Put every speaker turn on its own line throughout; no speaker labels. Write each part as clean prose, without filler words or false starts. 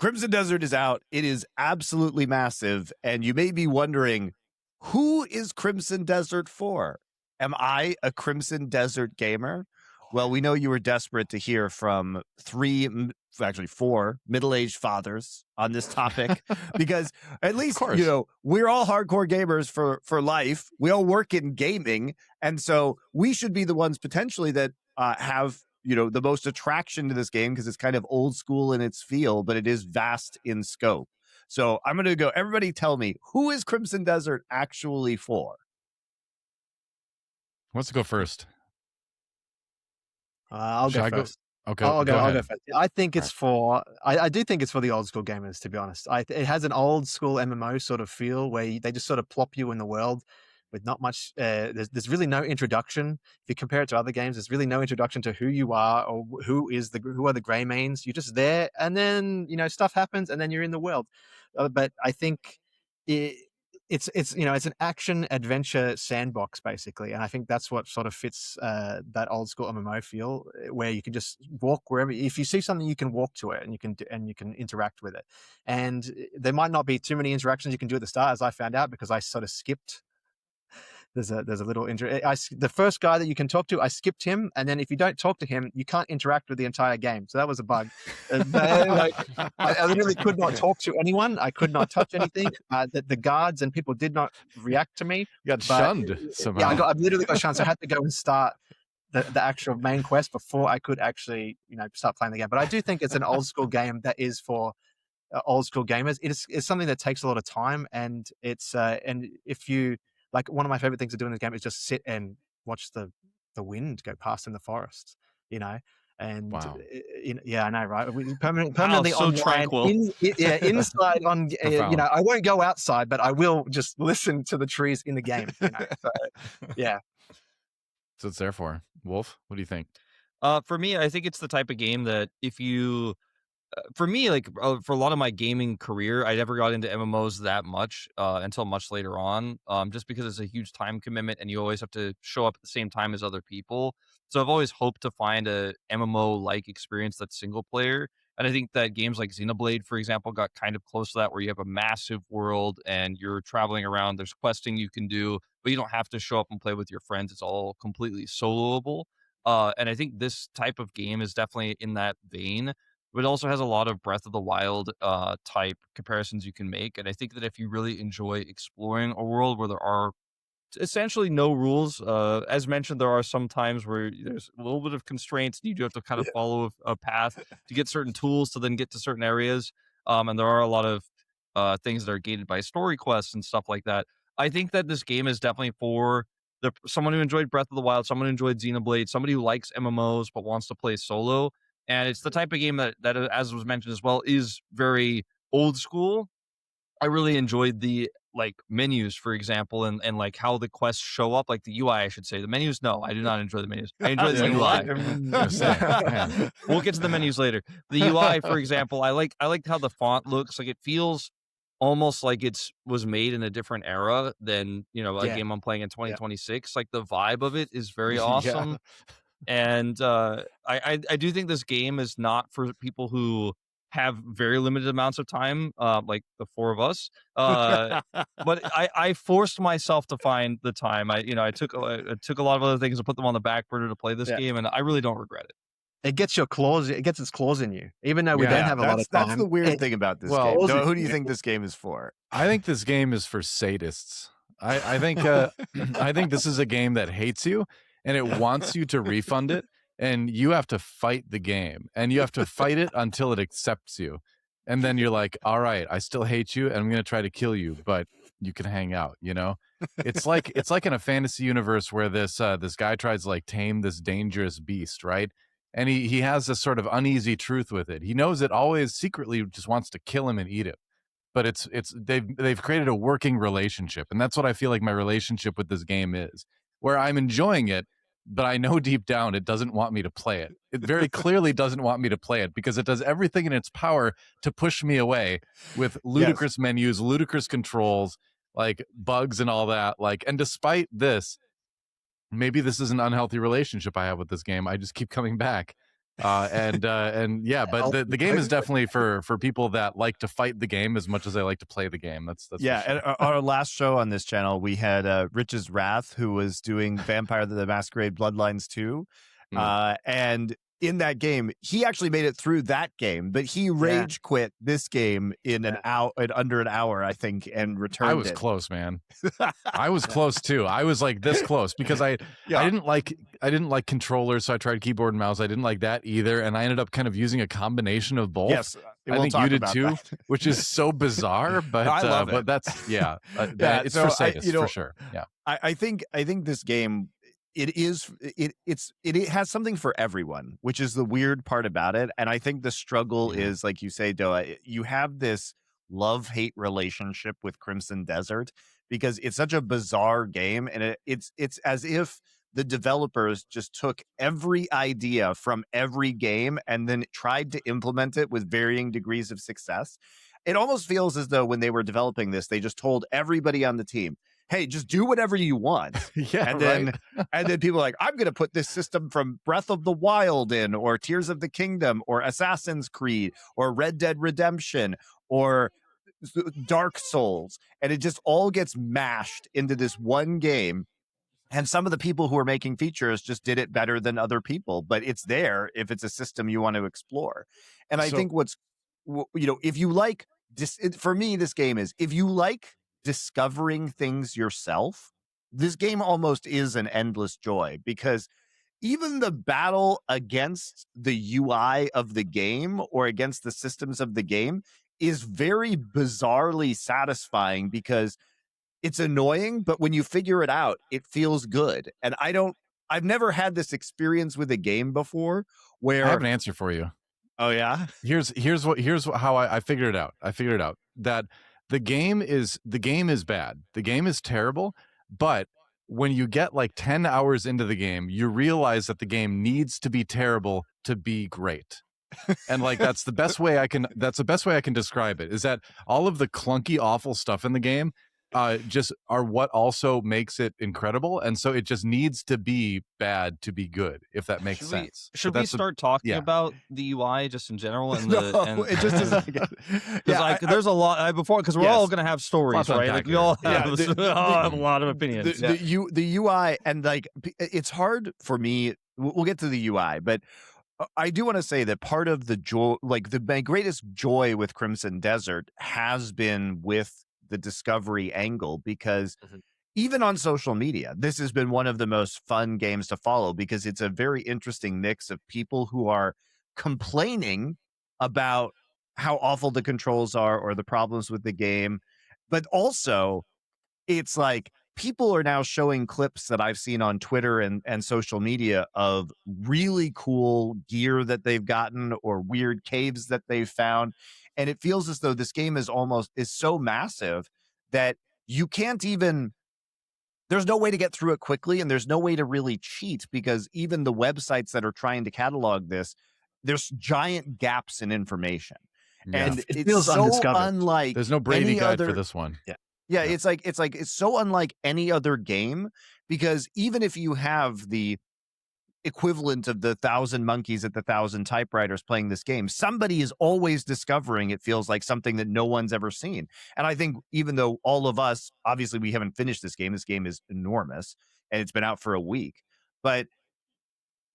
Crimson Desert is out. It is absolutely massive. And you may be wondering, who is Crimson Desert for? Am I a Crimson Desert gamer? Well, we know you were desperate to hear from four middle-aged fathers on this topic because at least, we're all hardcore gamers for life. We all work in gaming. And so we should be the ones potentially that have the most attraction to this game because it's kind of old school in its feel, but it is vast in scope. So I'm going to go, everybody tell me, who is Crimson Desert actually for?
Who wants to go first?
I'll go first.
Okay,
I'll go first. I think it's for, I do think it's for the old school gamers, to be honest. It has an old school MMO sort of feel where they just sort of plop you in the world with not much, there's really no introduction. If you compare it to other games, there's really no introduction to who you are or who are the Grey Mains. You're just there, and then stuff happens, and then you're in the world. But I think it's an action adventure sandbox basically, and I think that's what sort of fits that old school MMO feel, where you can just walk wherever. If you see something, you can walk to it, and you can interact with it. And there might not be too many interactions you can do at the start, as I found out because I sort of skipped. There's a little the first guy that you can talk to, I skipped him, and then if you don't talk to him, you can't interact with the entire game. So that was a bug. I literally could not talk to anyone. I could not touch anything. The guards and people did not react to me.
You got shunned somehow.
Yeah, I literally got shunned. So I had to go and start the actual main quest before I could actually start playing the game. But I do think it's an old school game that is for old school gamers. It's something that takes a lot of time, and it's and if you. Like, one of my favorite things to do in this game is just sit and watch the wind go past in the forest, and
wow.
I know, right? Permanently
so
online,
tranquil.
inside on, I won't go outside, but I will just listen to the trees in the game. So, yeah.
So it's there for Wolf. What do you think?
For me, I think it's the type of game that if you, for me, for a lot of my gaming career, I never got into MMOs that much until much later on, just because it's a huge time commitment and you always have to show up at the same time as other people. So I've always hoped to find a MMO-like experience that's single player. And I think that games like Xenoblade, for example, got kind of close to that, where you have a massive world and you're traveling around. There's questing you can do, but you don't have to show up and play with your friends. It's all completely soloable. And I think this type of game is definitely in that vein. But it also has a lot of Breath of the Wild type comparisons you can make. And I think that if you really enjoy exploring a world where there are essentially no rules, as mentioned, there are some times where there's a little bit of constraints. You do have to kind of follow a path to get certain tools to then get to certain areas. And there are a lot of things that are gated by story quests and stuff like that. I think that this game is definitely for someone who enjoyed Breath of the Wild, someone who enjoyed Xenoblade, somebody who likes MMOs but wants to play solo. And it's the type of game that, as was mentioned as well, is very old school. I really enjoyed the menus, for example, and how the quests show up, like the UI, I should say. The menus, no, I do not enjoy the menus. I enjoy the UI. We'll get to the menus later. The UI, for example, I like how the font looks. Like, it feels almost like it was made in a different era than a game I'm playing in 2026. Like, the vibe of it is very awesome. And I do think this game is not for people who have very limited amounts of time, like the four of us. But I forced myself to find the time. I took a lot of other things and put them on the back burner to play this game, and I really don't regret it.
It gets your claws. It gets its claws in you, even though we don't have a lot of time.
That's the weird thing about this game. So who do you think this game is for?
I think this game is for sadists. I think I think this is a game that hates you. And it wants you to refund it, and you have to fight the game, and you have to fight it until it accepts you. And then you're like, all right, I still hate you, and I'm going to try to kill you, but you can hang out, It's like in a fantasy universe where this guy tries to tame this dangerous beast, right? And he has this sort of uneasy truth with it. He knows it always secretly just wants to kill him and eat him. But they've created a working relationship, and that's what I feel like my relationship with this game is. Where I'm enjoying it, but I know deep down it doesn't want me to play it. It very clearly doesn't want me to play it because it does everything in its power to push me away with ludicrous menus, ludicrous controls, bugs and all that. And despite this, maybe this is an unhealthy relationship I have with this game. I just keep coming back. And yeah, but the game is definitely for people that like to fight the game as much as they like to play the game. That's
yeah.
for sure.
And our last show on this channel, we had Rich's Wrath, who was doing Vampire the Masquerade Bloodlines 2. And in that game, he actually made it through that game, but he rage quit this game in an hour, in under an hour, I think, and returned.
I was close, man. I was close too. I was like this close because I didn't like controllers, so I tried keyboard and mouse. I didn't like that either, and I ended up kind of using a combination of both.
Yes,
I think you did too, which is so bizarre. But
I love it.
But that's it's for sadists for sure. Yeah,
I think this game. It has something for everyone, which is the weird part about it. And I think the struggle is, like you say, Doa, you have this love-hate relationship with Crimson Desert because it's such a bizarre game, and it's as if the developers just took every idea from every game and then tried to implement it with varying degrees of success. It almost feels as though when they were developing this, they just told everybody on the team, hey, just do whatever you want. And then people are like, I'm going to put this system from Breath of the Wild in, or Tears of the Kingdom, or Assassin's Creed, or Red Dead Redemption, or Dark Souls. And it just all gets mashed into this one game. And some of the people who are making features just did it better than other people, but it's there if it's a system you want to explore. And I think if you like, for me, this game is, if you like discovering things yourself, this game almost is an endless joy, because even the battle against the UI of the game or against the systems of the game is very bizarrely satisfying, because it's annoying, but when you figure it out, it feels good. And I've never had this experience with a game before where
I have an answer for you.
Oh yeah?
Here's how I figured it out. I figured it out that the game is bad. The game is terrible, but when you get like 10 hours into the game, you realize that the game needs to be terrible to be great. And like that's the best way I can describe it, is that all of the clunky, awful stuff in the game just are what also makes it incredible, and so it just needs to be bad to be good, if that makes sense.
Should we start talking about the UI just in general? And
it just doesn't.
There's a lot because we're all gonna have stories, right? Like we all have, have a lot of opinions.
The UI, and like it's hard for me. We'll get to the UI, but I do want to say that part of the joy, like my greatest joy with Crimson Desert, has been with the discovery angle, because even on social media, this has been one of the most fun games to follow, because it's a very interesting mix of people who are complaining about how awful the controls are or the problems with the game, but also it's like people are now showing clips that I've seen on Twitter and social media of really cool gear that they've gotten or weird caves that they've found. And it feels as though this game is so massive that you can't even, there's no way to get through it quickly, and there's no way to really cheat, because even the websites that are trying to catalog this, there's giant gaps in information. Yeah. And it feels so unlike,
there's no Brady guide for this one.
Yeah, it's so unlike any other game, because even if you have the equivalent of the 1,000 monkeys at the 1,000 typewriters playing this game, somebody is always discovering, it feels like, something that no one's ever seen. And I think even though all of us, obviously we haven't finished this game is enormous and it's been out for a week, but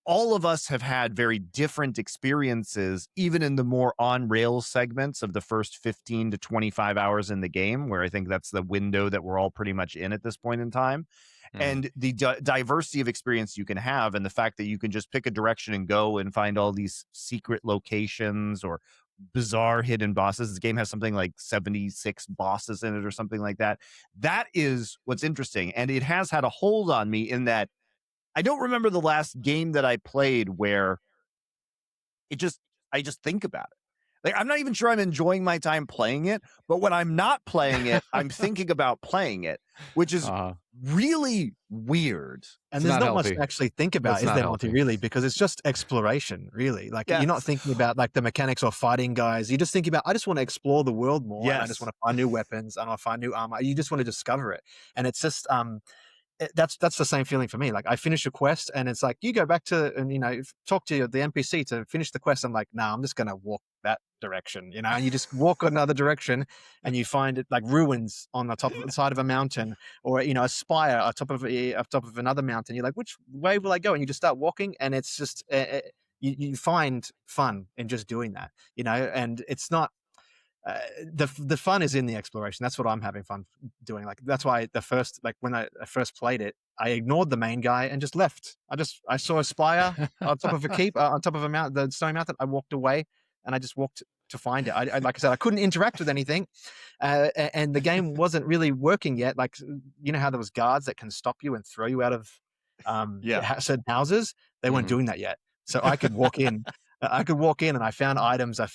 all of us have had very different experiences, even in the more on-rails segments of the first 15 to 25 hours in the game, where I think that's the window that we're all pretty much in at this point in time. And the diversity of experience you can have, and the fact that you can just pick a direction and go and find all these secret locations or bizarre hidden bosses. This game has something like 76 bosses in it or something like that. That is what's interesting. And it has had a hold on me in that I don't remember the last game that I played where I just think about it. Like, I'm not even sure I'm enjoying my time playing it, but when I'm not playing it, I'm thinking about playing it, which is really weird.
And there's not much to actually think about, is there, Monty, really? Because it's just exploration, really. Like, you're not thinking about like the mechanics or fighting guys. You're just thinking about, I just want to explore the world more. Yes. I just want to find new weapons, and I find new armor. You just want to discover it. And it's just that's the same feeling for me. Like I finish a quest and it's like you go back to and talk to the NPC to finish the quest. I'm like, nah, I'm just gonna walk that direction, and you just walk another direction and you find it like ruins on the top of the side of a mountain, or a spire on top of another mountain. You're like, which way will I go? And you just start walking, and it's just you find fun in just doing that, and it's not. The fun is in the exploration. That's what I'm having fun doing. Like that's why when I first played it, I ignored the main guy and just left. I saw a spire on top of a keep, on top of a mountain, the stone mountain. I walked away and I just walked to find it. I like I said, I couldn't interact with anything, and the game wasn't really working yet. Like how there was guards that can stop you and throw you out of certain houses. They weren't doing that yet, so I could walk in. And I found items. I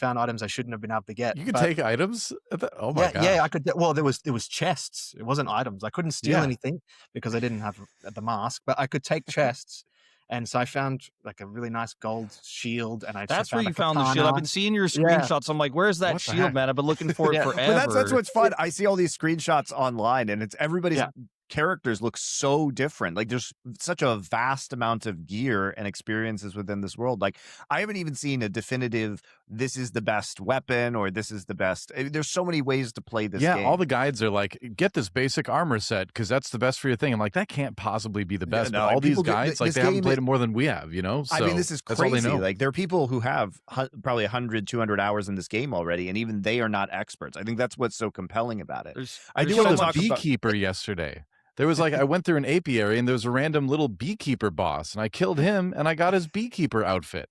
shouldn't have been able to get.
You could take items? Oh my god!
Yeah, I could. Well, there was chests. It wasn't items. I couldn't steal anything because I didn't have the mask, but I could take chests. And so I found like a really nice gold shield, and
that's where you found the shield. I've been seeing your screenshots. I'm like, where's that shield, man? I've been looking for it forever.
But that's what's fun. I see all these screenshots online, and it's everybody's characters look so different. Like there's such a vast amount of gear and experiences within this world. Like I haven't even seen a definitive this is the best weapon or this is the best. There's so many ways to play this game.
All the guides are like, get this basic armor set because that's the best for your thing. I'm like, that can't possibly be the best. But all these guides, like they haven't played it more than we have, So
I mean, this is crazy. Like there are people who have probably 100, 200 hours in this game already, and even they are not experts. I think that's what's so compelling about it.
I do want to talk beekeeper yesterday. There was like, I went through an apiary and there was a random little beekeeper boss and I killed him and I got his beekeeper outfit.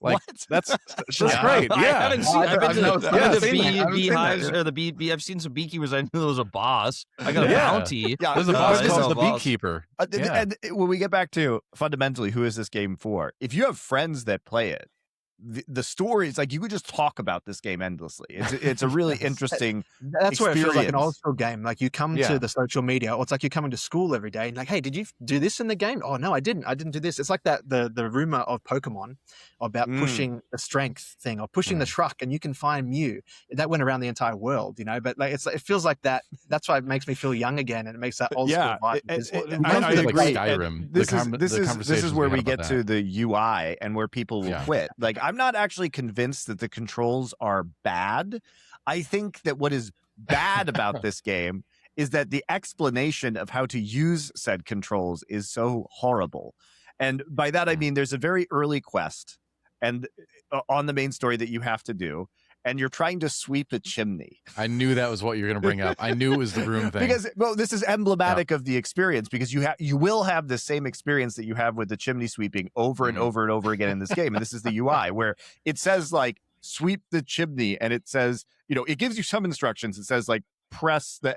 Like that's great.
I haven't seen. I've been to the beehives or the bee. I've seen some beekeepers. I knew there was a boss. I got a bounty.
Yeah, there's a boss called the beekeeper.
And when we get back to fundamentally, who is this game for? If you have friends that play it, the story is like you could just talk about this game endlessly. It's a really interesting.
That's where it feels like an old school game. Like you come to the social media, or it's like you're coming to school every day and like, hey, did you do this in the game? Oh no, I didn't do this. It's like that the rumor of Pokemon about pushing the strength thing or pushing the truck, and you can find Mew. That went around the entire world, But like it feels like that. That's why it makes me feel young again, and it makes that old school vibe.
I agree. Skyrim.
This is where we get to the UI and where people will quit. Like I'm not actually convinced that the controls are bad. I think that what is bad about this game is that the explanation of how to use said controls is so horrible. And by that, I mean, there's a very early quest and on the main story that you have to do. And you're trying to sweep a chimney.
I knew that was what you were going to bring up. I knew it was the broom thing.
Because, this is emblematic of the experience because you will have the same experience that you have with the chimney sweeping over and over and over again in this game. And this is the UI where it says like sweep the chimney, and it says, it gives you some instructions. It says like press the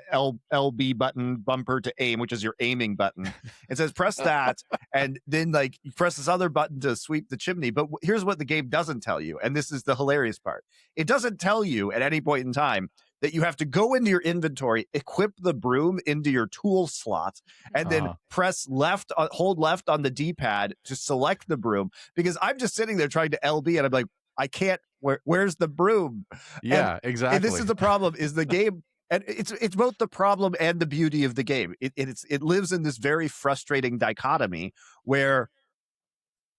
LB button bumper to aim, which is your aiming button. It says press that, and then like you press this other button to sweep the chimney. But here's what the game doesn't tell you, and this is the hilarious part. It doesn't tell you at any point in time that you have to go into your inventory, equip the broom into your tool slot, and then hold left on the D-pad to select the broom. Because I'm just sitting there trying to LB, and I'm like, I can't. Where's the broom?
Yeah, exactly.
And this is the problem: is the game. And it's both the problem and the beauty of the game. It lives in this very frustrating dichotomy where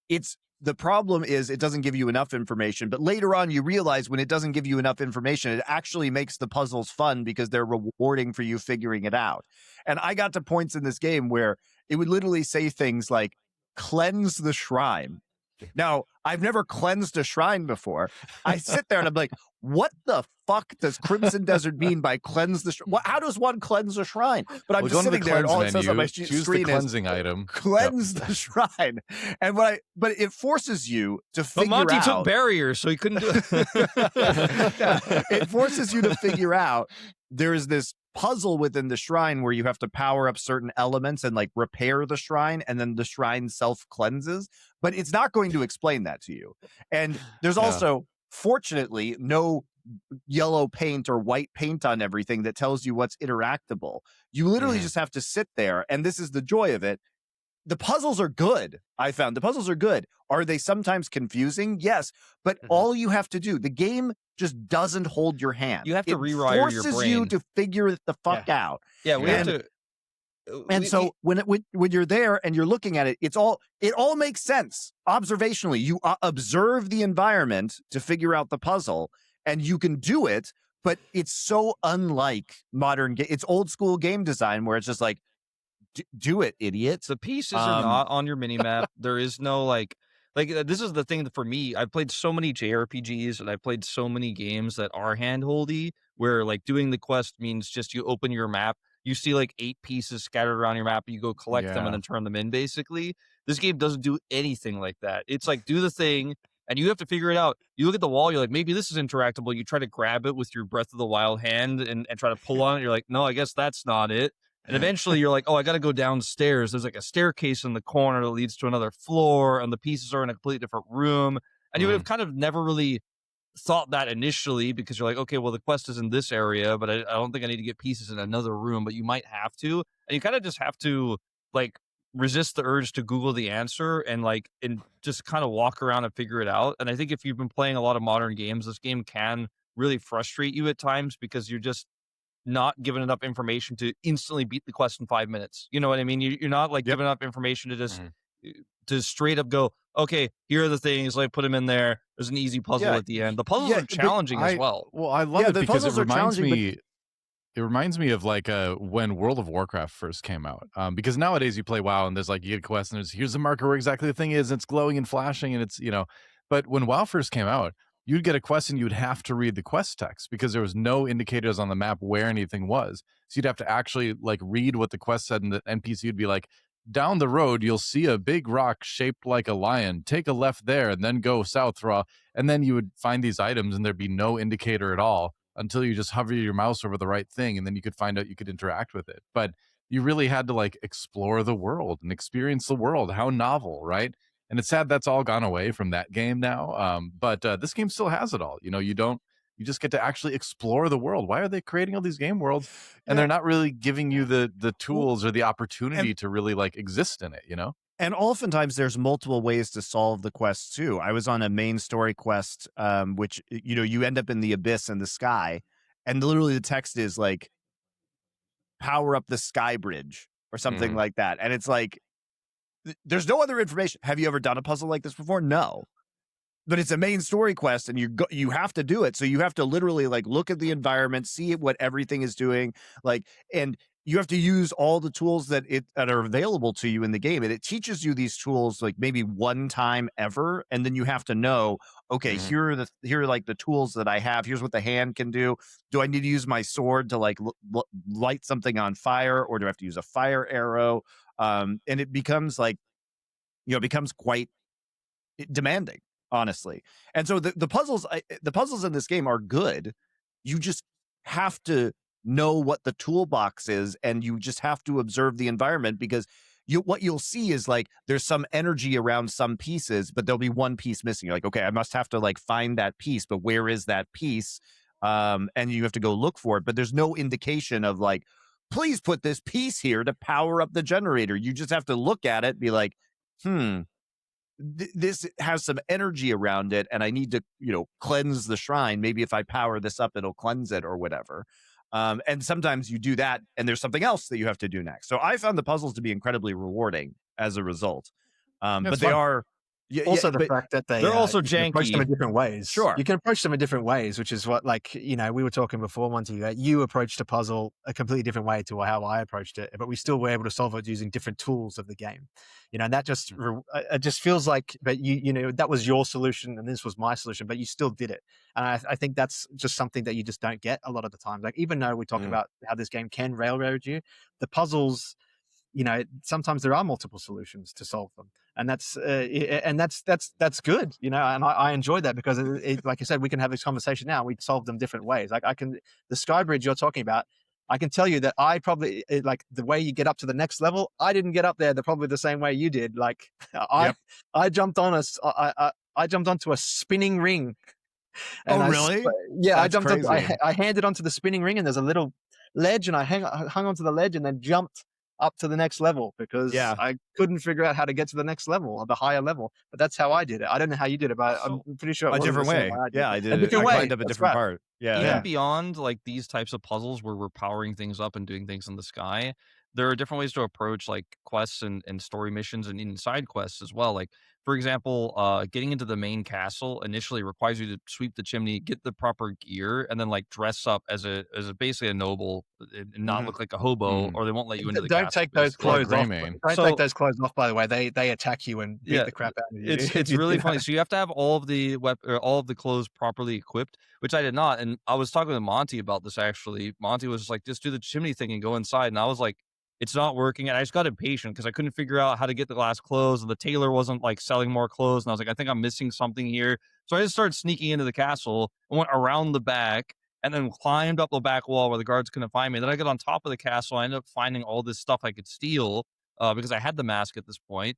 the problem is it doesn't give you enough information, but later on you realize when it doesn't give you enough information, it actually makes the puzzles fun because they're rewarding for you figuring it out. And I got to points in this game where it would literally say things like, cleanse the shrine. Now, I've never cleansed a shrine before. I sit there and I'm like, what the fuck does Crimson Desert mean by cleanse the shrine? How does one cleanse a shrine? But I'm just sitting there and all it says on my screen
is the cleansing item.
Cleanse the shrine. And but it forces you to figure out.
But Monty took barriers, so he couldn't do it.
It forces you to figure out there is this puzzle within the shrine where you have to power up certain elements and like repair the shrine, and then the shrine self-cleanses, but it's not going to explain that to you. And there's also, fortunately, no yellow paint or white paint on everything that tells you what's interactable. You literally just have to sit there, and this is the joy of it. The puzzles are good. I found the puzzles are good. Are they sometimes confusing? Yes, but all you have to do, the game just doesn't hold your hand.
You have to rewire your brain.
It forces you to figure the fuck out.
Yeah, we have to.
And so when you're there and you're looking at it, it all makes sense observationally. You observe the environment to figure out the puzzle, and you can do it. But it's so unlike modern it's old school game design where it's just like, do it, idiot.
The pieces are not on your mini map. There is no like this is the thing that for me, I've played so many JRPGs and I played so many games that are handholdy, where like doing the quest means just you open your map, you see like 8 pieces scattered around your map, you go collect them and then turn them in. Basically, this game doesn't do anything like that. It's like do the thing. And you have to figure it out. You look at the wall, you're like, maybe this is interactable. You try to grab it with your Breath of the Wild hand and try to pull on it. You're like, no, I guess that's not it. And eventually you're like, oh, I got to go downstairs. There's like a staircase in the corner that leads to another floor, and the pieces are in a completely different room. And you would have kind of never really thought that initially because you're like, okay, well, the quest is in this area, but I don't think I need to get pieces in another room, but you might have to. And you kind of just have to like resist the urge to Google the answer and just kind of walk around and figure it out. And I think if you've been playing a lot of modern games, this game can really frustrate you at times because you're just not given enough information to instantly beat the quest in 5 minutes. You know what I mean? You're not like given enough information to just to straight up go, okay, here are the things, like put them in there. There's an easy puzzle at the end. The puzzles are challenging as well.
Well, I love it because it reminds me. It reminds me of like when World of Warcraft first came out. Because nowadays you play WoW and there's like you get a quest and here's a marker where exactly the thing is. And it's glowing and flashing and it's But when WoW first came out, you'd get a quest and you'd have to read the quest text because there was no indicators on the map where anything was. So you'd have to actually like read what the quest said, and the NPC would be like, down the road, you'll see a big rock shaped like a lion. Take a left there and then go south. And then you would find these items and there'd be no indicator at all until you just hover your mouse over the right thing. And then you could find out you could interact with it. But you really had to like explore the world and experience the world. How novel, right? And it's sad that's all gone away from that game now. But this game still has it all. You just get to actually explore the world. Why are they creating all these game worlds and they're not really giving you the tools or the opportunity to really like exist in it,
And oftentimes there's multiple ways to solve the quest too. I was on a main story quest, which, you end up in the abyss in the sky, and literally the text is like, power up the sky bridge or something like that. And it's like, there's no other information. Have you ever done a puzzle like this before? No. But it's a main story quest and you have to do it. So you have to literally like look at the environment, see what everything is doing, and you have to use all the tools that are available to you in the game. And it teaches you these tools like maybe one time ever. And then you have to know, okay, here are like the tools that I have. Here's what the hand can do. Do I need to use my sword to like light something on fire, or do I have to use a fire arrow? And it becomes like, it becomes quite demanding, honestly. And so the puzzles in this game are good. You just have to know what the toolbox is, and you just have to observe the environment, because what you'll see is like there's some energy around some pieces, but there'll be one piece missing. You're like, okay, I must have to like find that piece, but where is that piece? And you have to go look for it, but there's no indication of like, please put this piece here to power up the generator. You just have to look at it, be like, this has some energy around it, and I need to, cleanse the shrine. Maybe if I power this up, it'll cleanse it or whatever. And sometimes you do that, and there's something else that you have to do next. So I found the puzzles to be incredibly rewarding as a result. But they are
also the fact that they're
also
janky. You can approach them in different ways.
Sure,
you can approach them in different ways, which is what, like, we were talking before, Monty. You approached a puzzle a completely different way to how I approached it, but we still were able to solve it using different tools of the game. And that just it just feels like, but that was your solution and this was my solution, but you still did it. And I think that's just something that you just don't get a lot of the time. Like, even though we talk about how this game can railroad you, the puzzles, sometimes there are multiple solutions to solve them, and that's good, and I enjoy that, because like I said, we can have this conversation now. We solve them different ways. Like, the sky bridge you're talking about, I can tell you that I probably, like, the way you get up to the next level, I didn't get up there probably the same way you did. Like, I jumped on I jumped onto a spinning ring.
And really?
Yeah, that's I handed onto the spinning ring, and there's a little ledge, and I hung onto the ledge and then jumped up to the next level, because I couldn't figure out how to get to the next level, or the higher level. But that's how I did it. I don't know how you did it, but I'm pretty sure
a different way. I did it. I climbed up a different part.
Even beyond like these types of puzzles where we're powering things up and doing things in the sky, there are different ways to approach like quests and story missions and even side quests as well. Like for example, getting into the main castle initially requires you to sweep the chimney, get the proper gear, and then like dress up as a basically a noble and not look like a hobo, or they won't let you into the
Don't
castle.
take those
basically.
clothes off.
Greymane.
Don't
So-
take those clothes off. By the way, they attack you and beat the crap out of you.
It's really funny. So you have to have all of the all of the clothes properly equipped, which I did not. And I was talking to Monty about this actually. Monty was just like, just do the chimney thing and go inside. And I was like, it's not working. And I just got impatient because I couldn't figure out how to get the last clothes. And the tailor wasn't like selling more clothes. And I was like, I think I'm missing something here. So I just started sneaking into the castle and went around the back and then climbed up the back wall where the guards couldn't find me. Then I got on top of the castle. I ended up finding all this stuff I could steal because I had the mask at this point.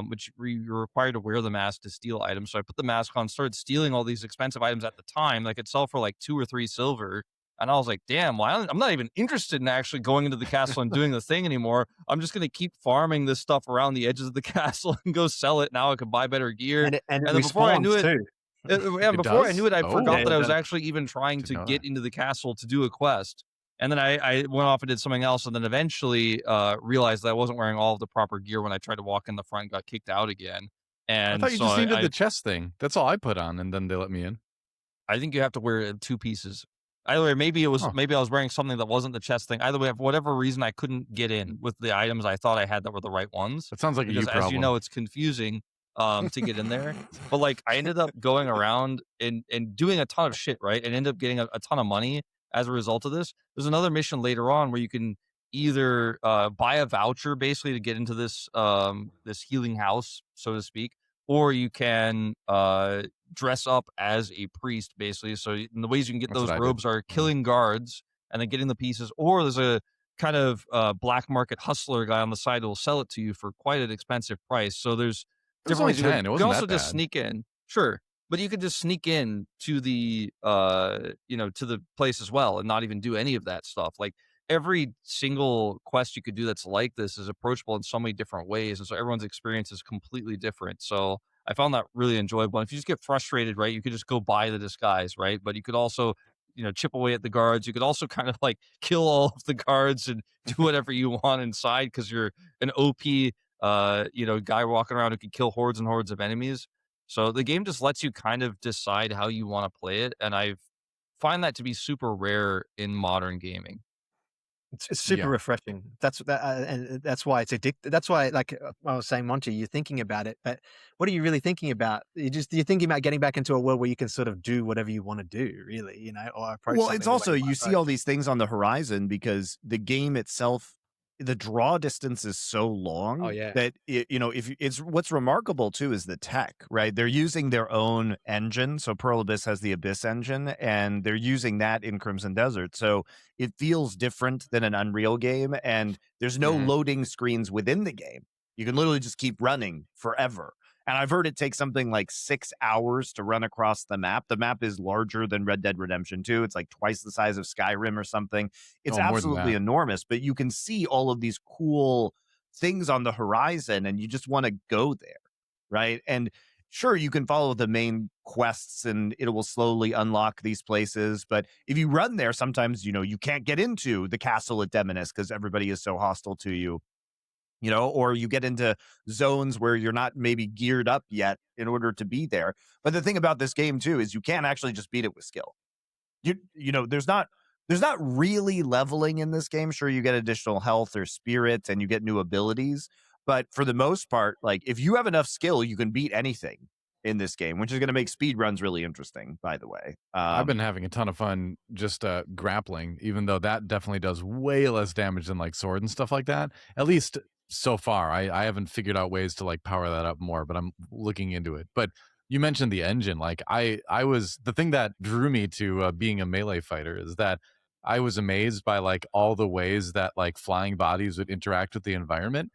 Which you're required to wear the mask to steal items. So I put the mask on, started stealing all these expensive items at the time. Like, I could sell for like 2 or 3 silver. And I was like, damn, well, I'm not even interested in actually going into the castle and doing the thing anymore. I'm just going to keep farming this stuff around the edges of the castle and go sell it. Now I can buy better gear.
and it
then before I knew
respawns
it,
too.
yeah,
It
before I
does?
knew it, I
Oh.
forgot
Yeah,
that
it
I was
does.
actually even trying
Didn't
to
know
get
that.
into the castle to do a quest. And then I went off and did something else, and then eventually realized that I wasn't wearing all of the proper gear when I tried to walk in the front and got kicked out again. And
I thought you
so
just needed
I
the chest thing. That's all I put on, and then they let me in.
I think you have to wear 2 pieces. Either way, maybe it was
Huh.
maybe I was wearing something that wasn't the chest thing. Either way, for whatever reason, I couldn't get in with the items I thought I had that were the right ones.
That sounds like a
Because
you
as
problem.
you know, it's confusing to get in there. But like I ended up going around and doing a ton of shit, right? And ended up getting a ton of money as a result of this. There's another mission later on where you can either buy a voucher basically to get into this this healing house, so to speak, or you can dress up as a priest basically. So the ways you can get
That's
those
what I did.
robes are killing guards and then getting the pieces, or there's a kind of black market hustler guy on the side who will sell it to you for quite an expensive price. So there's
It was
different
only
ways you can
10. It
you
wasn't
can also
that
just
bad.
sneak in, sure, but you could just sneak in to the you know, to the place as well and not even do any of that stuff. Like every single quest you could do that's like this is approachable in so many different ways, and so everyone's experience is completely different. So I found that really enjoyable. And if you just get frustrated, right, you could just go buy the disguise, right? But you could also, you know, chip away at the guards. You could also kind of like kill all of the guards and do whatever you want inside because you're an OP, you know, guy walking around who can kill hordes and hordes of enemies. So the game just lets you kind of decide how you want to play it, and I find that to be super rare in modern gaming.
It's super
Yeah.
refreshing. And that's why it's addictive. That's why, like I was saying, Monty, you're thinking about it, but what are you really thinking about? You're thinking about getting back into a world where you can sort of do whatever you want to do, really, you know, or approach.
Well,
something
it's
the way
also
you
you see
approach.
all these things on the horizon because the game itself, the draw distance is so long
Oh, yeah.
that you know, if it's what's remarkable too is the tech, right? They're using their own engine. So Pearl Abyss has the Abyss engine, and they're using that in Crimson Desert. So it feels different than an Unreal game, and there's no
Mhm.
loading screens within the game. You can literally just keep running forever. And I've heard it takes something like 6 hours to run across the map. The map is larger than Red Dead Redemption 2. It's like twice the size of Skyrim or something. It's
Oh, more than
absolutely
that.
enormous, but you can see all of these cool things on the horizon and you just want to go there, right? And sure, you can follow the main quests and it will slowly unlock these places, but if you run there, sometimes, you know, you can't get into the castle at Demonis because everybody is so hostile to you. You know, or you get into zones where you're not maybe geared up yet in order to be there. But the thing about this game too is you can't actually just beat it with skill. You know, there's not really leveling in this game. Sure, you get additional health or spirits and you get new abilities, but for the most part, like if you have enough skill, you can beat anything in this game, which is going to make speed runs really interesting, by the way.
I've been having a ton of fun just grappling, even though that definitely does way less damage than like sword and stuff like that. At least so far. I haven't figured out ways to like power that up more, but I'm looking into it. But you mentioned the engine. Like I was, the thing that drew me to being a melee fighter is that I was amazed by like all the ways that like flying bodies would interact with the environment.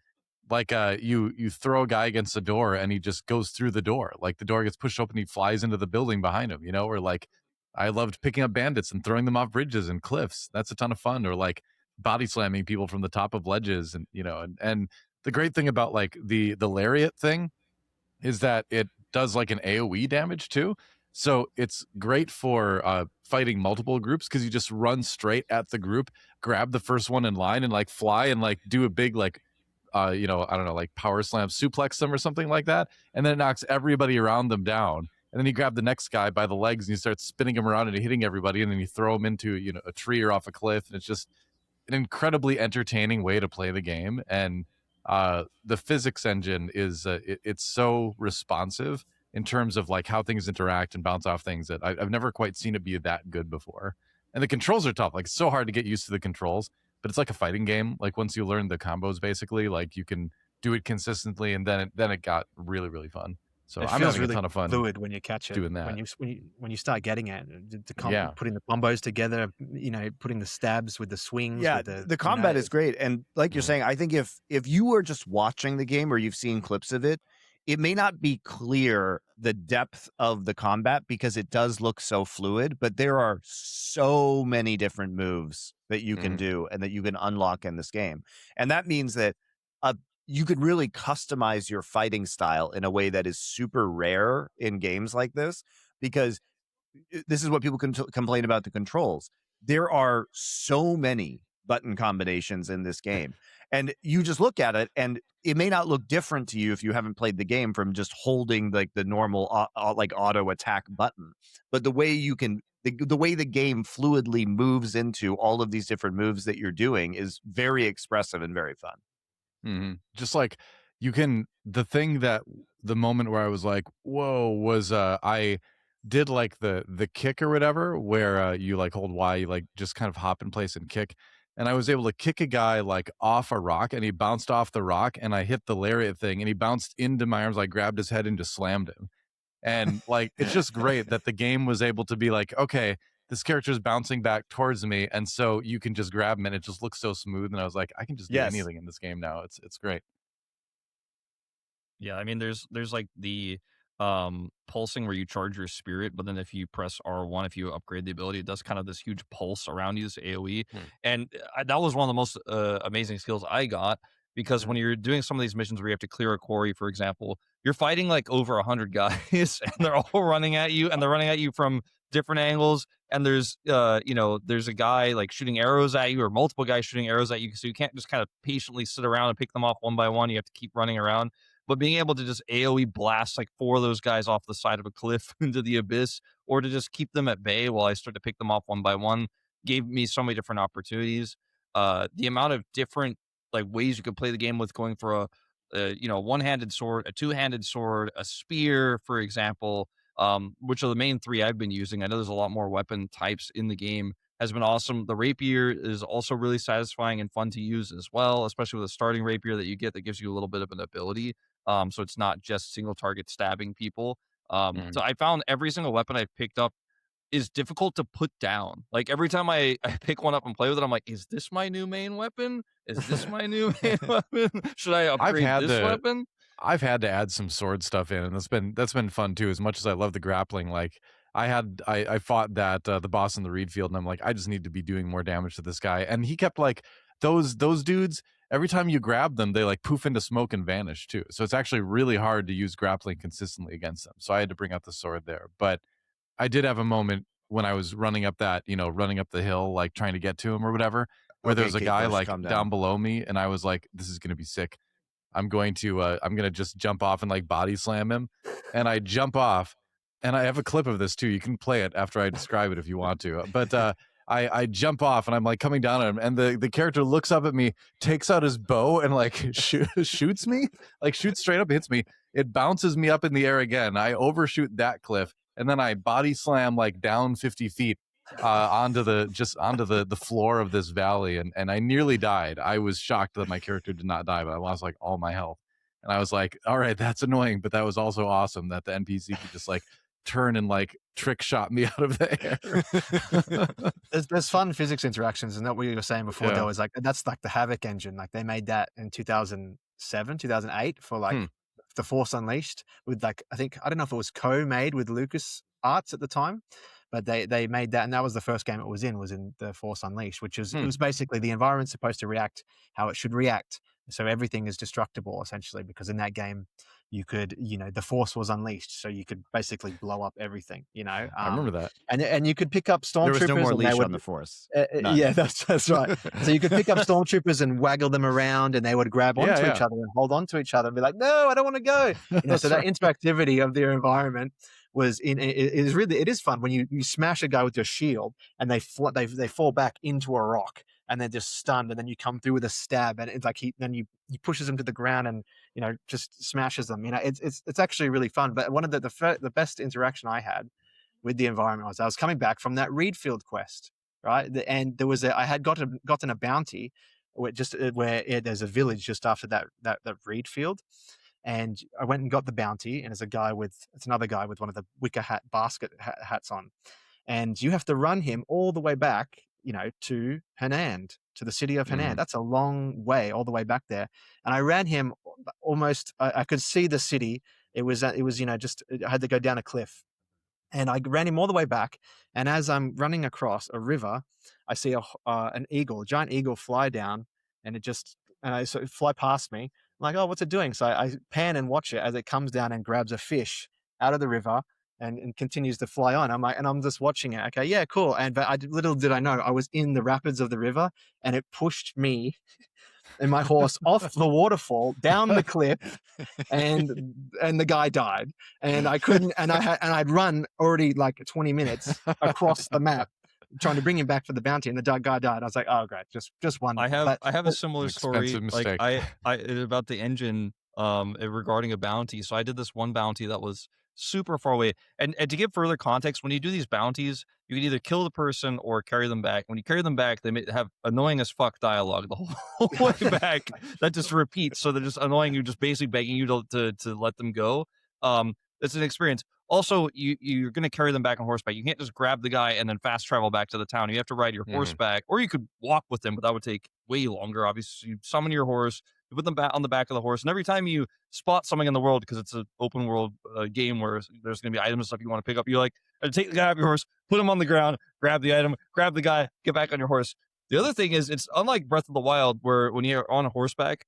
Like you throw a guy against a door and he just goes through the door. Like the door gets pushed open, he flies into the building behind him, you know, or like I loved picking up bandits and throwing them off bridges and cliffs. That's a ton of fun. Or like body slamming people from the top of ledges, and you know, and the great thing about like the lariat thing is that it does like an AoE damage too. So it's great for fighting multiple groups because you just run straight at the group, grab the first one in line, and like fly and like do a big like I don't know, like power slam suplex them or something like that, and then it knocks everybody around them down. And then you grab the next guy by the legs and you start spinning him around and hitting everybody, and then you throw him into a tree or off a cliff, and it's just an incredibly entertaining way to play the game. And the physics engine is it's so responsive in terms of like how things interact and bounce off things that I've never quite seen it be that good before. And the controls are tough. Like, it's so hard to get used to the controls, but it's like a fighting game. Like, once you learn the combos, basically, like you can do it consistently, and then it got really, really fun. So
It
I'm
feels
having
really
a ton of fun
fluid when you catch it.
doing that.
When you start getting it,
Yeah.
putting the combos together, putting the stabs with the swings.
Yeah,
with
the combat is great. And like you're saying, I think if you are just watching the game or you've seen clips of it, it may not be clear the depth of the combat because it does look so fluid, but there are so many different moves that you can do and that you can unlock in this game. And that means that you could really customize your fighting style in a way that is super rare in games like this, because this is what people can complain about the controls. There are so many button combinations in this game, and you just look at it and it may not look different to you if you haven't played the game from just holding like the normal like auto attack button. But the way the way the game fluidly moves into all of these different moves that you're doing is very expressive and very fun.
Just like the moment where I was like, whoa, was I did like the kick or whatever, where you like hold Y, you like just kind of hop in place and kick. And I was able to kick a guy like off a rock, and he bounced off the rock, and I hit the lariat thing, and he bounced into my arms. I grabbed his head and just slammed him. And like, it's just great that the game was able to be like, okay, this character is bouncing back towards me, and so you can just grab him, and it just looks so smooth. And I was like, I can just do anything in this game now. It's great.
Yeah, I mean, there's like the pulsing where you charge your spirit, but then if you press R1, if you upgrade the ability, it does kind of this huge pulse around you, this AoE. And that was one of the most amazing skills I got, because when you're doing some of these missions where you have to clear a quarry, for example, you're fighting like over 100 guys and they're all running at you, and they're running at you from different angles. And there's there's a guy like shooting arrows at you, or multiple guys shooting arrows at you, so you can't just kind of patiently sit around and pick them off one by one. You have to keep running around. But being able to just AoE blast like 4 of those guys off the side of a cliff into the abyss, or to just keep them at bay while I start to pick them off one by one, gave me so many different opportunities. The amount of different like ways you could play the game with, going for a one-handed sword, a two-handed sword, a spear, for example, which are the main 3 I've been using. I know there's a lot more weapon types in the game, has been awesome. The rapier is also really satisfying and fun to use as well, especially with a starting rapier that you get that gives you a little bit of an ability. So it's not just single target stabbing people. So I found every single weapon I've picked up is difficult to put down. Like, every time I pick one up and play with it, I'm like, is this my new main weapon? Is this my new main weapon? Should I upgrade this weapon?
I've had to add some sword stuff in, and that's been fun too. As much as I love the grappling, like I fought that the boss in the reed field, and I'm like, I just need to be doing more damage to this guy. And he kept like those dudes, every time you grab them, they like poof into smoke and vanish too. So it's actually really hard to use grappling consistently against them. So I had to bring out the sword there. But I did have a moment when I was running up the hill, like trying to get to him or whatever, where there was a guy like down below me, and I was like, this is gonna be sick. I'm going to just jump off and like body slam him. And I jump off, and I have a clip of this too. You can play it after I describe it if you want to. But I jump off, and I'm like coming down on him, and the character looks up at me, takes out his bow, and like shoots me, like shoots straight up, hits me. It bounces me up in the air again. I overshoot that cliff, and then I body slam like down 50 feet onto the floor of this valley, and I nearly died. I was shocked that my character did not die, but I lost like all my health. And I was like, all right, that's annoying, but that was also awesome that the NPC could just like turn and like trick shot me out of the
air. There's fun physics interactions, and that what you were saying before, there was like, that's like the Havoc engine. Like, they made that in 2007, 2008 for like the Force Unleashed, with like, I don't know if it was co-made with Lucas Arts at the time, but they made that, and that was the first game it was in the Force Unleashed, which is it was basically the environment's supposed to react how it should react. So everything is destructible essentially, because in that game you could, the force was unleashed, so you could basically blow up everything.
I remember that.
And you could pick up
There was no
stormtroopers,
more
and they
leash
would
on the Force. None.
yeah, that's right. So you could pick up stormtroopers and waggle them around, and they would grab onto each other and hold onto each other and be like, "No, I don't want to go." So that interactivity of their environment was it is fun when you smash a guy with your shield and they fall back into a rock and they're just stunned, and then you come through with a stab, and it's like he pushes them to the ground and just smashes them. It's actually really fun. But one of the best interaction I had with the environment was I was coming back from that Reedfield quest, right? And there was I had gotten a bounty where there's a village just after that Reedfield, and I went and got the bounty, and it's another guy with one of the wicker hat basket hats on, and you have to run him all the way back, to Hernand, to the city of Hernand. That's a long way all the way back there, and I ran him almost. I could see the city. It was just I had to go down a cliff. And I ran him all the way back. And as I'm running across a river, I see a giant eagle fly down, and it fly past me. I'm like, oh, what's it doing? So I pan and watch it as it comes down and grabs a fish out of the river and continues to fly on. I'm just watching it. Okay, yeah, cool. But little did I know, I was in the rapids of the river, and it pushed me and my horse off the waterfall down the cliff, and the guy died, and I couldn't, and I'd run already like 20 minutes across the map trying to bring him back for the bounty, and the guy died. I was like, oh great, just one.
I have a similar story
mistake.
About the engine regarding a bounty. So I did this one bounty that was super far away, and to give further context, when you do these bounties, you can either kill the person or carry them back. When you carry them back, they may have annoying as fuck dialogue the whole way back that just repeats. So they're just annoying you, just basically begging you to let them go. It's an experience. Also, you're going to carry them back on horseback. You can't just grab the guy and then fast travel back to the town. You have to ride your horse back, or you could walk with them, but that would take way longer. Obviously, you summon your horse, you put them back on the back of the horse, and every time you spot something in the world, because it's an open world game where there's going to be items and stuff you want to pick up, you take the guy off your horse, put him on the ground, grab the item, grab the guy, get back on your horse. The other thing is, it's unlike Breath of the Wild, where when you're on horseback,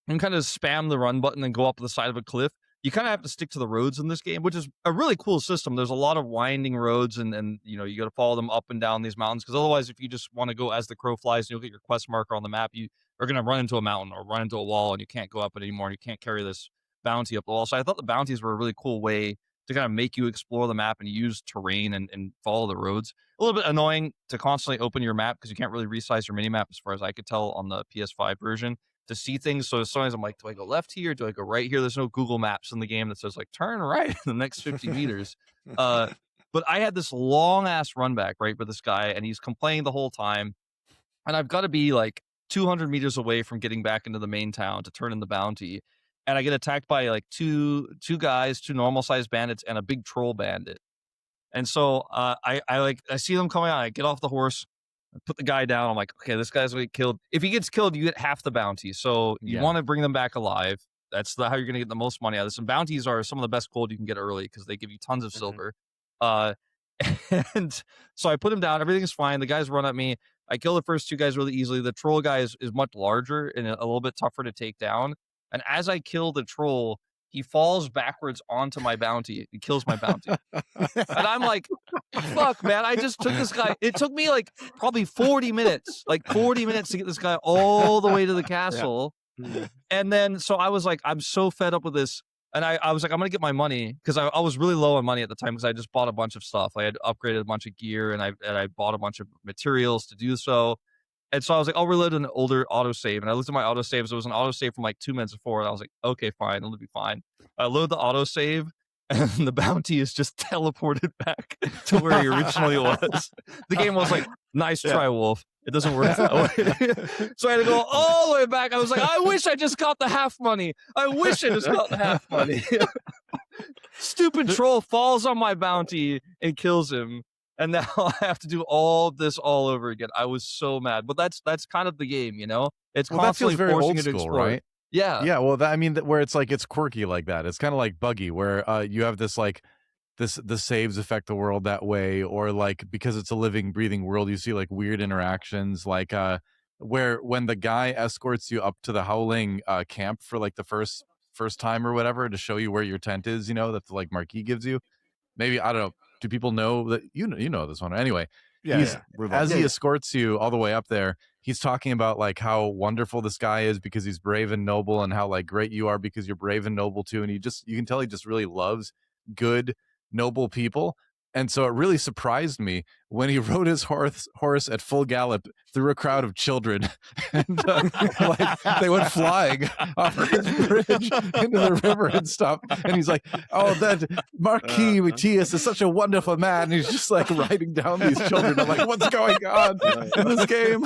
you can kind of spam the run button and go up the side of a cliff. You kind of have to stick to the roads in this game, which is a really cool system. There's a lot of winding roads, and you got to follow them up and down these mountains, because otherwise, if you just want to go as the crow flies and you'll get your quest marker on the map, you are going to run into a mountain or run into a wall, and you can't go up it anymore, and you can't carry this bounty up the wall. So I thought the bounties were a really cool way to kind of make you explore the map and use terrain and follow the roads. A little bit annoying to constantly open your map, because you can't really resize your minimap, as far as I could tell on the PS5 version, to see things. So sometimes I'm like, do I go left here? Do I go right here? There's no Google Maps in the game that says like turn right in the next 50 meters. But I had this long ass run back right with this guy, and he's complaining the whole time. And I've got to be like 200 meters away from getting back into the main town to turn in the bounty. And I get attacked by like two guys, two normal sized bandits, and a big troll bandit. And so I see them coming out. I get off the horse, I put the guy down. I'm like, okay, this guy's gonna get killed. If he gets killed, you get half the bounty. So you want to bring them back alive. That's how you're gonna get the most money out of this. And bounties are some of the best gold you can get early, because they give you tons of silver. And so I put him down. Everything's fine. The guys run at me. I kill the first two guys really easily. The troll guy is much larger and a little bit tougher to take down. And as I kill the troll, he falls backwards onto my bounty. He kills my bounty. And I'm like, fuck, man, I just took this guy. It took me like probably 40 minutes to get this guy all the way to the castle. Yeah. And then, so I was like, I'm so fed up with this. And I was like, I'm going to get my money, because I was really low on money at the time, because I just bought a bunch of stuff. I had upgraded a bunch of gear, and I bought a bunch of materials to do so. And so I was like, I'll reload an older autosave. And I looked at my autosaves. It was an autosave from like 2 minutes before. And I was like, okay, fine. It'll be fine. I load the autosave, and the bounty is just teleported back to where he originally was. The game was like, nice try, Wolf. It doesn't work that way. So I had to go all the way back. I was like, I wish I just got the half money. I wish I just got the half money. Stupid troll falls on my bounty and kills him. And now I have to do all this all over again. I was so mad, but that's kind of the game, It's constantly forcing you to explore, right? Yeah,
yeah. Well, where it's like it's quirky like that. It's kind of like Buggy, where you have this like the saves affect the world that way, or like because it's a living, breathing world, you see like weird interactions, like where when the guy escorts you up to the Howling camp for like the first first time or whatever to show you where your tent is, you know, that the like marquee gives you. Maybe, I don't know. Do people know that you know this one? Anyway, as he escorts you all the way up there, he's talking about like how wonderful this guy is because he's brave and noble, and how like great you are because you're brave and noble too. And you can tell he just really loves good, noble people. And so it really surprised me when he rode his horse at full gallop through a crowd of children, and like they went flying off his bridge into the river and stuff. And he's like, "Oh, that Marquis Matthias is such a wonderful man." And he's just like riding down these children. I'm like, "What's going on in this game?"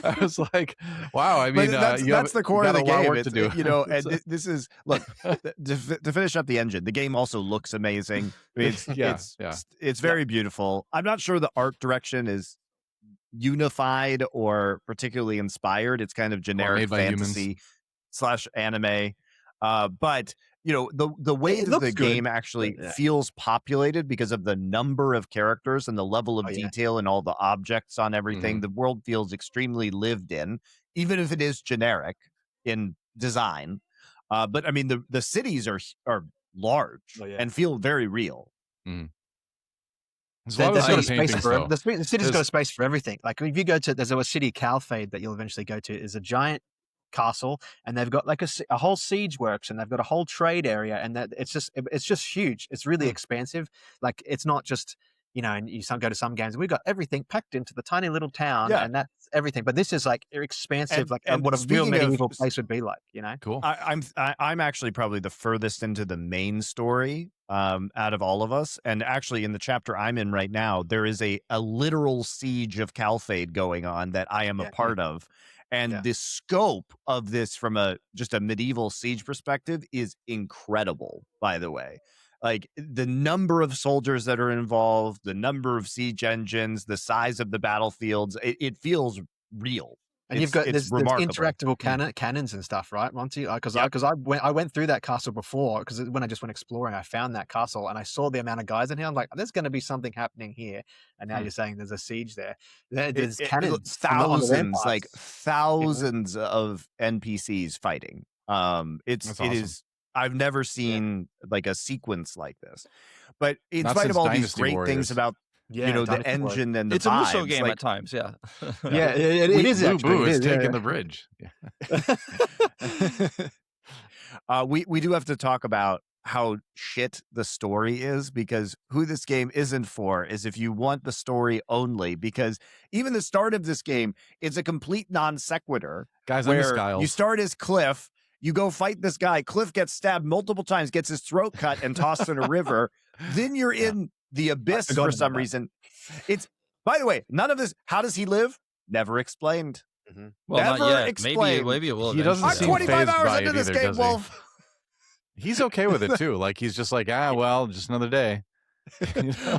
I was like, "Wow!" I mean,
that's the core of the game.
To do.
You know, and this is look to finish up the engine. The game also looks amazing. I mean, it's very beautiful. I'm not sure the art direction is unified or particularly inspired. It's kind of generic fantasy / anime, but you know, the way that the game actually feels populated because of the number of characters and the level of detail and all the objects on everything. The world feels extremely lived in, even if it is generic in design. But I mean, the cities are large and feel very real.
The city's got a space for everything. Like if you go to, there's a city, Calphade, that you'll eventually go to, is a giant castle, and they've got like a whole siege works, and they've got a whole trade area, and that it's just huge. It's really expansive. Like it's not just, you know, and you go to some games, we've got everything packed into the tiny little town, and that's everything. But this is like expansive, and what a real medieval place would be like, you know.
Cool.
I'm actually probably the furthest into the main story out of all of us, and actually in the chapter I'm in right now, there is a literal siege of Calphade going on that I am a part of. And the scope of this from just a medieval siege perspective is incredible, by the way. Like the number of soldiers that are involved, the number of siege engines, the size of the battlefields, it feels real.
And you've got there's interactable cannons and stuff, right, Monty? Because I went through that castle before, because when I just went exploring, I found that castle and I saw the amount of guys in here. I'm like, there's going to be something happening here. And now you're saying there's a siege there. There's cannons,
thousands of NPCs fighting. It is. I've never seen like a sequence like this. But in spite of all these great things about the engine and the
it's
vibes,
a Muso game at times,
it is actually.
Boo is taking the bridge.
We do have to talk about how shit the story is, because who this game isn't for is if you want the story only, because even the start of this game is a complete non sequitur.
Guys, I miss
where
Giles.
you start as Cliff, you go fight this guy, Cliff gets stabbed multiple times, gets his throat cut and tossed in a river. Then you're in the abyss for some reason. It's, by the way, none of this. How does he live? Never explained.
Well,
never
not yet.
explained.
Maybe it will.
He doesn't
I'm
seem
25
fazed
hours
by
into
it
this
either,
game,
does he?
Wolf.
He's okay with it too. Like he's just like, well, just another day.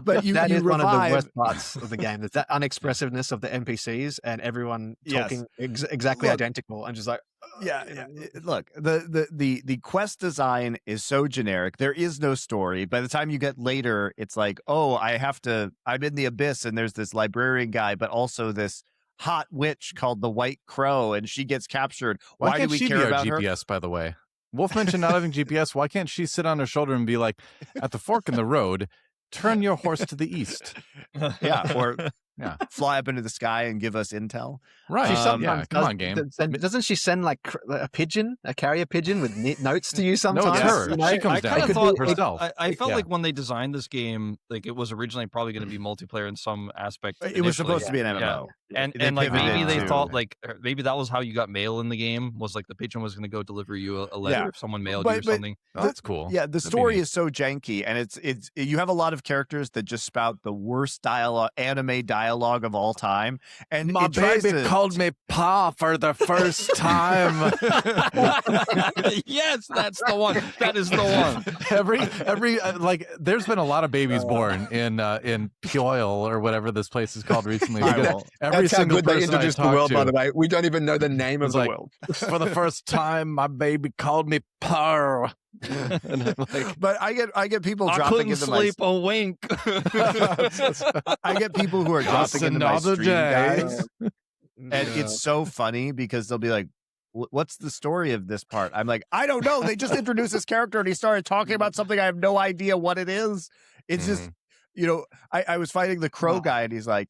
But
that is one of the worst
revive.
parts of the game. That unexpressiveness of the NPCs and everyone talking exactly identical and just like,
Look, the quest design is so generic. There is no story. By the time you get later, it's like, oh, I'm in the abyss, and there's this librarian guy, but also this hot witch called the White Crow, and she gets captured. Why do we care about her?
GPS, by the way. Wolf mentioned not having GPS. Why can't she sit on her shoulder and be like, at the fork in the road, turn your horse to the east?
Or fly up into the sky and give us intel.
Right.
Come on, game.
Doesn't she send like a pigeon, a carrier pigeon with notes to you sometimes?
No, it's her.
You know?
She comes down.
I thought
herself.
I felt like when they designed this game, like it was originally probably going to be multiplayer in some aspect.
It was supposed to be an MMO.
And like maybe they thought like maybe that was how you got mail in the game, was like the pigeon was going to go deliver you a letter if someone mailed you or something.
That's cool.
Yeah, the story is so janky, and it's you have a lot of characters that just spout the worst anime dialogue of all time. And
my baby called me Pa for the first time.
Yes, that's the one. That is the one.
Every like, there's been a lot of babies born in Pyoil or whatever this place is called recently. Every
That's
single
how good they
person
introduced the world, by the way. We don't even know the name of the world.
For the first time, my baby called me Pa.
But I get people
I
dropping
couldn't
into
sleep a wink.
I get people who are dropping into my stream, guys, and it's so funny because they'll be like, what's the story of this part? I'm like, I don't know. They just introduced this character and he started talking about something. I have no idea what it is. It's just, I was fighting the crow guy and he's like,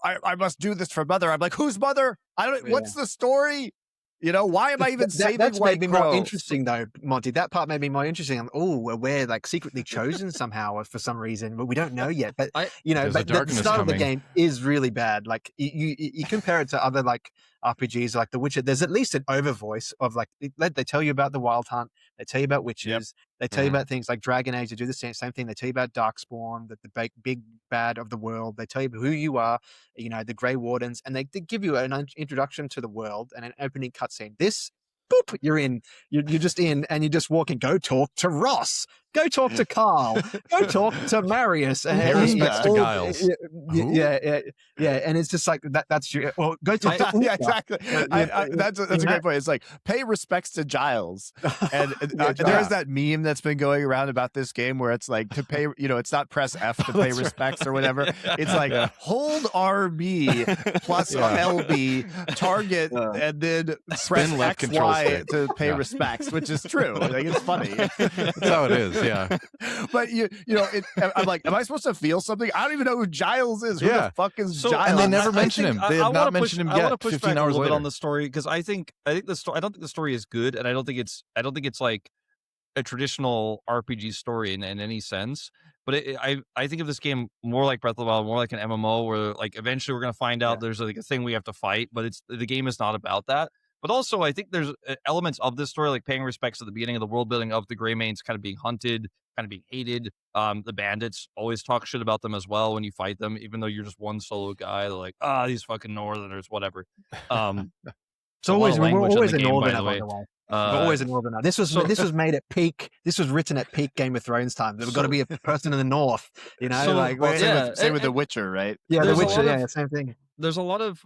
I must do this for mother. I'm like, whose mother? What's the story? Why am I even saving
that's
White
made me
Crow?
more interesting though, Monty. That part made me more interesting. We're like secretly chosen somehow for some reason, but we don't know yet. But but the start of the game is really bad. Like you compare it to other like RPGs like The Witcher. There's at least an overvoice of like they tell you about the Wild Hunt, they tell you about witches, they tell you about things like Dragon Age. They do the same thing. They tell you about Darkspawn, the big bad of the world. They tell you who you are, the Grey Wardens, and they give you an introduction to the world and an opening cutscene. This, boop, you're in. You're just in, and you just walk and go talk to Ross. Go talk to Carl. Go talk to Marius. And
pay respects to Giles.
Yeah, and it's just like that. That's your. Well, go talk to.
Yeah, exactly. That's a great point. It's like pay respects to Giles, and there's that meme that's been going around about this game where it's like to pay. It's not press F to pay respects or whatever. It's like hold RB plus LB target and then press
left
X
control
Y
stick.
to pay respects, which is true. Like it's funny.
That's how it is. Yeah.
But I'm like, am I supposed to feel something? I don't even know who Giles is. Who the fuck is Giles?
And they never mention him. They have not mentioned him
I want
yet.
to push
15
back
hours
a little
later
bit on the story because I think the story. I don't think the story is good, and I don't think it's like a traditional RPG story in any sense. But I think of this game more like Breath of the Wild, more like an MMO, where like eventually we're gonna find out there's like a thing we have to fight, but the game is not about that. But also, I think there's elements of this story, like paying respects at the beginning of the world building of the Greymanes, kind of being hunted, kind of being hated. The bandits always talk shit about them as well when you fight them, even though you're just one solo guy. They're like, these fucking Northerners, whatever.
It's always we're always a
game,
Northerner, by the way. We're always a Northerner. This was made at peak. This was written at peak Game of Thrones time. There's got to be a person in the north,
same with The Witcher, right?
Yeah, The Witcher, same thing.
There's a lot of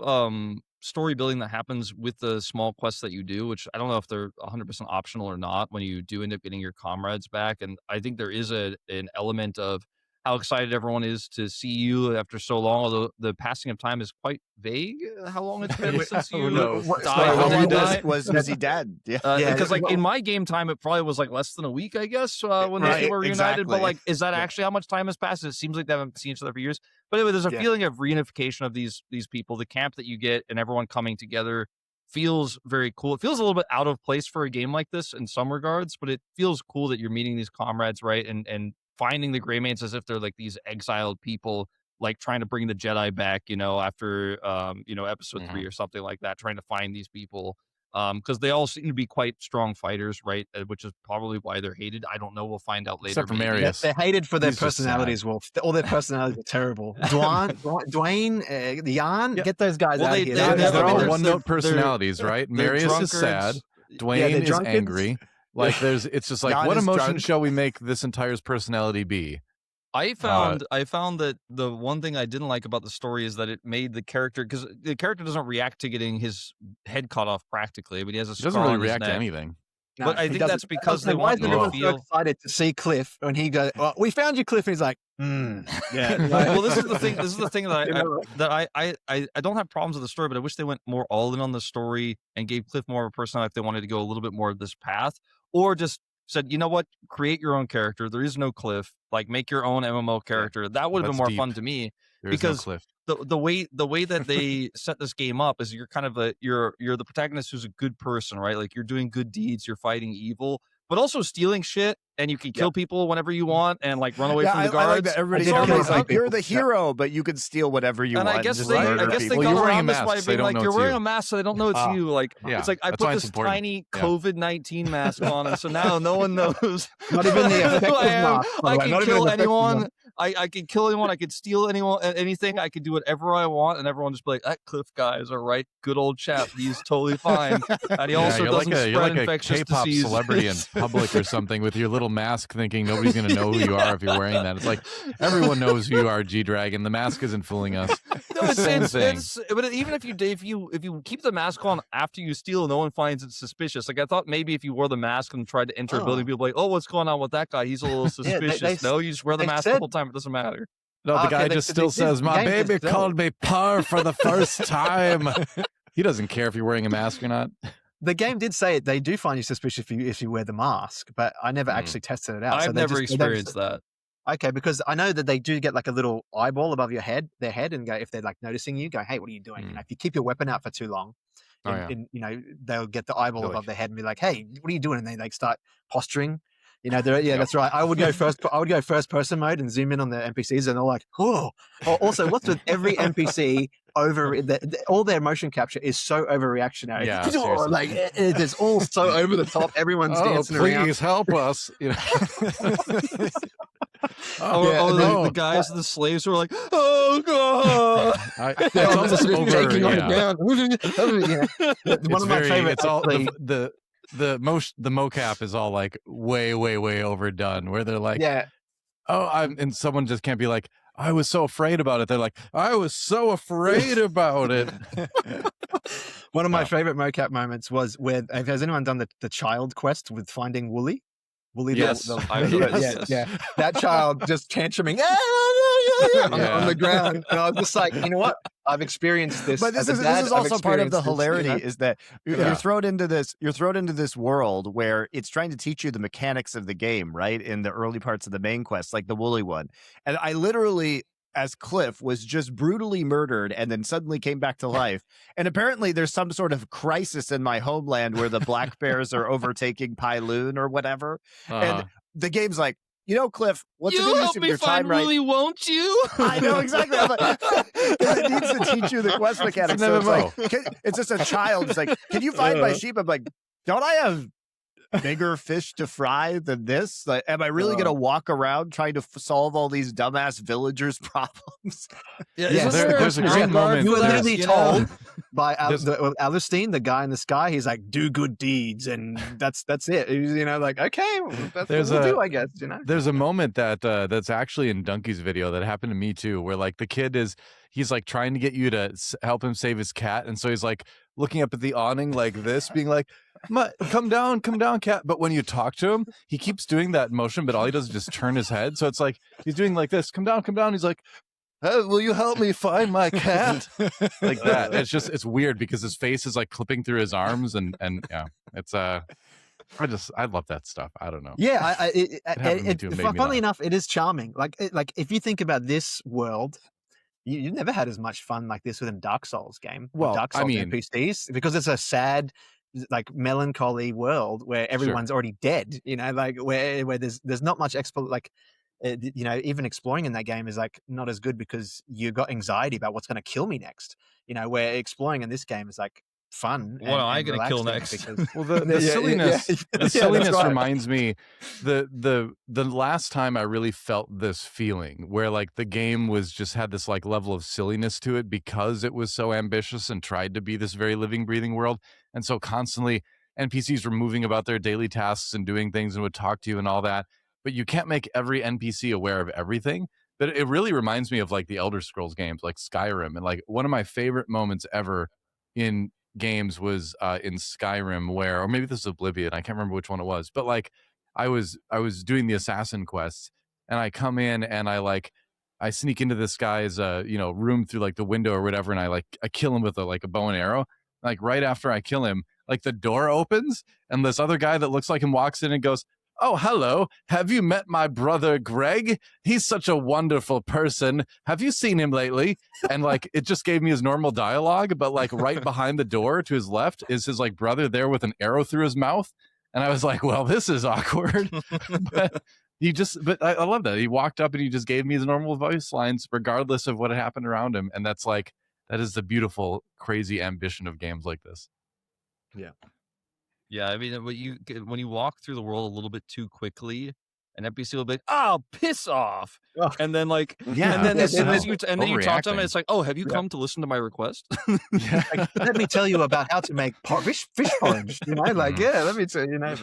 story building that happens with the small quests that you do, which I don't know if they're 100% optional or not when you do end up getting your comrades back. And I think there is an element of how excited everyone is to see you after so long, although the passing of time is quite vague. How long it's been since you died?
Was he dead? Yeah.
Because like in my game time, it probably was like less than a week, I guess, when those people were reunited.
Exactly.
But like, is that actually how much time has passed? It seems like they haven't seen each other for years. But anyway, there's a feeling of reunification of these people. The camp that you get and everyone coming together feels very cool. It feels a little bit out of place for a game like this in some regards, but it feels cool that you're meeting these comrades, right? And finding the Greymanes as if they're like these exiled people, like trying to bring the Jedi back, after episode 3 or something like that, trying to find these people. Because they all seem to be quite strong fighters, right? Which is probably why they're hated. I don't know. We'll find out later.
Except for Marius.
They're hated for their personalities, Wolf. All their personalities are terrible. Dwayne, Jan, get those guys out of here.
They're all one-note personalities, right? Marius is sad. Dwayne is angry. Like it's just like, what emotion
drunk.
shall we make this entire personality be?
I found that the one thing I didn't like about the story is that it made the character, because the character doesn't react to getting his head cut off practically, but he has a scar
doesn't really
on his
react to
neck.
anything.
No,
but I think that's because they want you to
so
feel
excited to see Cliff, and he goes, "Well, we found you, Cliff." And he's like,
Yeah.
well, this is the thing. This is the thing that I don't have problems with the story, but I wish they went more all in on the story and gave Cliff more of a personality if they wanted to go a little bit more of this path, or just said, you know what, create your own character. There is no Cliff. Like, make your own MMO character. That would have been more fun to me. Because the way that they set this game up is you're kind of you're the protagonist who's a good person, right? Like, you're doing good deeds, you're fighting evil, but also stealing shit, and you can kill people whenever you want and like run away from the guards.
I like that everybody's like, you're the hero, but you can steal whatever you want.
I guess they got around this by being like, you're wearing a mask, so they don't know it's you. Like, it's like, I put this tiny COVID-19 mask on, and so now no one knows.
Not even the
who I am. I can kill anyone. I could kill anyone. I could steal anything. I could do whatever I want, and everyone just be like, that Cliff guy is a right good old chap. He's totally fine, and he also doesn't spread infectious
K-pop
disease.
Celebrity in public or something with your little mask, thinking nobody's going to know who you are if you're wearing that. It's like, everyone knows who you are, G-Dragon. The mask isn't fooling us.
No, but even if you keep the mask on after you steal, no one finds it suspicious. Like, I thought maybe if you wore the mask and tried to enter a building, people be like, oh, what's going on with that guy? He's a little suspicious. No, you just wear the mask the whole time. It doesn't matter.
No, the guy just still says, my baby called me Par for the first time. He doesn't care if you're wearing a mask or not.
the game did say they do find you suspicious if you wear the mask, but I never actually tested it out.
I've never experienced that.
Okay, because I know that they do get like a little eyeball above their head, and go if they're like noticing you, go, hey, what are you doing? You know, if you keep your weapon out for too long, they'll get the eyeball above their head and be like, hey, what are you doing? And they like start posturing. You know, that's right. I would go first person mode and zoom in on the NPCs, and they're like, oh. Also, what's with every NPC all their motion capture is so overreactionary.
Yeah,
like it is all so over the top. Everyone's dancing around.
Please help us. You know?
The guys, the slaves were like, "Oh god!"
It's almost over.
Taking on the ground. One of my favorite.
It's all the mocap is all like way overdone. Where they're like, and someone just can't be like, I was so afraid about it. They're like, I was so afraid about it.
One of my favorite mocap moments was has anyone done the child quest with finding Wooly?
Yes.
That child just tantruming on the ground, and I was just like, you know what? I've experienced this.
But this is also part of the hilarity is that you're thrown into this world where it's trying to teach you the mechanics of the game, right? In the early parts of the main quest, like the Woolly one, and I literally, as Cliff, was just brutally murdered and then suddenly came back to life. And apparently there's some sort of crisis in my homeland where the black bears are overtaking Pyloon or whatever. And the game's like, you know, Cliff, what's the use of your time, right?
Really, won't you?
I know exactly. I'm like, it needs to teach you the quest mechanics. So it's like, it's just a child. It's like, can you find my sheep? I'm like, don't I have bigger fish to fry than this? Like, am I really going to walk around trying to solve all these dumbass villagers' problems?
There's a great moment.
You were literally told by Alistine, the guy in the sky. He's like, do good deeds, and that's it. You know, like, okay, that's what we'll do, I guess. You know,
there's a moment that's actually in Donkey's video that happened to me too, where like the kid he's like trying to get you to help him save his cat, and so he's like looking up at the awning like this, being like, come down, cat. But when you talk to him, he keeps doing that motion, but all he does is just turn his head. So it's like he's doing like this, come down. He's like, hey, will you help me find my cat? Like that. It's weird because his face is like clipping through his arms, and yeah, it's I love that stuff. I don't know.
Yeah, funnily enough, it is charming. Like if you think about this world, you never had as much fun like this within a Dark Souls game.
Well,
Dark Souls NPCs, because it's a sad, like melancholy world where everyone's already dead. You know, like where there's not much you know, even exploring in that game is like not as good because you got anxiety about what's going to kill me next. You know, where exploring in this game is like fun.
What am I going to kill next?
Because,
well, the silliness, the silliness reminds me the last time I really felt this feeling where like the game was just had this like level of silliness to it because it was so ambitious and tried to be this very living, breathing world. And so constantly NPCs were moving about their daily tasks and doing things and would talk to you and all that. But you can't make every NPC aware of everything. But it really reminds me of like the Elder Scrolls games, like Skyrim. And like one of my favorite moments ever in games was in Skyrim or maybe this is Oblivion, I can't remember which one it was, but like I was doing the assassin quests and I come in and I sneak into this guy's room through like the window or whatever, and I kill him with a bow and arrow. Like right after I kill him, like the door opens and this other guy that looks like him walks in and goes, oh, hello. Have you met my brother, Greg? He's such a wonderful person. Have you seen him lately? And like, it just gave me his normal dialogue, but like right behind the door to his left is his like brother there with an arrow through his mouth. And I was like, well, this is awkward. But I love that. He walked up and he just gave me his normal voice lines, regardless of what had happened around him. And that's like, that is the beautiful, crazy ambition of games like this.
Yeah.
Yeah, I mean, when you walk through the world a little bit too quickly, an NPC will be like, "Oh, piss off!" And then as soon as you talk to them, it's like, "Oh, have you come to listen to my request?"
Like, let me tell you about how to make fish porridge. You know, like let me tell you. You know,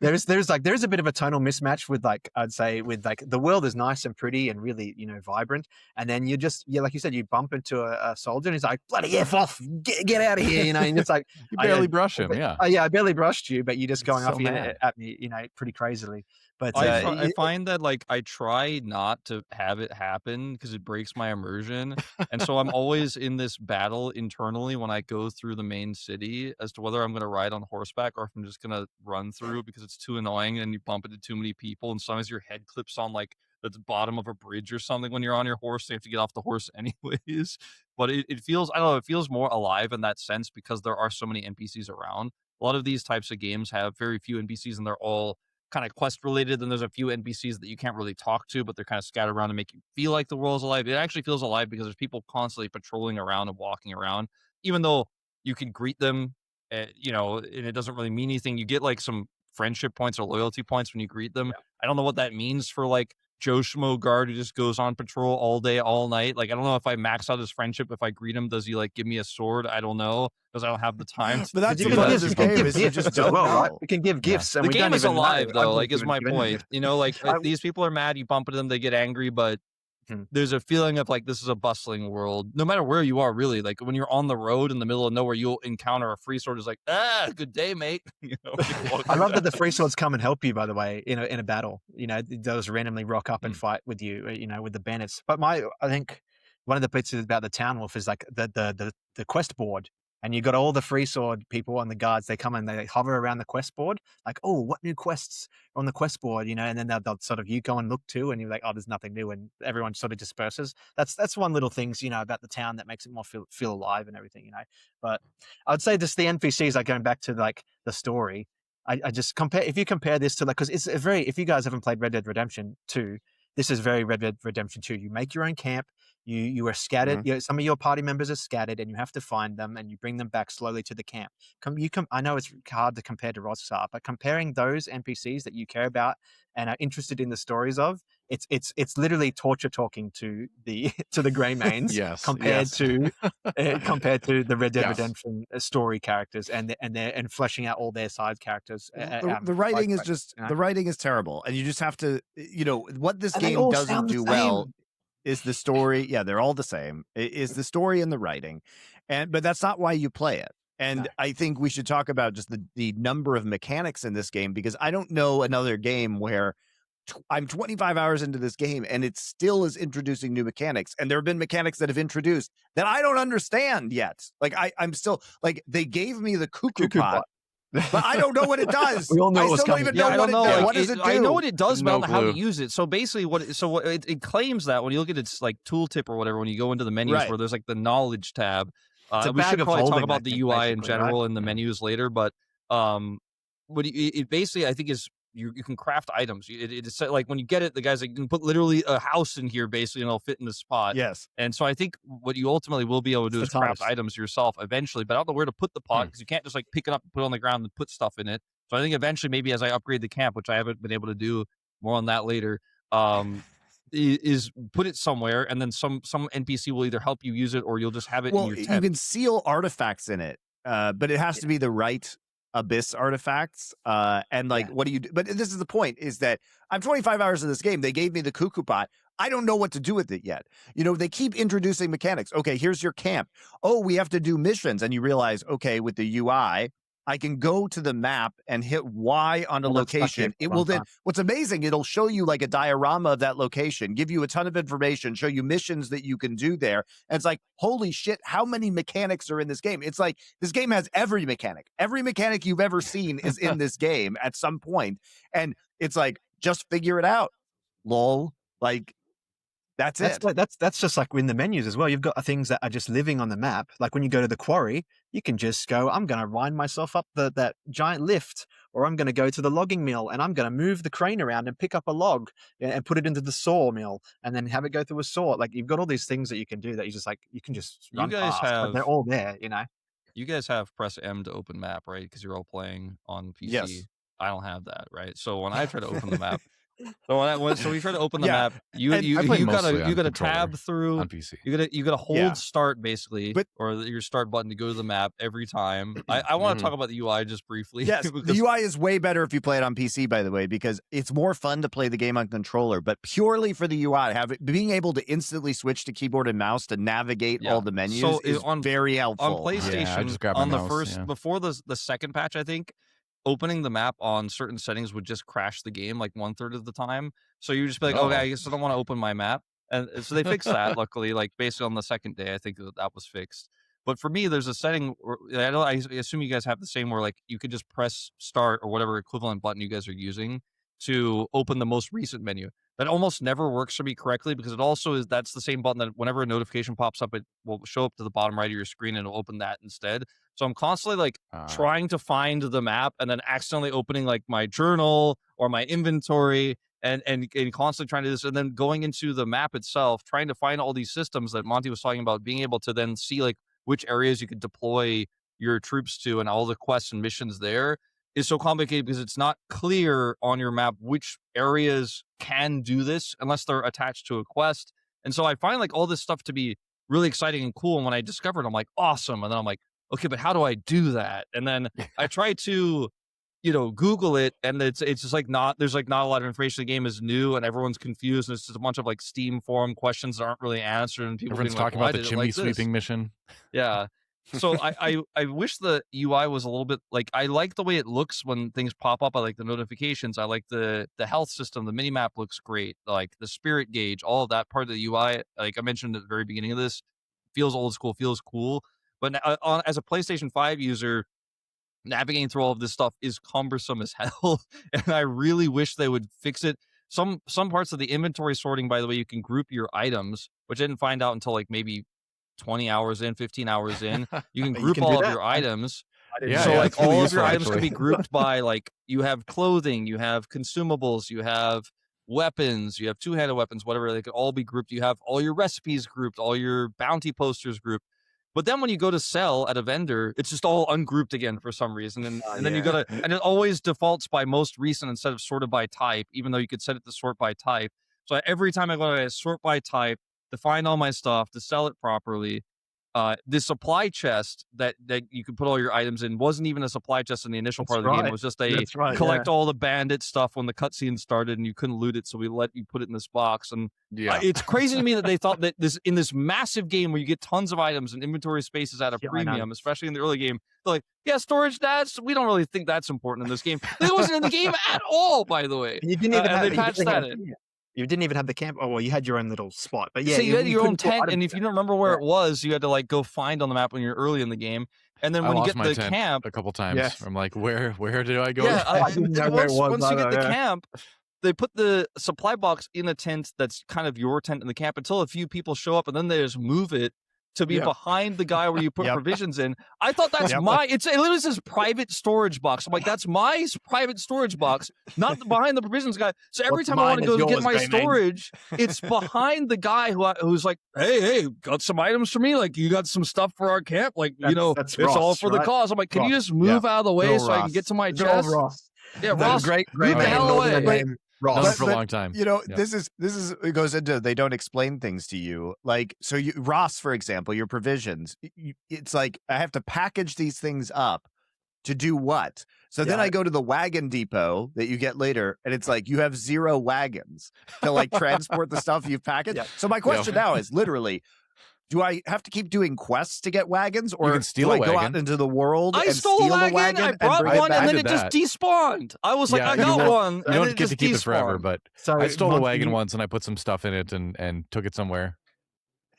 there's a bit of a tonal mismatch with I'd say the world is nice and pretty and really vibrant, and then you just like you said, you bump into a soldier and he's like, "Bloody F off, get out of here!" You know, and it's like
you barely brush him.
I barely brushed you, but you're just going off at me, pretty crazily. But
I find that like I try not to have it happen because it breaks my immersion, and so I'm always in this battle internally when I go through the main city as to whether I'm going to ride on horseback or if I'm just going to run through because it's too annoying and you bump into too many people, and sometimes your head clips on like the bottom of a bridge or something when you're on your horse, so you have to get off the horse anyways. But it feels, I don't know, it feels more alive in that sense because there are so many NPCs around. A lot of these types of games have very few NPCs and they're all kind of quest related. Then there's a few NPCs that you can't really talk to, but they're kind of scattered around to make you feel like the world's alive. It actually feels alive because there's people constantly patrolling around and walking around, even though you can greet them, you know, and it doesn't really mean anything. You get like some friendship points or loyalty points when you greet them. I don't know what that means for like Joe Schmo guard who just goes on patrol all day, all night. Like, I don't know if I max out his friendship. If I greet him, does he like give me a sword? I don't know because I don't have the time.
But that's
you
the
can
fun of
give,
this
you can
game
give
is you
gifts
just
as
don't
well, right?
know.
We can give gifts, and
The
we
game
don't
is
even
alive
know.
though. Like, is my point.
Anything.
You know, like these people are mad. You bump into them, they get angry, but there's a feeling of like this is a bustling world. No matter where you are, really. Like when you're on the road in the middle of nowhere, you'll encounter a free sword. Is like, good day, mate. You know,
I love that the free swords come and help you. By the way, in a battle, you know, those randomly rock up and fight with you. You know, with the bandits. But I think one of the bits about the town wolf is like the quest board. And you got all the free sword people and the guards. They come and they hover around the quest board, like, oh, what new quests are on the quest board, you know? And then they'll sort of, you go and look too, and you're like, oh, there's nothing new, and everyone sort of disperses. That's one little things, you know, about the town that makes it more feel alive and everything, you know. But I'd say just the NPCs, like going back to like the story. I just compare, if you compare this to like, because it's a very, if you guys haven't played Red Dead Redemption 2, this is very Red Dead Redemption 2. You make your own camp. You are scattered. Some of your party members are scattered, and you have to find them, and you bring them back slowly to the camp. I know it's hard to compare to Rockstar, but comparing those NPCs that you care about and are interested in the stories of, it's literally torture talking to the Greymanes compared to the Red Dead Redemption story characters and fleshing out all their side characters.
The writing is just the writing is terrible, and you just have to, you know, what this game doesn't do well is the story. Yeah, they're all the same. Is the story and the writing, but that's not why you play it. And I think we should talk about just the number of mechanics in this game, because I don't know another game where I'm 25 hours into this game and it still is introducing new mechanics. And there have been mechanics that have introduced that I don't understand yet. Like I'm still like, they gave me the cuckoo pot. But I don't know what it does.
We all know
I still don't even know what it does. What does it do?
I know what it does, but I don't know how to use it. So basically, it claims that when you look at its like tooltip or whatever, when you go into the menus where there's like the knowledge tab, we should probably talk about the UI in general in the menus later. But what it basically, I think, is you can craft items. It's like when you get it, the guy's like, you can put literally a house in here basically, and it'll fit in the spot.
Yes.
And so I think what you ultimately will be able to do is craft items yourself eventually, but I don't know where to put the pot because you can't just like pick it up and put it on the ground and put stuff in it. So I think eventually, maybe as I upgrade the camp, which I haven't been able to do, more on that later, is put it somewhere, and then some NPC will either help you use it or you'll just have it in your tent.
You can seal artifacts in it, but it has to be the right Abyss artifacts. And like, what do you do? But this is the point, is that I'm 25 hours in this game. They gave me the cuckoo pot. I don't know what to do with it yet. You know, they keep introducing mechanics. Okay, here's your camp. Oh, we have to do missions. And you realize, okay, with the UI, I can go to the map and hit Y on a location. It will then, what's amazing, it'll show you like a diorama of that location, give you a ton of information, show you missions that you can do there. And it's like, holy shit, how many mechanics are in this game? It's like, this game has every mechanic. Every mechanic you've ever seen is in this game at some point. And it's like, just figure it out. Lol. Like, that's it.
That's just like in the menus as well. You've got things that are just living on the map. Like when you go to the quarry, you can just go, I'm going to wind myself up that giant lift, or I'm going to go to the logging mill and I'm going to move the crane around and pick up a log and put it into the saw mill and then have it go through a saw. Like you've got all these things that you can do that you just like, you can just run past. They're all there, you know?
You guys have press M to open map, right? Because you're all playing on PC.
Yes.
I don't have that, right? So when I try to open the map, so we try to open the map. You gotta tab through
on PC.
You gotta hold start basically, or your start button to go to the map every time. I want to talk about the UI just briefly.
Yes, the UI is way better if you play it on PC, by the way, because it's more fun to play the game on controller. But purely for the UI, being able to instantly switch to keyboard and mouse to navigate all the menus is very helpful.
On PlayStation, on the first before the second patch, I think. opening the map on certain settings would just crash the game like 1/3 of the time. So you just be like,
Oh.
okay, I guess I don't want to open my map. And so they fixed that, luckily, like basically on the second day, I think that was fixed. But for me, there's a setting where, I assume you guys have the same, where like you could just press start or whatever equivalent button you guys are using to open the most recent menu. That almost never works for me correctly, because it also is, that's the same button that whenever a notification pops up, it will show up to the bottom right of your screen and it'll open that instead. So I'm constantly like trying to find the map and then accidentally opening like my journal or my inventory and constantly trying to do this, and then going into the map itself, trying to find all these systems that Monty was talking about, being able to then see like which areas you could deploy your troops to and all the quests and missions there is so complicated, because it's not clear on your map which areas can do this unless they're attached to a quest. And so I find like all this stuff to be really exciting and cool. And when I discovered, I'm like, awesome. And then I'm like, okay, but how do I do that? And then I try to, Google it, and it's just like there's like not a lot of information. The game is new and everyone's confused, and it's just a bunch of like Steam forum questions that aren't really answered, and people
Everyone's
being
talking
like,
about the chimney sweeping mission.
Yeah. So I wish the UI was a little bit like, I like the way it looks when things pop up. I like the notifications. I like the health system. The minimap looks great. Like the spirit gauge, all of that part of the UI, like I mentioned at the very beginning of this, feels old school, feels cool. But as a PlayStation 5 user, navigating through all of this stuff is cumbersome as hell. And I really wish they would fix it. Some parts of the inventory sorting, by the way, you can group your items, which I didn't find out until like maybe 20 hours in, 15 hours in. You can group all of your items. So like all of your items can be grouped by like, you have clothing, you have consumables, you have weapons, you have two-handed weapons, whatever. They could all be grouped. You have all your recipes grouped, all your bounty posters grouped. But then when you go to sell at a vendor, it's just all ungrouped again for some reason. And then you gotta, and it always defaults by most recent instead of sorted by type, even though you could set it to sort by type. So every time I go to sort by type to find all my stuff, to sell it properly, the supply chest that you could put all your items in wasn't even a supply chest in the initial part of the game. It was just collect all the bandit stuff when the cutscene started, and you couldn't loot it, so we let you put it in this box. And it's crazy to me that they thought that in this massive game where you get tons of items and inventory spaces at a premium, especially in the early game, they're like, storage, we don't really think that's important in this game. It wasn't in the game at all, by the way.
You didn't even
and they patched that in.
You didn't even have the camp. Oh, well, you had your own little spot. But yeah,
so you had your own tent, and if you don't remember where it was, you had to like go find on the map when you're early in the game. And then when you get the camp
a couple times, I'm like, where did I go?
I didn't know where it was. Once you get the camp, they put the supply box in a tent that's kind of your tent in the camp until a few people show up, and then they just move it to be behind the guy where you put provisions in. I thought that's it literally says private storage box. I'm like, that's my private storage box, not behind the provisions guy. So every time I want to go to get my storage, it's behind the guy who's like, hey, got some items for me? Like, you got some stuff for our camp? Like, it's
Ross,
all for the cause. I'm like, can you just move out of the way so I can get to my chest?
Ross.
Yeah, Ross,
great
move the hell away.
Known for a long time.
This is it goes into, they don't explain things to you. Like, so Ross, for example, your provisions, it's like, I have to package these things up to do what? So then I go to the wagon depot that you get later, and it's like, you have 0 wagons to like transport the stuff you've packaged. So my question now is literally, do I have to keep doing quests to get wagons, or
do
I go out into the world and
stole
steal
a wagon? I brought one, and then it just despawned. I was like, I got one.
You don't get to keep it forever, but I stole a wagon
once,
and I put some stuff in it and took it somewhere.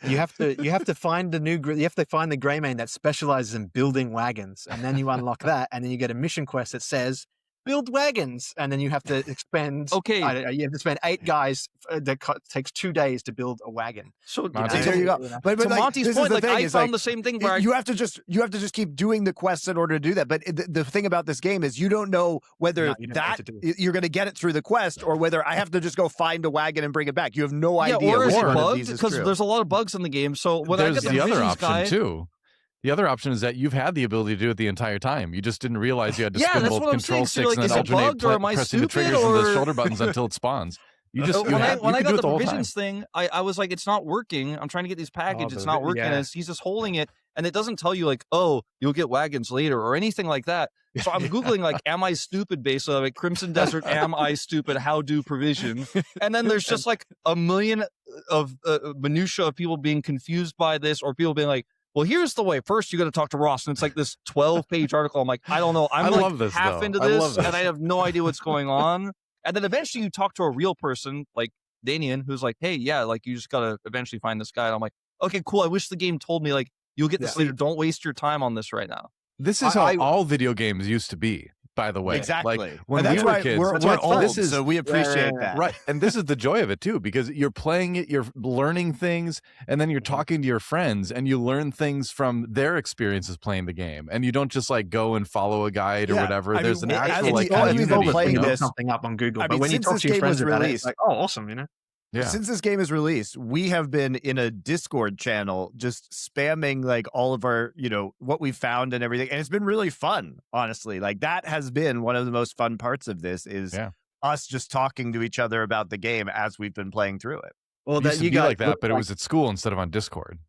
You have to find the Grey Mane that specializes in building wagons, and then you unlock that, and then you get a mission quest that says build wagons, and then you have to expend. You have to spend 8 guys. That takes 2 days to build a wagon.
So
there you go. But
to
like,
Monty's point, like I found the same thing. Where
you have to just keep doing the quests in order to do that. But the thing about this game is you don't know whether you're going to get it through the quest, or whether I have to just go find a wagon and bring it back. You have no idea.
Or is it bugged? Because there's a lot of bugs in the game. So when
there's
I get
the other option too. The other option is that you've had the ability to do it the entire time. You just didn't realize you had to spin both control sticks and then alternate pressing the triggers and the shoulder buttons until it spawns. You just
when I got the provisions thing, I was like, it's not working. I'm trying to get these packages, it's not working. And he's just holding it, and it doesn't tell you like, oh, you'll get wagons later or anything like that. So I'm googling like, am I stupid? Basically, like Crimson Desert, am I stupid? How do provision? And then there's just like a million of minutia of people being confused by this, or people being like, well, here's the way. First, you got to talk to Ross, and it's like this 12-page article. I'm like, I don't know. I'm
I
like
love this,
half
though.
into
I love
this,
this.
and I have no idea what's going on. And then eventually, you talk to a real person like Adanion, who's like, hey, yeah, like you just got to eventually find this guy. And I'm like, okay, cool. I wish the game told me like you'll get this later. Don't waste your time on this right now.
This is how all video games used to be, by the way.
Exactly.
Like, when
and
we were kids,
we're old,
this is,
so we appreciate that.
Right. And this is the joy of it, too, because you're playing it, you're learning things, and then you're talking to your friends, and you learn things from their experiences playing the game. And you don't just like go and follow a guide or whatever. There's an actual like community.
Playing this something up on Google, but when you talk to your friends about it, it's like, oh, awesome, you know?
Yeah.
Since this game is released, we have been in a Discord channel just spamming like all of our, what we found and everything. And it's been really fun, honestly. Like that has been one of the most fun parts of this is us just talking to each other about the game as we've been playing through it.
Well, that you guys like that, but it was at school instead of on Discord.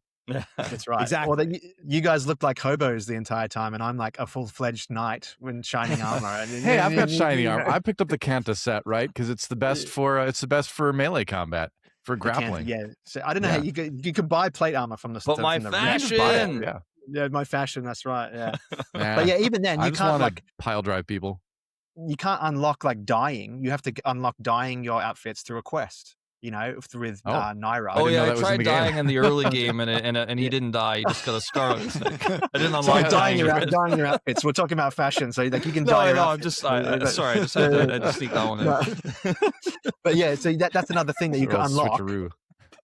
That's right.
Exactly.
Well, you guys looked like hobos the entire time, and I'm like a full-fledged knight with shining armor.
Hey, I've got shiny armor. I picked up the Kanta set, right? Because it's the best for melee combat for grappling.
Yeah. So I don't know how you can buy plate armor from the.
But my fashion.
Yeah, my fashion. That's right. Yeah.
Nah,
but yeah, even then,
I
you
just
can't
like pile drive people.
You can't unlock like dyeing. You have to unlock dyeing your outfits through a quest. With Naira.
Oh yeah, I tried dying in the early game, and he didn't die. He just got a scar on his neck. I didn't unlock
dyeing your outfits. We're talking about fashion, so like you can dye.
No, I'm just sorry. I just had to sneak that one in.
But yeah, so that's another thing that you can unlock.
Switcheroo.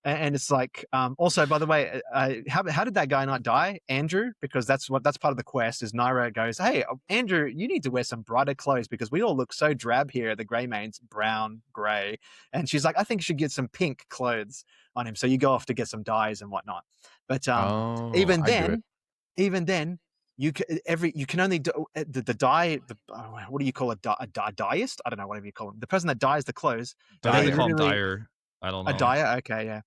And it's like, also, by the way, how did that guy not die, Andrew? Because that's part of the quest. Is Naira goes, hey, Andrew, you need to wear some brighter clothes because we all look so drab here. The grey main's brown, grey, and she's like, I think you should get some pink clothes on him. So you go off to get some dyes and whatnot. But even then, you can only do the dye. What do you call a dyeist? I don't know, whatever you call them. The person that dyes the clothes.
They call him dyer. I don't know.
A dyer, okay, yeah.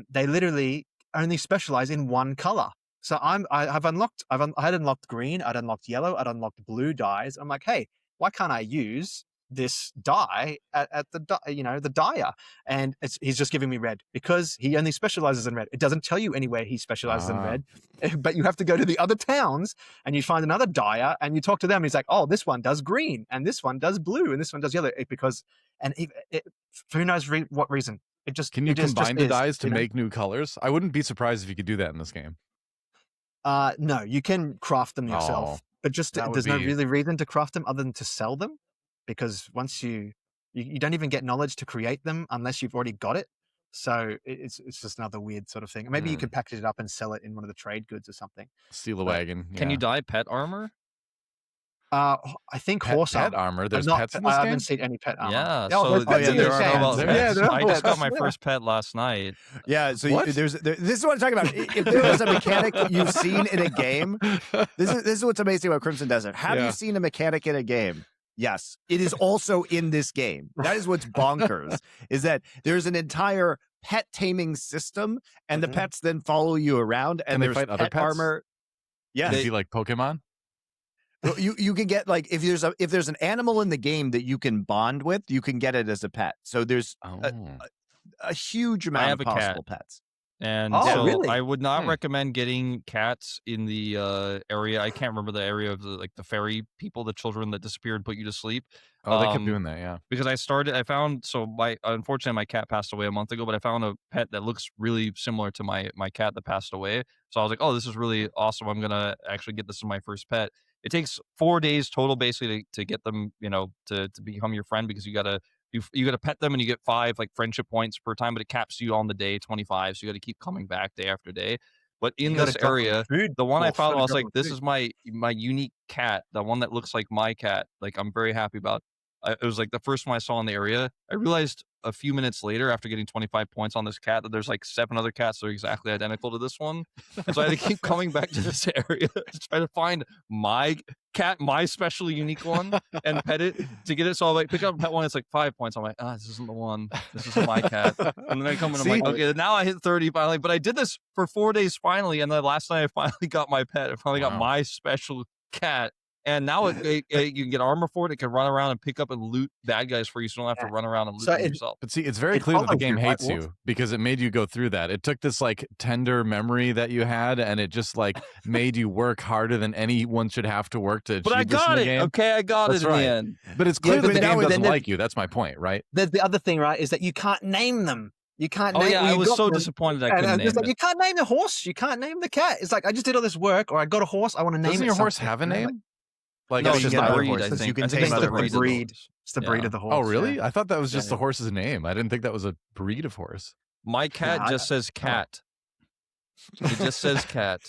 They literally only specialize in one color. So I had unlocked green, I'd unlocked yellow, I'd unlocked blue dyes. I'm like, hey, why can't I use this dye at the dyer? And he's just giving me red because he only specializes in red. It doesn't tell you anywhere he specializes in red, but you have to go to the other towns and you find another dyer and you talk to them. And he's like, oh, this one does green and this one does blue and this one does yellow for who knows what reason.
Can you combine the dyes to make new colors? I wouldn't be surprised if you could do that in this game.
No, you can craft them yourself, but there's no really reason to craft them other than to sell them, because once you don't even get knowledge to create them unless you've already got it. So it's just another weird sort of thing. Maybe you could package it up and sell it in one of the trade goods or something.
Steal a wagon. Yeah.
Can you dye pet armor?
I think horse
armor. There's pets in this game?
I haven't seen any pet armor.
Yeah,
there are.
I just got my first pet last night.
Yeah, so this is what I'm talking about. If there was a mechanic you've seen in a game, this is what's amazing about Crimson Desert. Have you seen a mechanic in a game? Yes, it is also in this game. That is what's bonkers, is that there's an entire pet taming system, and the pets then follow you around, and there's
fight other
pet
pets?
armor. Yeah,
is he like Pokemon?
You can get, like, if there's an animal in the game that you can bond with, you can get it as a pet. So there's a huge amount of possible pets.
And
really?
I would not recommend getting cats in the area. I can't remember the area of the fairy people, the children that disappeared and put you to sleep.
Oh, they kept doing that, yeah.
Because unfortunately my cat passed away a month ago, but I found a pet that looks really similar to my cat that passed away. So I was like, oh, this is really awesome. I'm gonna actually get this as my first pet. It takes 4 days total, basically, to get them, to become your friend, because you gotta pet them and you get 5 like friendship points per time, but it caps you on the day 25, so you got to keep coming back day after day. But in this area, the one I found, I was like, this is my unique cat, the one that looks like my cat. Like, I'm very happy about. It was like the first one I saw in the area. I realized a few minutes later, after getting 25 points on this cat, that there's like 7 other cats that are exactly identical to this one. And so I had to keep coming back to this area to try to find my cat, my special unique one, and pet it to get it. So I like pick up pet one, it's like 5 points. I'm like, this isn't the one. This isn't my cat. And then I come in, I'm like, okay, now I hit 30 finally. But I did this for 4 days finally, and then last night I finally got my pet. I finally got my special cat. and now you can get armor for it. It can run around and pick up and loot bad guys for you, so you don't have to run around and loot them yourself.
But see, it's very clear that the game hates you because it made you go through that. It took this like tender memory that you had, and it just like made you work harder than anyone should have to work to achieve
But I
this in
got
the
it.
game.
Okay, I got it in the end.
But it's clear that the game doesn't
then
like you. That's my point, right?
There's the other thing, right? Is that you can't name them. You can't.
Oh
name,
yeah,
well,
I
you
was
got
so
them,
disappointed I
and
couldn't
I'm
name
just like,
it.
you can't name the horse. You can't name the cat. It's like I just did all this work, or I got a horse. I want to name
Doesn't
it.
your horse
something.
have a name? Like,
No,
it's
it's
just
just
the
the
breed,
breed. I
horses.
think.
You can
I think
tame
it's
other
the breed. Of the
breed.
horse.
It's the breed
Yeah.
of the horse.
Oh, really?
Yeah.
I thought that was just
Yeah.
the horse's name. I didn't think that was a breed of horse.
My cat
Nah,
just says cat. It just says cat.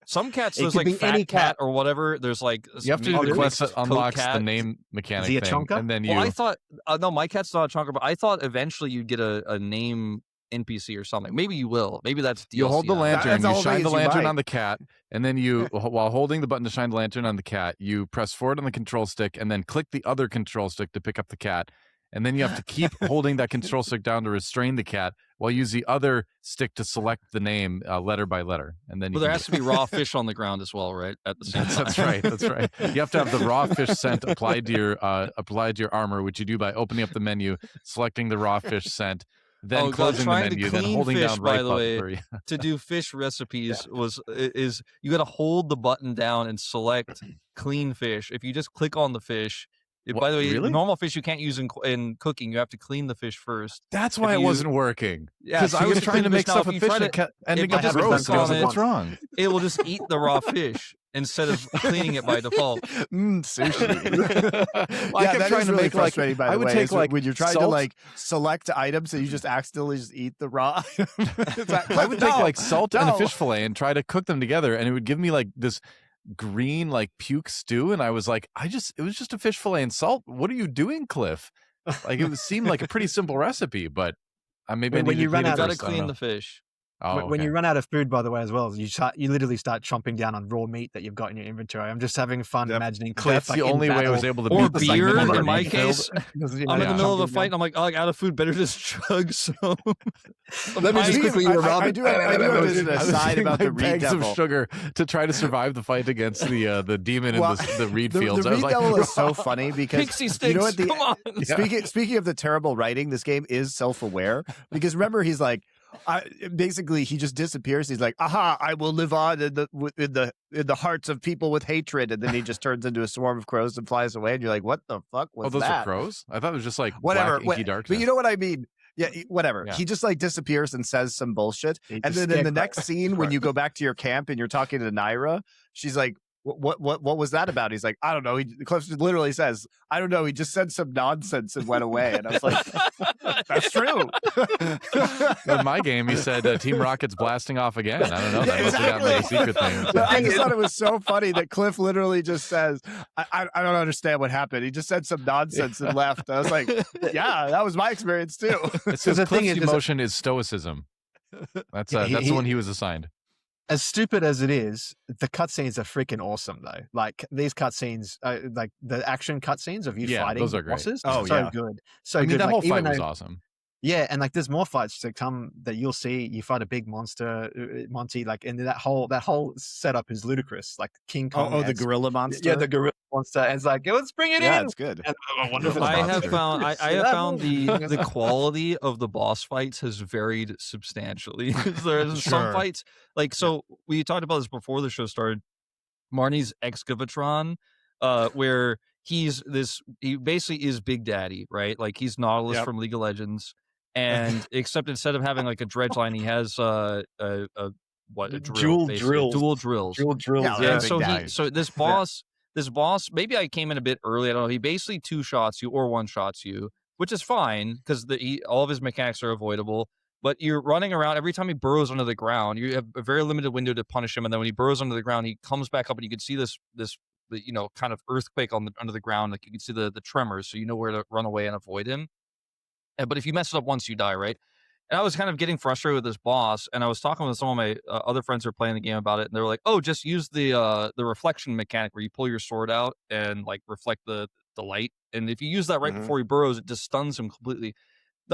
Some cats,
It
there's
could
like
be any
fat cat
cat.
or whatever. There's like
You have to do the
really?
quest that
mixed coat
unlocks the
cat.
name mechanic
Is he a
thing,
chonker?
and then you.
Well, I thought no, my cat's not a chonker, but I thought eventually you'd get a name NPC or something. Maybe you will. Maybe that's DLC.
You hold the lantern,
That's the
you
whole
shine
thing
the
is you
lantern
might.
on the cat, and then you, while holding the button to shine the lantern on the cat, you press forward on the control stick and then click the other control stick to pick up the cat. And then you have to keep holding that control stick down to restrain the cat while use the other stick to select the name letter by letter. And then
But there has to be raw fish on the ground as well, right? At the same time.
That's right. That's right. You have to have the raw fish scent applied to your armor, which you do by opening up the menu, selecting the raw fish scent, then
Oh, God,
closing the
trying to
menu, then
clean
holding
fish,
down
by
right
the
button.
way,
For you.
To do fish recipes is you got to hold the button down and select clean fish. If you just click on the fish,
What,
by the way,
really?
normal fish you can't use in cooking. You have to clean the fish first.
That's why it
you-
wasn't working.
Yeah,
Because
so
I
you
was
have to
trying to
clean
make
fish. Now,
stuff
if
a
you
fish
try
that
to-
kept ending
if you
up
just
gross.
click
I was
on
like,
it-
what's wrong?
It will just eat the raw fish instead of cleaning it by default.
Sushi.
I kept
that
trying
is
to
really
make like
frustrating, by
I
the
would
way,
take
is
like
when you're trying to
salt.
like select items and you just accidentally just eat the raw. It's like,
I would take
no,
like salt and a
no.
fish fillet and try to cook them together, and it would give me like this green like puke stew. And I was like, it was just a fish fillet and salt. What are you doing, Cliff? Like it seemed like a pretty simple recipe, but maybe I
When
needed
you
to
run
clean it
out
You
of
got to
first, I don't
clean
know.
the fish.
Oh,
When
okay.
you run out of food, by the way, as well, you literally start chomping down on raw meat that you've got in your inventory. I'm just having fun
Yep.
imagining Cliff.
That's
like,
the
in
only way I was
battle.
able to
Or
beat the
beer,
segment
in my
being
case.
Because, you
I'm
know,
in the
yeah.
middle of a
chomping
fight.
down.
I'm like, oh, out of food. Better just chug some.
Let me just
Speaking of-
quickly eat a
I
ramen.
do have just an
I was
aside
eating,
about
like,
the reed
bags
devil.
of sugar to try to survive the fight against the demon
Well,
in the reed
The
fields. I was
reed
like,
devil is so funny because
Pixie sticks.
you know what the
Come on.
speaking of the terrible writing, this game is self-aware because remember he's like, basically he just disappears. He's like, "Aha! I will live on in the hearts of people with hatred," and then he just turns into a swarm of crows and flies away. And you're like, "What the fuck was
oh, those
that?"
are crows? I thought it was just like
Whatever,
black, inky darkness.
but you know what I mean. Yeah, whatever.
Yeah.
He just like disappears and says some bullshit,
He
and
just
then in the
scarecrow-
next scene when you go back to your camp and you're talking to Naira, she's like, what was that about? He's like, I don't know. Cliff literally says, I don't know. He just said some nonsense and went away. And I was like, that's true.
In my game, he said Team Rocket's blasting off again. I don't know. That must have gotten like a secret thing.
But I just thought it was so funny that Cliff literally just says, I don't understand what happened. He just said some nonsense and left. I was like, yeah, that was my experience too.
It says
the thing
Cliff's
is-
emotion is stoicism. That's
Yeah,
that's the one he was assigned.
As stupid as it is, the cutscenes are freaking awesome though. Like these cutscenes, like the action cutscenes of you
Yeah,
fighting
those are great.
bosses.
Oh,
so
yeah.
good, so
I mean,
good.
that
Like,
whole
even
fight was
though-
awesome.
Yeah, and like there's more fights to come that you'll see. You fight a big monster, Monty. Like, and that whole setup is ludicrous. Like King Kong.
Oh, the
adds-
gorilla monster.
Yeah, the gorilla monster. And it's like, let's bring it
Yeah,
in.
it's good.
And, I wonder if it's a
I have
monster.
found I
So
have
that
found
movie-
the quality of the boss fights has varied substantially. There's some
Sure.
fights like so we talked about this before the show started. Marnie's Excavatron, where he basically is Big Daddy, right? Like he's Nautilus
Yep.
from League of Legends, and except instead of having like a dredge line, he has a drill,
Dual
basically.
drills.
dual drills.
Drill drills.
Yeah,
Yeah,
And
Big
so
Daddy.
this boss, maybe I came in a bit early. I don't know. He basically two shots you or one shots you, which is fine because all of his mechanics are avoidable. But you're running around every time he burrows under the ground. You have a very limited window to punish him, and then when he burrows under the ground, he comes back up, and you can see this kind of earthquake under the ground. Like you can see the tremors, so you know where to run away and avoid him. But if you mess it up once, you die, right? And I was kind of getting frustrated with this boss, and I was talking with some of my other friends who are playing the game about it, and they were like, "Oh, just use the reflection mechanic where you pull your sword out and like reflect the light, and if you use that right
Mhm.
before he burrows, it just stuns him completely."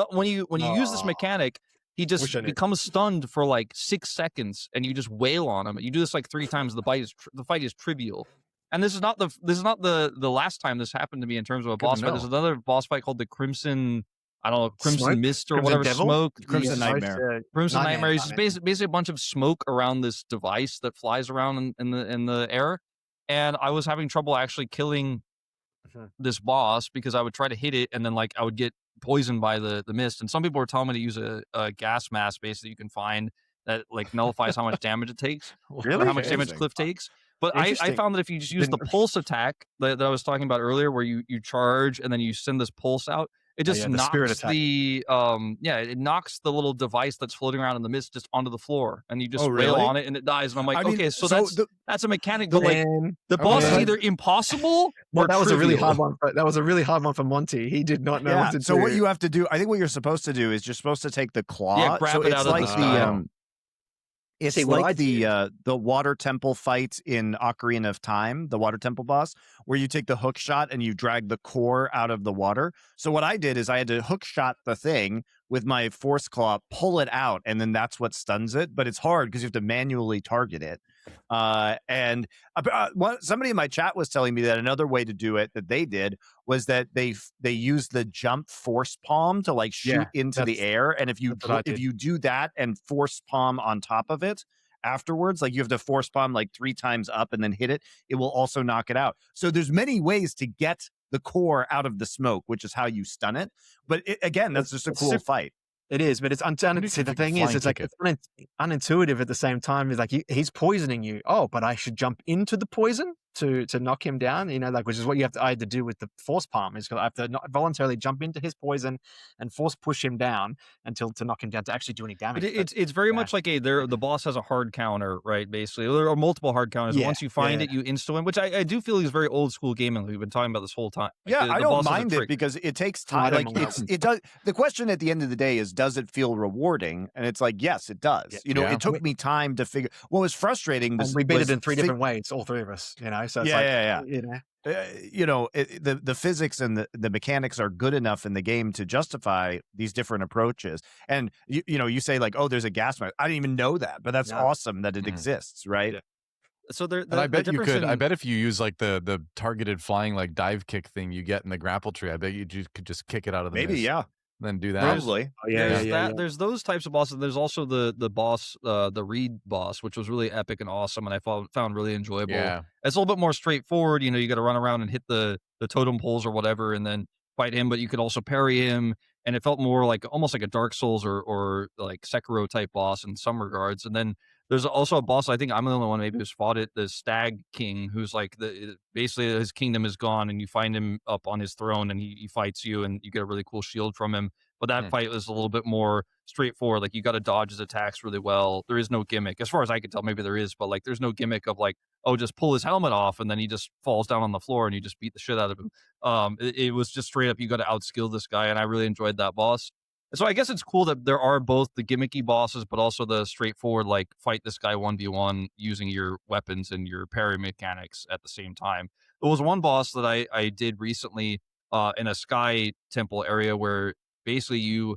When you use this
Aw.
mechanic, he just
Wish I knew.
becomes stunned for like 6 seconds, and you just wail on him. You do this like 3 times. The fight is trivial. And this is not the last time this happened to me in terms of a boss fight. There's another boss fight called the Crimson, I don't know, Crimson
Smoke?
Mist or
Crimson
whatever,
Devil?
smoke.
Crimson Nightmare.
Crimson Nightmare is basically a bunch of smoke around this device that flies around in the air. And I was having trouble actually killing this boss because I would try to hit it and then like I would get poisoned by the mist. And some people were telling me to use a gas mask base that you can find that like nullifies how much damage it takes,
Really?
or how much damage Cliff takes. But I found that if you just use the pulse attack that I was talking about earlier, where you charge and then you send this pulse out, it just knocks it knocks the little device that's floating around in the mist just onto the floor, and you just wail on it and it dies. And I'm like, okay, so that's a mechanic. But like the boss is either impossible or
that was
trivial.
a really hard one. That was a really hard one for Monty. He did not know what to do.
So what you have to do, I think what you're supposed to do is you're supposed to take the claw.
grab it out of the style.
It's like the water temple fight in Ocarina of Time, the water temple boss, where you take the hook shot and you drag the core out of the water. So what I did is I had to hook shot the thing with my force claw, pull it out, and then that's what stuns it. But it's hard because you have to manually target it. And somebody in my chat was telling me that another way to do it that they did was that they used the jump force palm to like shoot into the air, and if you do that and force palm on top of it afterwards, like you have to force palm like 3 times up and then hit it, it will also knock it out. So there's many ways to get the core out of the smoke, which is how you stun it. But again, that's just a cool fight.
It is, but it's unintuitive. The thing is, it's like it's unintuitive at the same time. It's like he's poisoning you. Oh, but I should jump into the poison to knock him down. You know, like which is what I had to do with the force palm. Is I have to not voluntarily jump into his poison and force push him down to knock him down to actually do any damage.
It's very much like the boss has a hard counter, right? Basically, there are multiple hard counters. Once you find it, you insta win, which I do feel is very old school gaming. We've been talking about this whole time.
Like I don't mind it because it takes time. It does. The question at the end of the day is, does it feel rewarding? And it's like, yes, it does. You know, it took me time to figure. What was frustrating was
we beat it in 3 different ways, all 3 of us. You know, so it's you know,
the physics and the mechanics are good enough in the game to justify these different approaches. And you know, you say like, oh, there's a gas mask. I didn't even know that, but that's awesome that it exists, right?
Yeah. So
I bet you could. I bet if you use like the targeted flying like dive kick thing you get in the grapple tree, I bet you could just kick it out of the mist. Then do that.
Probably.
There's those types of bosses. There's also the boss, the Reed boss, which was really epic and awesome, and I found really enjoyable. Yeah. It's a little bit more straightforward. You know, you got to run around and hit the totem poles or whatever, and then fight him. But you could also parry him, and it felt more like almost like a Dark Souls or like Sekiro type boss in some regards. And then there's also a boss. I think I'm the only one maybe who's fought it. The Stag King, who's like basically his kingdom is gone, and you find him up on his throne, and he fights you, and you get a really cool shield from him. But that fight was a little bit more straightforward. Like you got to dodge his attacks really well. There is no gimmick, as far as I can tell. Maybe there is, but like there's no gimmick of like, oh, just pull his helmet off, and then he just falls down on the floor, and you just beat the shit out of him. It was just straight up. You got to outskill this guy, and I really enjoyed that boss. So I guess it's cool that there are both the gimmicky bosses, but also the straightforward, like fight this guy 1v1 using your weapons and your parry mechanics at the same time. There was one boss that I did recently in a sky temple area where basically you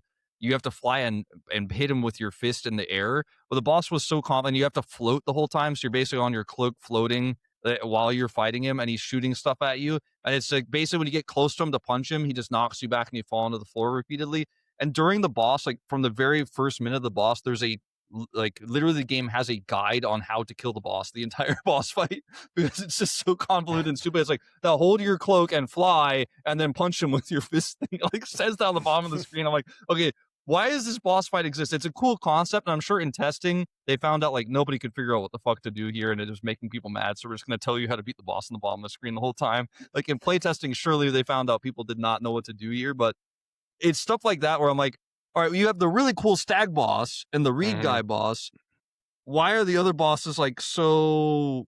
have to fly and hit him with your fist in the air. But the boss was so common, you have to float the whole time. So you're basically on your cloak floating while you're fighting him, and he's shooting stuff at you. And it's like basically when you get close to him to punch him, he just knocks you back and you fall onto the floor repeatedly. And during the boss, like from the very first minute of the boss, there's literally the game has a guide on how to kill the boss, the entire boss fight, because it's just so convoluted and stupid. It's like, they'll hold your cloak and fly and then punch him with your fist thing. Like says down the bottom of the screen. I'm like, okay, why does this boss fight exist? It's a cool concept, and I'm sure in testing they found out like nobody could figure out what the fuck to do here, and it was making people mad. So we're just gonna tell you how to beat the boss on the bottom of the screen the whole time. Like in playtesting, surely they found out people did not know what to do here, but it's stuff like that where I'm like, all right, you have the really cool Stag boss and the Reed guy boss. Why are the other bosses like so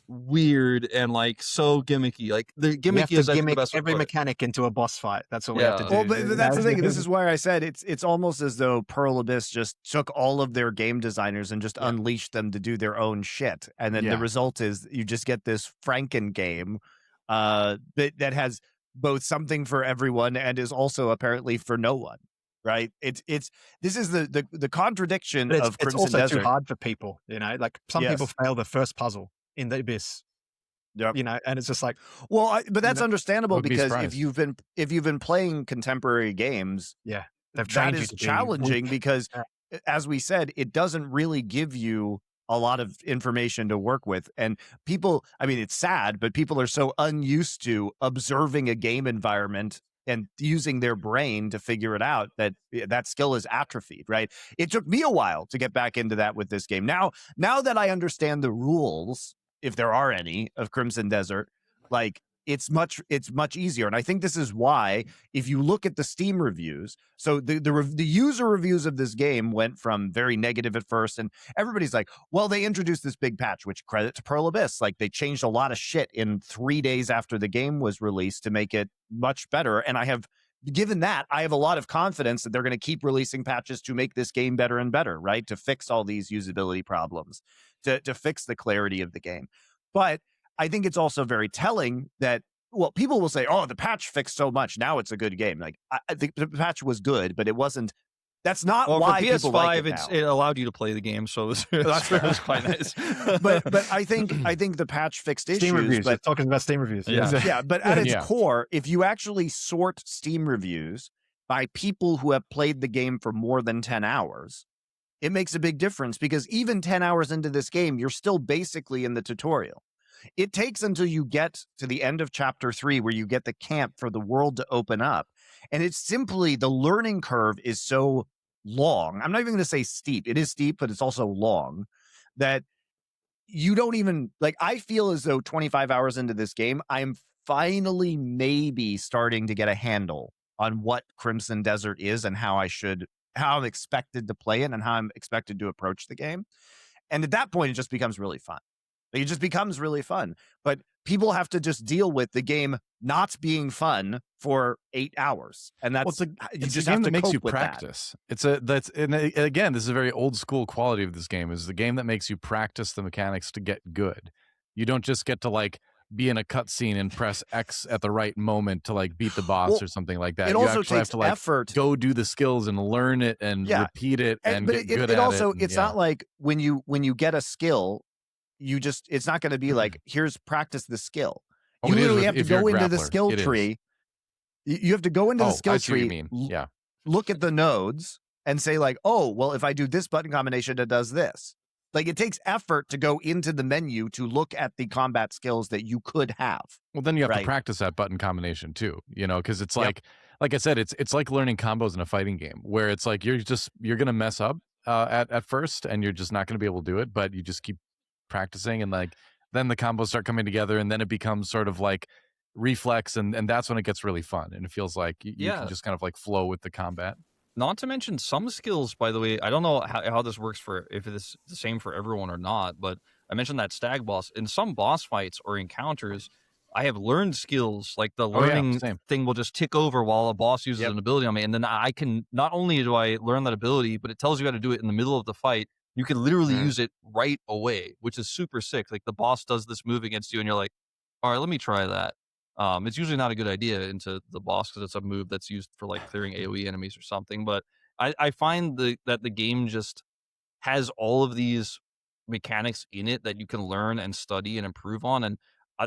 weird and like so gimmicky? Like the gimmicky is the best
every mechanic into a boss fight. That's what we have to do.
Well, but that's the thing. This is why I said it's almost as though Pearl Abyss just took all of their game designers and just unleashed them to do their own shit. And then the result is you just get this Franken game that has both something for everyone and is also apparently for no one, right? This is the contradiction of Crimson
Desert. It's also
Desert.
too hard for people, you know. Like some people fail the first puzzle in the Abyss.
Yep.
you know, and it's just like,
Well, but that's understandable
would be
because
surprised.
if you've been playing contemporary games,
yeah, they've
that
trained you
is
to be
challenging
weak.
because,
Yeah.
as we said, it doesn't really give you a lot of information to work with. And people, I mean, it's sad, but people are so unused to observing a game environment and using their brain to figure it out that that skill is atrophied, right? It took me a while to get back into that with this game. Now that I understand the rules, if there are any, of Crimson Desert, like it's much easier. And I think this is why, if you look at the Steam reviews, so the user reviews of this game went from very negative at first, and everybody's like, well, they introduced this big patch, which credit to Pearl Abyss, like they changed a lot of shit in 3 days after the game was released to make it much better. And I have a lot of confidence that they're going to keep releasing patches to make this game better and better, right? To fix all these usability problems, to fix the clarity of the game. But I think it's also very telling that, well, people will say, oh, the patch fixed so much, now it's a good game. Like, I think the patch was good, but it wasn't. That's not
Well,
why
for
people like
PS5,
it now.
it allowed you to play the game, so it was quite nice.
but I think the patch fixed
Steam
issues.
reviews.
But
Talking about Steam reviews.
Yeah.
yeah, but at its
Yeah.
core, if you actually sort Steam reviews by people who have played the game for more than 10 hours, it makes a big difference, because even 10 hours into this game, you're still basically in the tutorial. It takes until you get to the end of chapter 3 where you get the camp for the world to open up. And it's simply, the learning curve is so long. I'm not even going to say steep. It is steep, but it's also long, that you don't even, like, I feel as though 25 hours into this game, I'm finally maybe starting to get a handle on what Crimson Desert is and how I'm expected to play it and how I'm expected to approach the game. And at that point, it just becomes really fun. It just becomes really fun. But people have to just deal with the game not being fun for 8 hours, and that's
it's a game that makes you practice. Again, this is a very old school quality of this game. Is the game that makes you practice the mechanics to get good. You don't just get to like be in a cutscene and press X at the right moment to like beat the boss or something like that.
It
you
also
actually have
takes
to like
effort.
go do the skills and learn it and repeat it and get good at it.
It also, it's not like when you get a skill, it's not going to be like, here's practice the skill. You literally have to go into the skill tree. You have to go into the skill tree, look at the nodes and say like, oh, well, if I do this button combination, it does this. Like, it takes effort to go into the menu to look at the combat skills that you could have.
Well, then you have to practice that button combination too, because it's like I said, it's like learning combos in a fighting game where it's like you're going to mess up at first and you're just not going to be able to do it, but you just keep practicing, and like then the combos start coming together, and then it becomes sort of like reflex, and that's when it gets really fun, and it feels like you can just kind of like flow with the combat.
Not to mention some skills, by the way. I don't know how this works if it's the same for everyone or not, but I mentioned that stag boss. In some boss fights or encounters, I have learned skills, like the learning thing will just tick over while a boss uses an ability on me, and then I can, not only do I learn that ability, but it tells you how to do it in the middle of the fight. You can literally use it right away, which is super sick. Like, the boss does this move against you, and you're like, all right, let me try that. It's usually not a good idea into the boss because it's a move that's used for like clearing AoE enemies or something. But I find that the game just has all of these mechanics in it that you can learn and study and improve on. And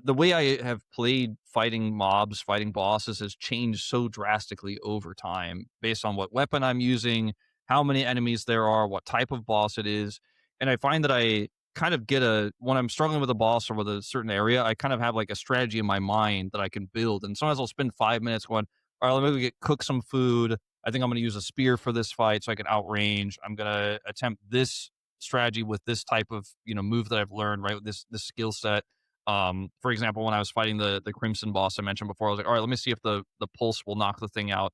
the way I have played fighting mobs, fighting bosses, has changed so drastically over time based on what weapon I'm using, how many enemies there are, what type of boss it is. And I find that I kind of when I'm struggling with a boss or with a certain area, I kind of have like a strategy in my mind that I can build. And sometimes I'll spend 5 minutes going, all right, let me cook some food. I think I'm going to use a spear for this fight so I can outrange. I'm going to attempt this strategy with this type of, move that I've learned, right? With this skill set. For example, when I was fighting the Crimson boss I mentioned before, I was like, all right, let me see if the pulse will knock the thing out.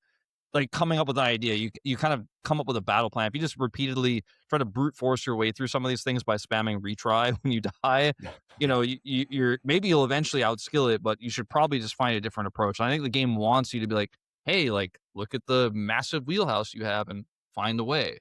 Like, coming up with an idea, you kind of come up with a battle plan. If you just repeatedly try to brute force your way through some of these things by spamming retry when you die, you're maybe you'll eventually outskill it, but you should probably just find a different approach. And I think the game wants you to be like, hey, like, look at the massive wheelhouse you have and find a way.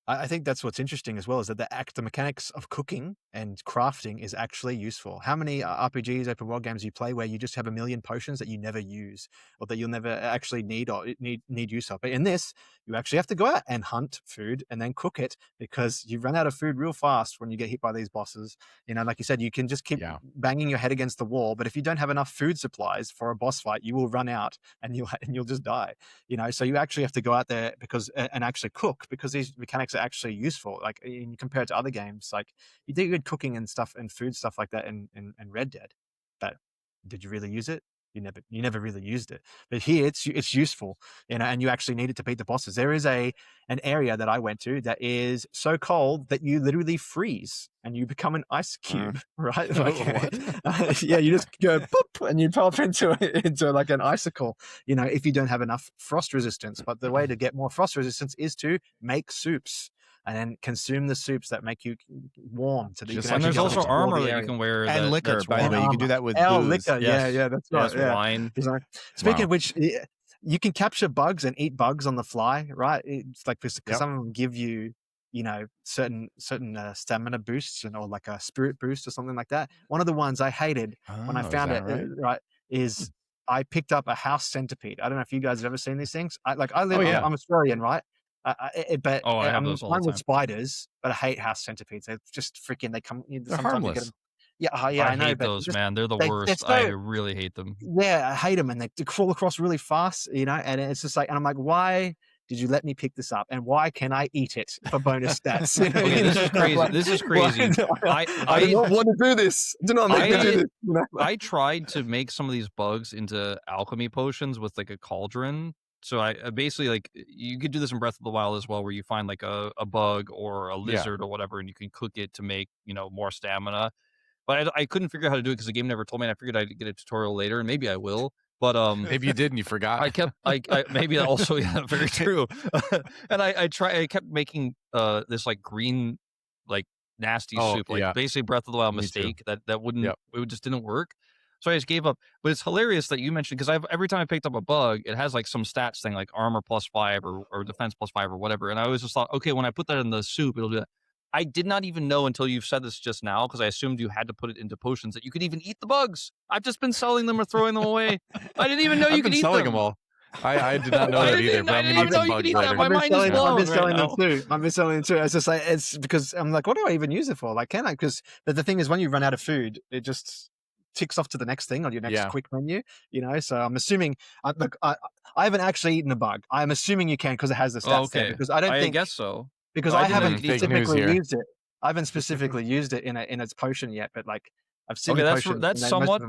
I think that's what's interesting as well, is that the mechanics of cooking and crafting is actually useful. How many RPGs, open world games you play where you just have a million potions that you never use or that you'll never actually need or need use of? But in this, you actually have to go out and hunt food and then cook it, because you run out of food real fast when you get hit by these bosses. You know, like you said, you can just keep banging your head against the wall, but if you don't have enough food supplies for a boss fight, you will run out and you'll just die. You know, so you actually have to go out there and actually cook, because these mechanics are actually useful. Like, compared to other games, like you do good cooking and stuff and food stuff like that in Red Dead, but did you really use it? You never really used it. But here it's useful, you know, and you actually need it to beat the bosses. There is an area that I went to that is so cold that you literally freeze and you become an ice cube, right? Like, yeah, you just go boop and you pop into like an icicle, you know, if you don't have enough frost resistance. But the way to get more frost resistance is to make soups and then consume the soups that make you warm. So that you can
And there's
actually
also armor that you can wear.
And liquor, by the way. You can do that with booze.
Liquor.
Yes.
Yeah, that's right.
Yes, wine.
Speaking of which, you can capture bugs and eat bugs on the fly, right? It's like, because some of them give you, you know, certain stamina boosts or like a spirit boost or something like that. One of the ones I hated when I found it, right, is I picked up a house centipede. I don't know if you guys have ever seen these things. I'm Australian, right? But
I have
I'm
those all the
fine with
time.
spiders, but I hate house centipedes. They're just freaking. They come.
They're harmless.
Yeah, I know.
hate
but
those,
just,
man. They're the
they're
worst.
so,
I really hate them.
yeah, I hate them, and they crawl across really fast, you know. And it's just like, and I'm like, why did you let me pick this up? And why can I eat it for bonus stats? You know?
Okay, this is crazy. This is crazy.
I do not want to do this. Do not make me do this. You know?
I tried to make some of these bugs into alchemy potions with like a cauldron. So I basically, like, you could do this in Breath of the Wild as well, where you find like a bug or a lizard or whatever, and you can cook it to make, you know, more stamina. But I couldn't figure out how to do it because the game never told me. And I figured I'd get a tutorial later, and maybe I will. But
maybe you did and you forgot.
I maybe also, yeah, very true. And I kept making this like green, like nasty soup, like basically Breath of the Wild mistake that wouldn't it just didn't work. So I just gave up. But it's hilarious that you mentioned, because every time I picked up a bug, it has like some stats thing like armor +5 or defense +5 or whatever. And I always just thought, okay, when I put that in the soup, it'll do that. I did not even know until you've said this just now, because I assumed you had to put it into potions, that you could even eat the bugs. I've just been selling them or throwing them away. I didn't even know you could eat them.
I've been selling them all. I did not know that either. But
I didn't even know you could eat that. My mind is blown.
I've been selling them too. I've been selling them too. It's just like, it's because I'm like, what do I even use it for? Like, can I? Because the thing is, when you run out of food, it just ticks off to the next thing on your next quick menu, you know. So I'm assuming, look, I haven't actually eaten a bug. I'm assuming you can, because it has the stats there. Because I guess
so.
Because I haven't specifically used it. I haven't specifically used it in its potion yet, but like, I've seen potions.
That's somewhat.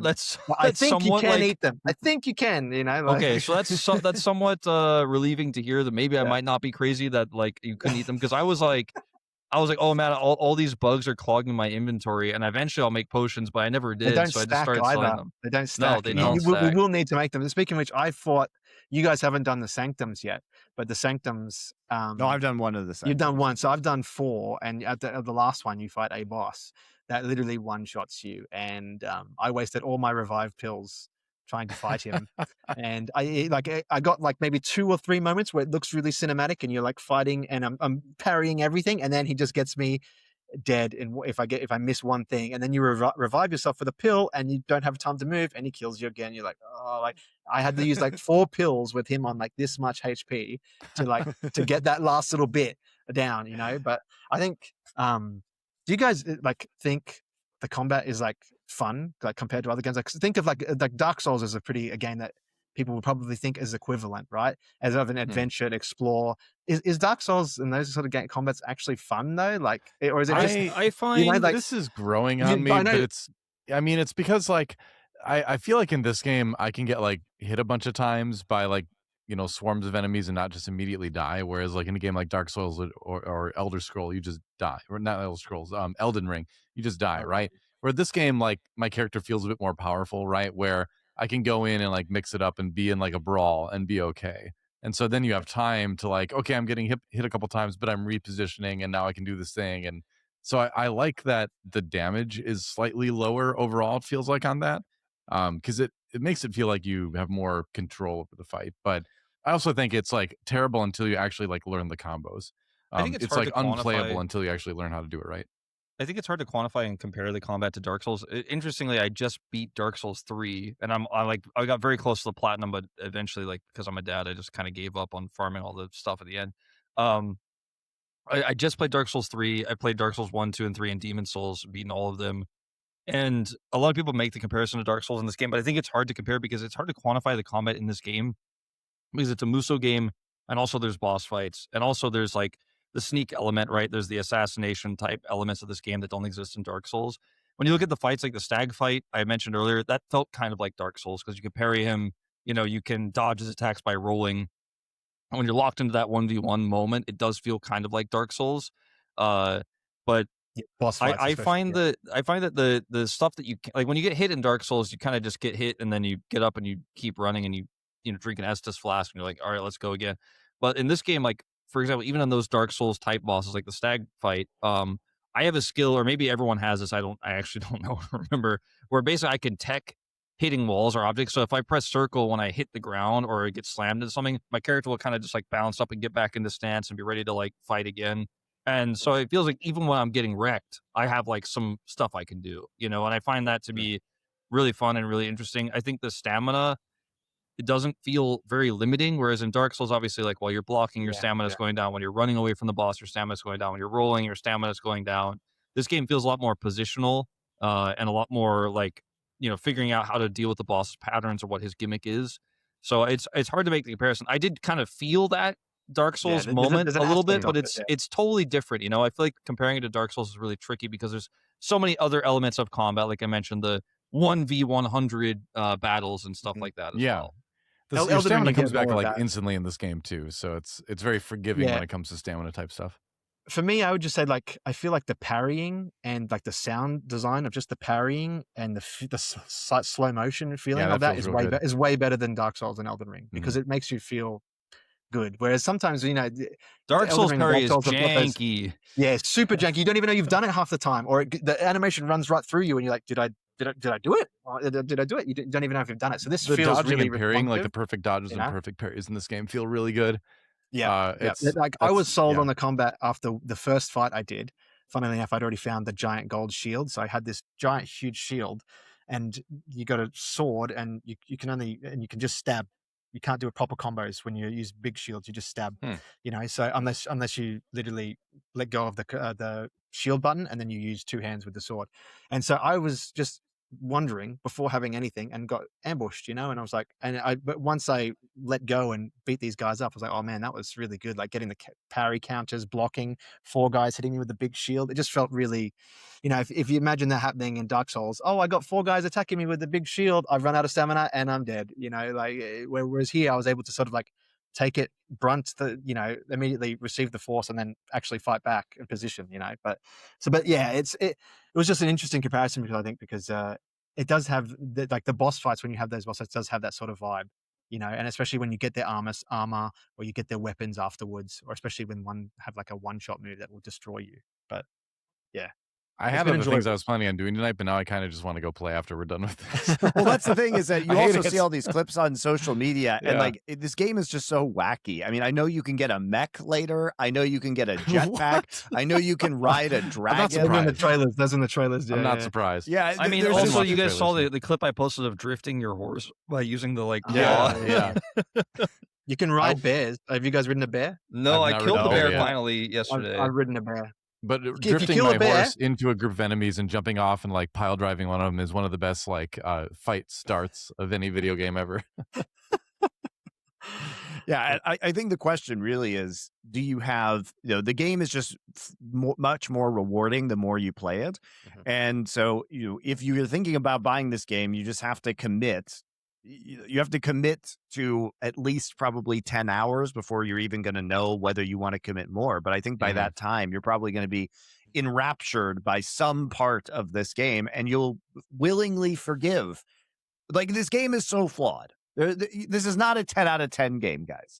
I think you can
like,
eat them. I think you can. You know. Like,
okay, so that's somewhat relieving to hear that maybe I might not be crazy that like you couldn't eat them, because I was like, oh man, all these bugs are clogging my inventory, and eventually I'll make potions, but I never did. So I just started selling them.
They don't stack.
No, they don't stack.
We will need to make them. Speaking of which, I thought you guys haven't done the sanctums yet, but the sanctums.
No, I've done one of the sanctums.
You've done one, so I've done 4, and at the last one, you fight a boss that literally one-shots you, and I wasted all my revive pills trying to fight him. And I got like maybe 2 or 3 moments where it looks really cinematic and you're like fighting and I'm parrying everything, and then he just gets me dead. And if I miss one thing, and then you revive yourself with a pill and you don't have time to move and he kills you again. You're like, oh, like I had to use like 4 pills with him on like this much HP to get that last little bit down, you know. But I think, do you guys like think the combat is like fun, like compared to other games? Like, think of like Dark Souls is a game that people would probably think is equivalent, right? As of an adventure to explore. Is Dark Souls and those sort of game combats actually fun though? Like, or is it just,
I find,
you know, like,
this is growing on me, but it's because like I feel like in this game I can get like hit a bunch of times by like, you know, swarms of enemies and not just immediately die. Whereas like in a game like Dark Souls or Elder Scroll, you just die. Or not Elder Scrolls, Elden Ring, you just die, right? Where this game, like my character feels a bit more powerful, right? Where I can go in and like mix it up and be in like a brawl and be okay. And so then you have time to like, okay, I'm getting hit a couple times, but I'm repositioning and now I can do this thing. And so I like that the damage is slightly lower overall, it feels like, on that. Because it makes it feel like you have more control over the fight. But I also think it's like terrible until you actually like learn the combos.
I think it's
It's
hard
like
to
unplayable
quantify.
until you actually learn how to do it right.
I think it's hard to quantify and compare the combat to Dark Souls. Interestingly, I just beat Dark Souls 3, and I got very close to the platinum, but eventually, like, because I'm a dad, I just kind of gave up on farming all the stuff at the end. Um, I just played Dark Souls 3. I played Dark Souls 1, 2, and 3, and Demon Souls, beaten all of them. And a lot of people make the comparison to Dark Souls in this game, but I think it's hard to compare because it's hard to quantify the combat in this game because it's a Muso game, and also there's boss fights, and also there's like the sneak element, right? There's the assassination type elements of this game that don't exist in Dark Souls. When you look at the fights, like the stag fight I mentioned earlier, that felt kind of like Dark Souls because you can parry him, you can dodge his attacks by rolling. And when you're locked into that 1v1 moment, it does feel kind of like Dark Souls. But
boss fights,
I
especially,
find that the stuff that like when you get hit in Dark Souls, you kind of just get hit and then you get up and you keep running and you drink an Estus flask and you're like, all right, let's go again. But in this game, like for example, even on those Dark Souls type bosses like the stag fight, I have a skill, or maybe everyone has this. I actually don't know, remember, where basically I can tech hitting walls or objects. So if I press circle when I hit the ground or it gets slammed into something, my character will kind of just like bounce up and get back into stance and be ready to like fight again. And so it feels like even when I'm getting wrecked, I have like some stuff I can do, and I find that to be really fun and really interesting. I think the stamina, it doesn't feel very limiting. Whereas in Dark Souls, obviously, like while you're blocking, your stamina is going down. When you're running away from the boss, your stamina is going down. When you're rolling, your stamina is going down. This game feels a lot more positional and a lot more like, figuring out how to deal with the boss's patterns or what his gimmick is. So it's hard to make the comparison. I did kind of feel that Dark Souls moment
there's
a
an
little bit,
aspect
but
of it,
it's totally different. I feel like comparing it to Dark Souls is really tricky because there's so many other elements of combat. Like I mentioned, the 1v100 battles and stuff like that as well.
Your
Elden Ring,
stamina
you
comes
get
back
more of
like
that.
instantly in this game too, so it's very forgiving
Yeah.
when it comes to stamina type stuff.
For me, I would just say like I feel like the parrying and like the sound design of just the parrying and the slight slow motion feeling
that
of that
feels
is
real good.
is way better than Dark Souls and Elden Ring because it makes you feel good. Whereas sometimes
Dark
Elden
Souls
Ring,
parry
Dark
is
Souls have got those-
janky.
yeah, super janky. You don't even know you've done it half the time, or the animation runs right through you, and you're like, did I do it? Or did I do it? You don't even know if you've done it. So this
The
feels
dodging
really
and parrying, like the
responsive.
perfect dodges and perfect parries in this game, feel really good.
Yeah, I was sold on the combat after the first fight I did. Funnily enough, I'd already found the giant gold shield, so I had this giant, huge shield, and you got a sword, and you can just stab. You can't do a proper combos when you use big shields. You just stab, So unless you literally let go of the shield button and then you use two hands with the sword, and so I was just wondering before having anything and got ambushed, and I was like, but once I let go and beat these guys up, I was like, oh man, that was really good. Like getting the parry counters, blocking 4 guys hitting me with the big shield. It just felt really, if you imagine that happening in Dark Souls, oh, I got 4 guys attacking me with the big shield. I've run out of stamina and I'm dead, whereas here I was able to sort of like take it immediately receive the force and then actually fight back in position, but yeah, it was just an interesting comparison because it does have the boss fights. When you have those boss fights, does have that sort of vibe, and especially when you get their armor or you get their weapons afterwards, or especially when one have like a one-shot move that will destroy you. But yeah,
I had other things I was planning on doing tonight, but now I kind of just want to go play after we're done with this.
Well, that's the thing is that you also see all these clips on social media, and this game is just so wacky. I mean, I know you can get a mech later. I know you can get a jetpack. I know you can ride a dragon.
Those in the trailers. Those in the trailers. Yeah,
I'm not surprised.
Yeah,
I mean, also you guys saw the clip I posted of drifting your horse by using the like.
Yeah.
You can ride bears. Have you guys ridden a bear?
No, I killed the bear finally yesterday.
I've ridden a bear.
But drifting my horse into a group of enemies and jumping off and like pile driving one of them is one of the best like fight starts of any video game ever.
Yeah, I think the question really is, do you have, the game is just much more rewarding the more you play it. And so, if you're thinking about buying this game, you just have to commit. You have to commit to at least probably 10 hours before you're even going to know whether you want to commit more. But I think by that time, you're probably going to be enraptured by some part of this game and you'll willingly forgive. Like, this game is so flawed. This is not a 10 out of 10 game, guys,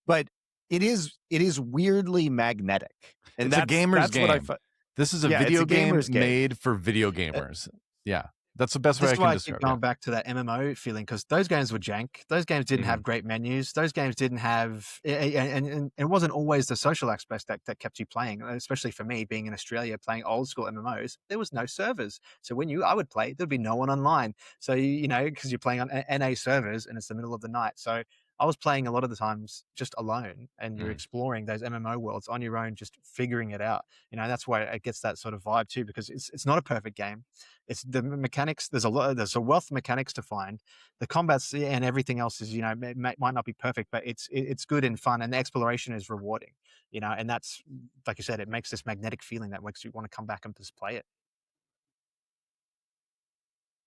but it is weirdly magnetic. And
it's a gamer's game.
What
this is a video game made for video gamers. Yeah. That's the best way
This
I
is
can
why I keep
describe it.
going back to that MMO feeling, because those games were jank. Those games didn't have great menus. Those games didn't have, and it wasn't always the social aspect that kept you playing. Especially for me, being in Australia, playing old school MMOs, there was no servers. So when I would play, there'd be no one online. So because you're playing on NA servers and it's the middle of the night. So I was playing a lot of the times just alone, and you're exploring those MMO worlds on your own, just figuring it out. That's why it gets that sort of vibe too, because it's not a perfect game. It's the mechanics. There's a wealth of mechanics to find. The combats and everything else is might not be perfect, but it's good and fun, and the exploration is rewarding. And that's, like you said, it makes this magnetic feeling that makes you want to come back and just play it.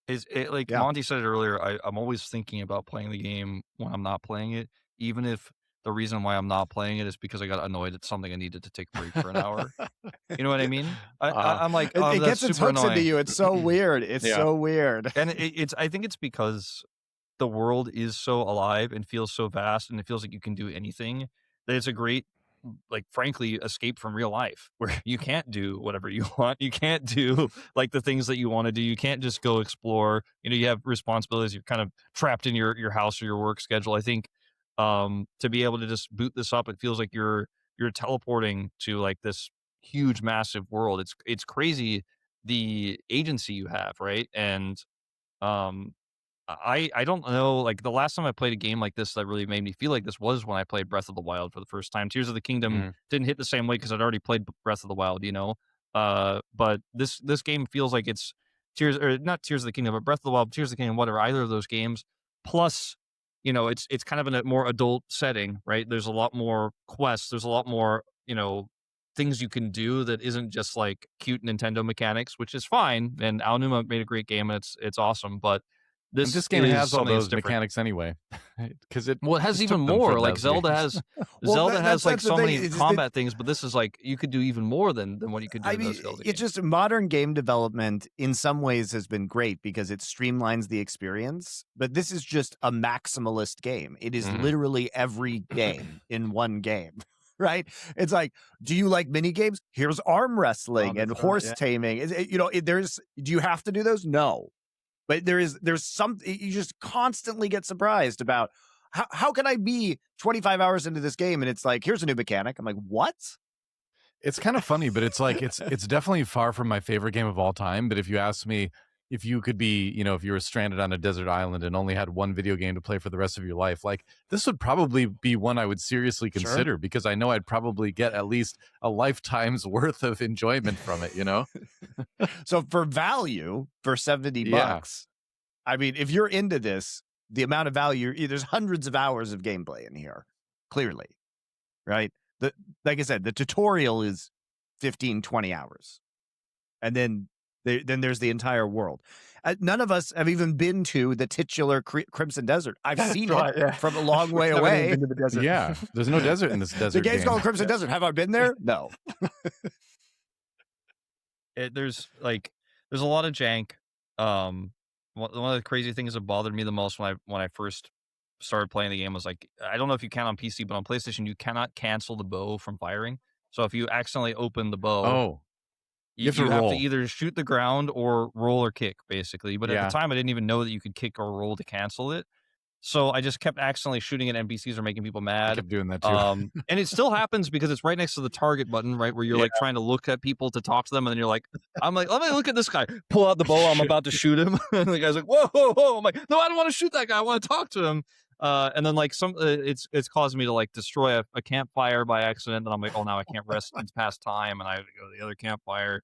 Is it like
Yeah.
Monty said it earlier? I'm always thinking about playing the game when I'm not playing it, even if the reason why I'm not playing it is because I got annoyed at something I needed to take a break for an hour. You know what I mean? I'm like, oh,
it
that's
gets its
super
hooks into
annoying.
you. It's so weird. It's so weird.
And I think it's because the world is so alive and feels so vast, and it feels like you can do anything, that it's a great, like, frankly, escape from real life, where you can't do whatever you want. You can't do like the things that you want to do. You can't just go explore. You have responsibilities. You're kind of trapped in your house or your work schedule. I think to be able to just boot this up, it feels like you're teleporting to like this huge, massive world. It's crazy the agency you have, right? And um I don't know, like, the last time I played a game like this that really made me feel like this was when I played Breath of the Wild for the first time. Tears of the Kingdom didn't hit the same way because I'd already played Breath of the Wild, but this game feels like it's not Tears of the Kingdom, but Breath of the Wild, Tears of the Kingdom, whatever, either of those games. Plus, it's kind of in a more adult setting, right? There's a lot more quests. There's a lot more, things you can do that isn't just like cute Nintendo mechanics, which is fine. And Aonuma made a great game, and it's awesome, but
And
this
this game
is
has all
something that's
those
different.
mechanics anyway, because it
Well, it has
just
even
took them
more.
from
Like
those
Zelda
games.
has,
Well,
Zelda has like
that's the
so
thing.
many
It's
combat things, but this is like you could do even more than what you could do
I
in
mean,
those Zelda
it's
games.
just modern game development in some ways has been great because it streamlines the experience. But this is just a maximalist game. It is literally every game in one game. Right? It's like, do you like mini games? Here's arm wrestling and
that's right,
horse
yeah.
taming. Do you have to do those? No. But there's something you just constantly get surprised about. How can I be 25 hours into this game and it's like, here's a new mechanic? I'm like, what?
It's kind of funny, but it's like it's definitely far from my favorite game of all time. But if you ask me if you could be, if you were stranded on a desert island and only had one video game to play for the rest of your life, like this would probably be one I would seriously consider because I know I'd probably get at least a lifetime's worth of enjoyment from it,
So for value, for $70, I mean, if you're into this, the amount of value, there's hundreds of hours of gameplay in here, clearly, right? Like I said, the tutorial is 15, 20 hours. And then there's the entire world. None of us have even been to the titular Crimson Desert. I've seen it from a long way
Never even
away.
been to the desert.
Yeah, there's no desert in this desert
The game's
game.
called Crimson Desert. Have I been there? No.
There's a lot of jank. One of the crazy things that bothered me the most when I first started playing the game was like, I don't know if you can on PC, but on PlayStation you cannot cancel the bow from firing. So if you accidentally open the bow, you have to either shoot the ground or roll or kick, basically. But at the time, I didn't even know that you could kick or roll to cancel it. So I just kept accidentally shooting at NPCs or making people mad.
I kept doing that too.
And it still happens because it's right next to the target button, right? Where you're like trying to look at people to talk to them. And then you're like, I'm like, let me look at this guy. Pull out the bow. I'm about to shoot him. And the guy's like, whoa, whoa, whoa. I'm like, no, I don't want to shoot that guy. I want to talk to him. And then like it's caused me to like destroy a campfire by accident. And I'm like, oh, now I can't rest. It's past time. And I have to go to the other campfire.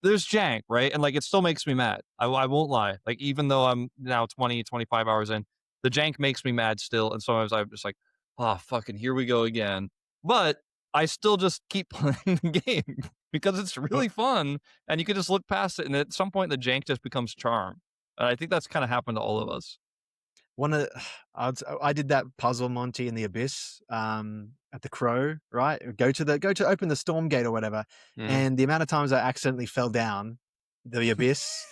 There's jank, right? And like, it still makes me mad. I won't lie. Like, even though I'm now 20, 25 hours in, the jank makes me mad still. And sometimes I'm just like, oh, fucking, here we go again. But I still just keep playing the game because it's really fun. And you can just look past it. And at some point, the jank just becomes charm. And I think that's kind of happened to all of us.
I did that puzzle, Monty, in the Abyss, at the Crow, right? Go to open the storm gate or whatever. And the amount of times I accidentally fell down the Abyss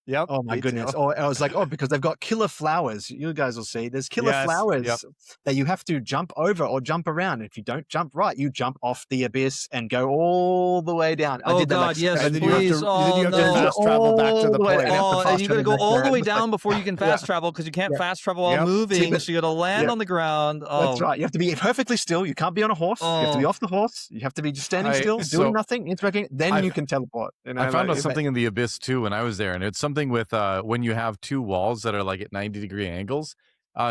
Yep.
Oh my
me
goodness.
too.
Or I was like, oh, because they've got killer flowers. You guys will see. There's killer
Yes,
flowers
yep.
that you have to jump over or jump around. If you don't jump right, you jump off the abyss and go all the way down. I
Oh
did that
God, yes,
And then you have
please.
to,
Oh
then you have to
no.
fast travel back to
all
the
the way-
point.
and have to
Oh, and
fast
you gotta
travel
go
back
all
there.
the way
It's like-
down before you can fast travel because you can't
Yeah.
fast travel while
Yep.
moving. So you gotta land
Yeah.
on the ground. Oh,
That's right. You have to be perfectly still. You can't be on a horse. You have to be
Oh.
off the horse. You have to be just standing
I-
still,
so
doing nothing, interacting. Then
I've-
you can teleport. You know,
I found
like,
out something in the abyss too when I was there, and it's something with when you have two walls that are like at 90-degree angles.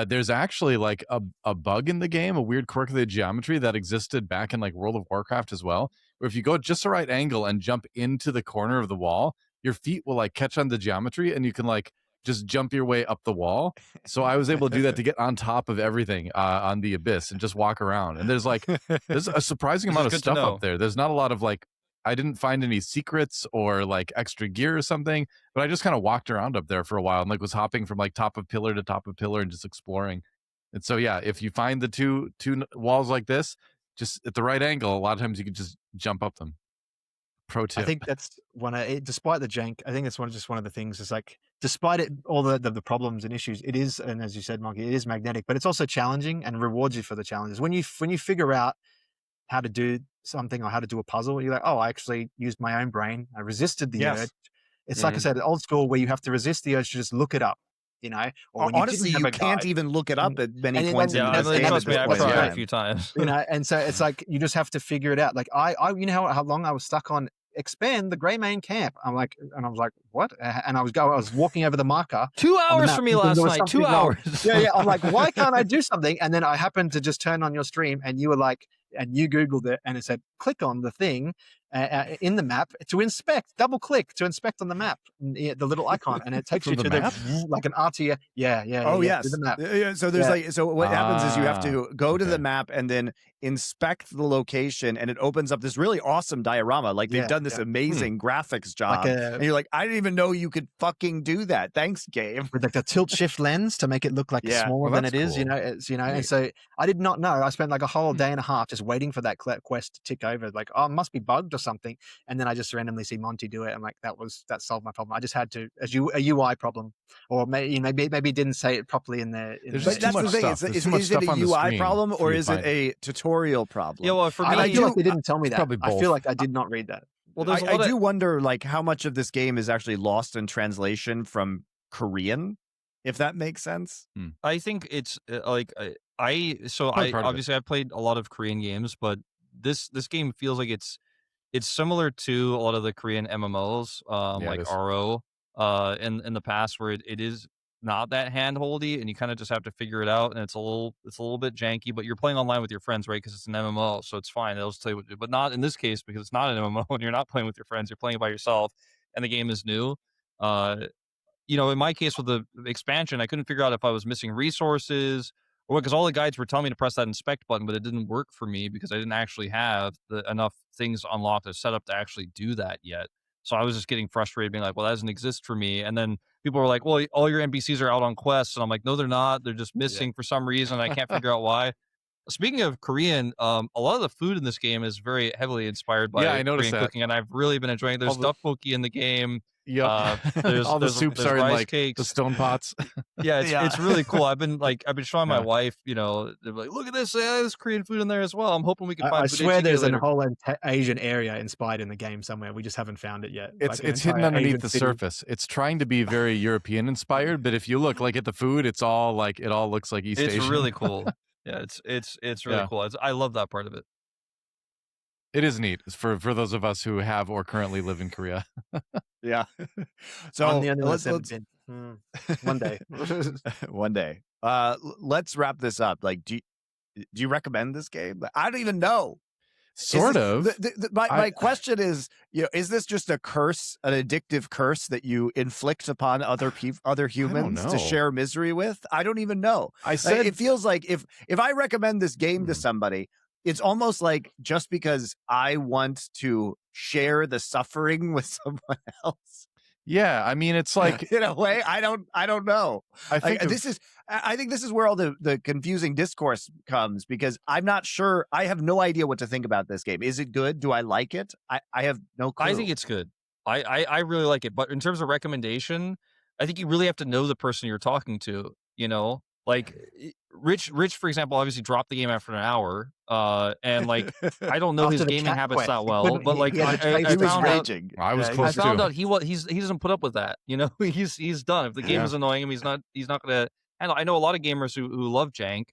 There's actually like a bug in the game, a weird quirk of the geometry that existed back in like World of Warcraft as well, where if you go just the right angle and jump into the corner of the wall, your feet will like catch on the geometry and you can like just jump your way up the wall. So I was able to do that to get on top of everything on the abyss and just walk around. And there's a surprising
This
amount
is
of
good to
stuff
know.
up there. There's not a lot of like, I didn't find any secrets or like extra gear or something, but I just kind of walked around up there for a while and like was hopping from like top of pillar to top of pillar and just exploring. And so yeah, if you find the two walls like this, just at the right angle, a lot of times you can just jump up them. Pro tip.
I think that's despite the jank, I think that's one of the things. Is like, despite it, all the problems and issues, it is, and as you said, Monkey, it is magnetic, but it's also challenging and rewards you for the challenges. When you figure out how to do something or how to do a puzzle, you're like, oh, I actually used my own brain. I resisted the
Yes.
urge. It's like I said, old school, where you have to resist the urge to just look it up, you know. Or when
Honestly,
didn't
you
have a
can't
guide,
even look it up at many
and
points
then-
in
yeah,
this
and
game.
trust
at
me,
this
I've
point in
tried a
time.
few times.
you know. And so it's like you just have to figure it out. Like I you know how long I was stuck on expand the Greymane camp. I was like, what? And I was walking over the marker.
2
on the
hours
map
for me
because
last
there was
night. 2
something wrong.
hours.
Yeah. I'm like, why can't I do something? And then I happened to just turn on your stream, and you were like, and you Googled it, and it said, click on the thing in the map to inspect. Double click to inspect on the map, the little icon, and it takes
For
you
the
to
map?
like an RTA. Yeah.
Oh
yeah,
yes.
to the map.
Yeah, so there's
Yeah.
so what happens is you have
Ah,
to go to the
okay.
map and then inspect the location, and it opens up this really awesome diorama. Like they've
Yeah,
done this
yeah.
amazing graphics job,
Like
and you're like, I didn't even know you could fucking do that. Thanks, game.
with like the tilt shift lens to make it look like
Yeah.
smaller
Well,
than
that's
it is, you
cool.
know. It's and
Neat.
so I did not know. I spent like a whole day and a half just waiting for that quest to tick over. Like, oh, it must be bugged or something. And then I just randomly see Monty do it. I'm like, that solved my problem. I just had to a UI problem, or maybe didn't say it properly in the.
There's
But
just too
that's the
much
thing.
stuff. There's
Is
too much
it
stuff
a
on the
UI
screen
problem
for
or
you to
is it
find
a tutorial problem?
Yeah, well, for
And
me,
I
I
feel
do-
like they didn't tell me that.
probably
I
both.
feel like I did not read that.
well, there's a
I
lot
do
of.
wonder like how much of this game is actually lost in translation from Korean, if that makes sense.
I think it's like
Probably part of it.
obviously I played a lot of Korean games, but this game feels like it's similar to a lot of the Korean MMOs,
Yeah, it
like
is.
RO, in the past, where it is not that handholdy, and you kind of just have to figure it out, and it's a little bit janky, but you're playing online with your friends, right? Because it's an MMO, so it's fine. They'll just tell you, but not in this case because it's not an MMO, and you're not playing with your friends. You're playing it by yourself, and the game is new. You know, in my case with the expansion, I couldn't figure out if I was missing resources or because all the guides were telling me to press that inspect button, but it didn't work for me because I didn't actually have enough things unlocked or set up to actually do that yet. So I was just getting frustrated, being like, well, that doesn't exist for me. And then people were like, well, all your NPCs are out on quests. And I'm like, no, they're not. They're just missing for some reason. I can't figure out why. Speaking of Korean, a lot of the food in this game is very heavily inspired by
Yeah, I noticed
Korean
that.
cooking, and I've really been enjoying it. There's
All the-
tteokbokki in the game.
Yep.
There's
All the
there's
soups
there's
are in
rice
like
cakes.
the stone pots.
Yeah,
Yeah.
it's really cool. I've been showing my
Yeah.
wife, you know, they're like, look at this, there's Korean food in there as well. I'm hoping we can find.
I swear
budae
there's
later.
a whole Asian area inspired in the game somewhere. We just haven't found it yet.
It's
Like an
hidden
entire
underneath
Asian
the
city.
surface. It's trying to be very European inspired, but if you look like at the food, it's all like it all looks like East
It's
Asian.
really cool. Yeah, it's really
Yeah.
cool. I love that part of it.
It is neat for those of us who have or currently live in Korea.
Yeah. So
I'm the only one
let's,
that's ever been. One day.
one day. Let's wrap this up. Like, do you recommend this game? I don't even know.
Sort of.
My question is, you know, is this just a curse, an addictive curse that you inflict upon other humans
know.
to share misery with? I don't even know.
I
Like,
said
it feels like if I recommend this game to somebody, it's almost like just because I want to share the suffering with someone else.
yeah, I mean it's like
In a way, I don't know.
I think of-
I think this is where all the confusing discourse comes, because I'm not sure. I have no idea what to think about this game. Is it good? Do I like it? I have no clue.
I think it's good. I really like it, but in terms of recommendation, I think you really have to know the person you're talking to. You know, like Rich, for example, obviously dropped the game after an hour, and like I don't know his
After the
gaming
cat
habits
quest,
that well, but like
he had to chase
He
I
the
was
found
cat.
out.
raging.
I was
Yeah,
close
I found
too.
out he doesn't put up with that. You know, he's done. If the game
Yeah.
is annoying him, he's not gonna handle. I know a lot of gamers who love jank.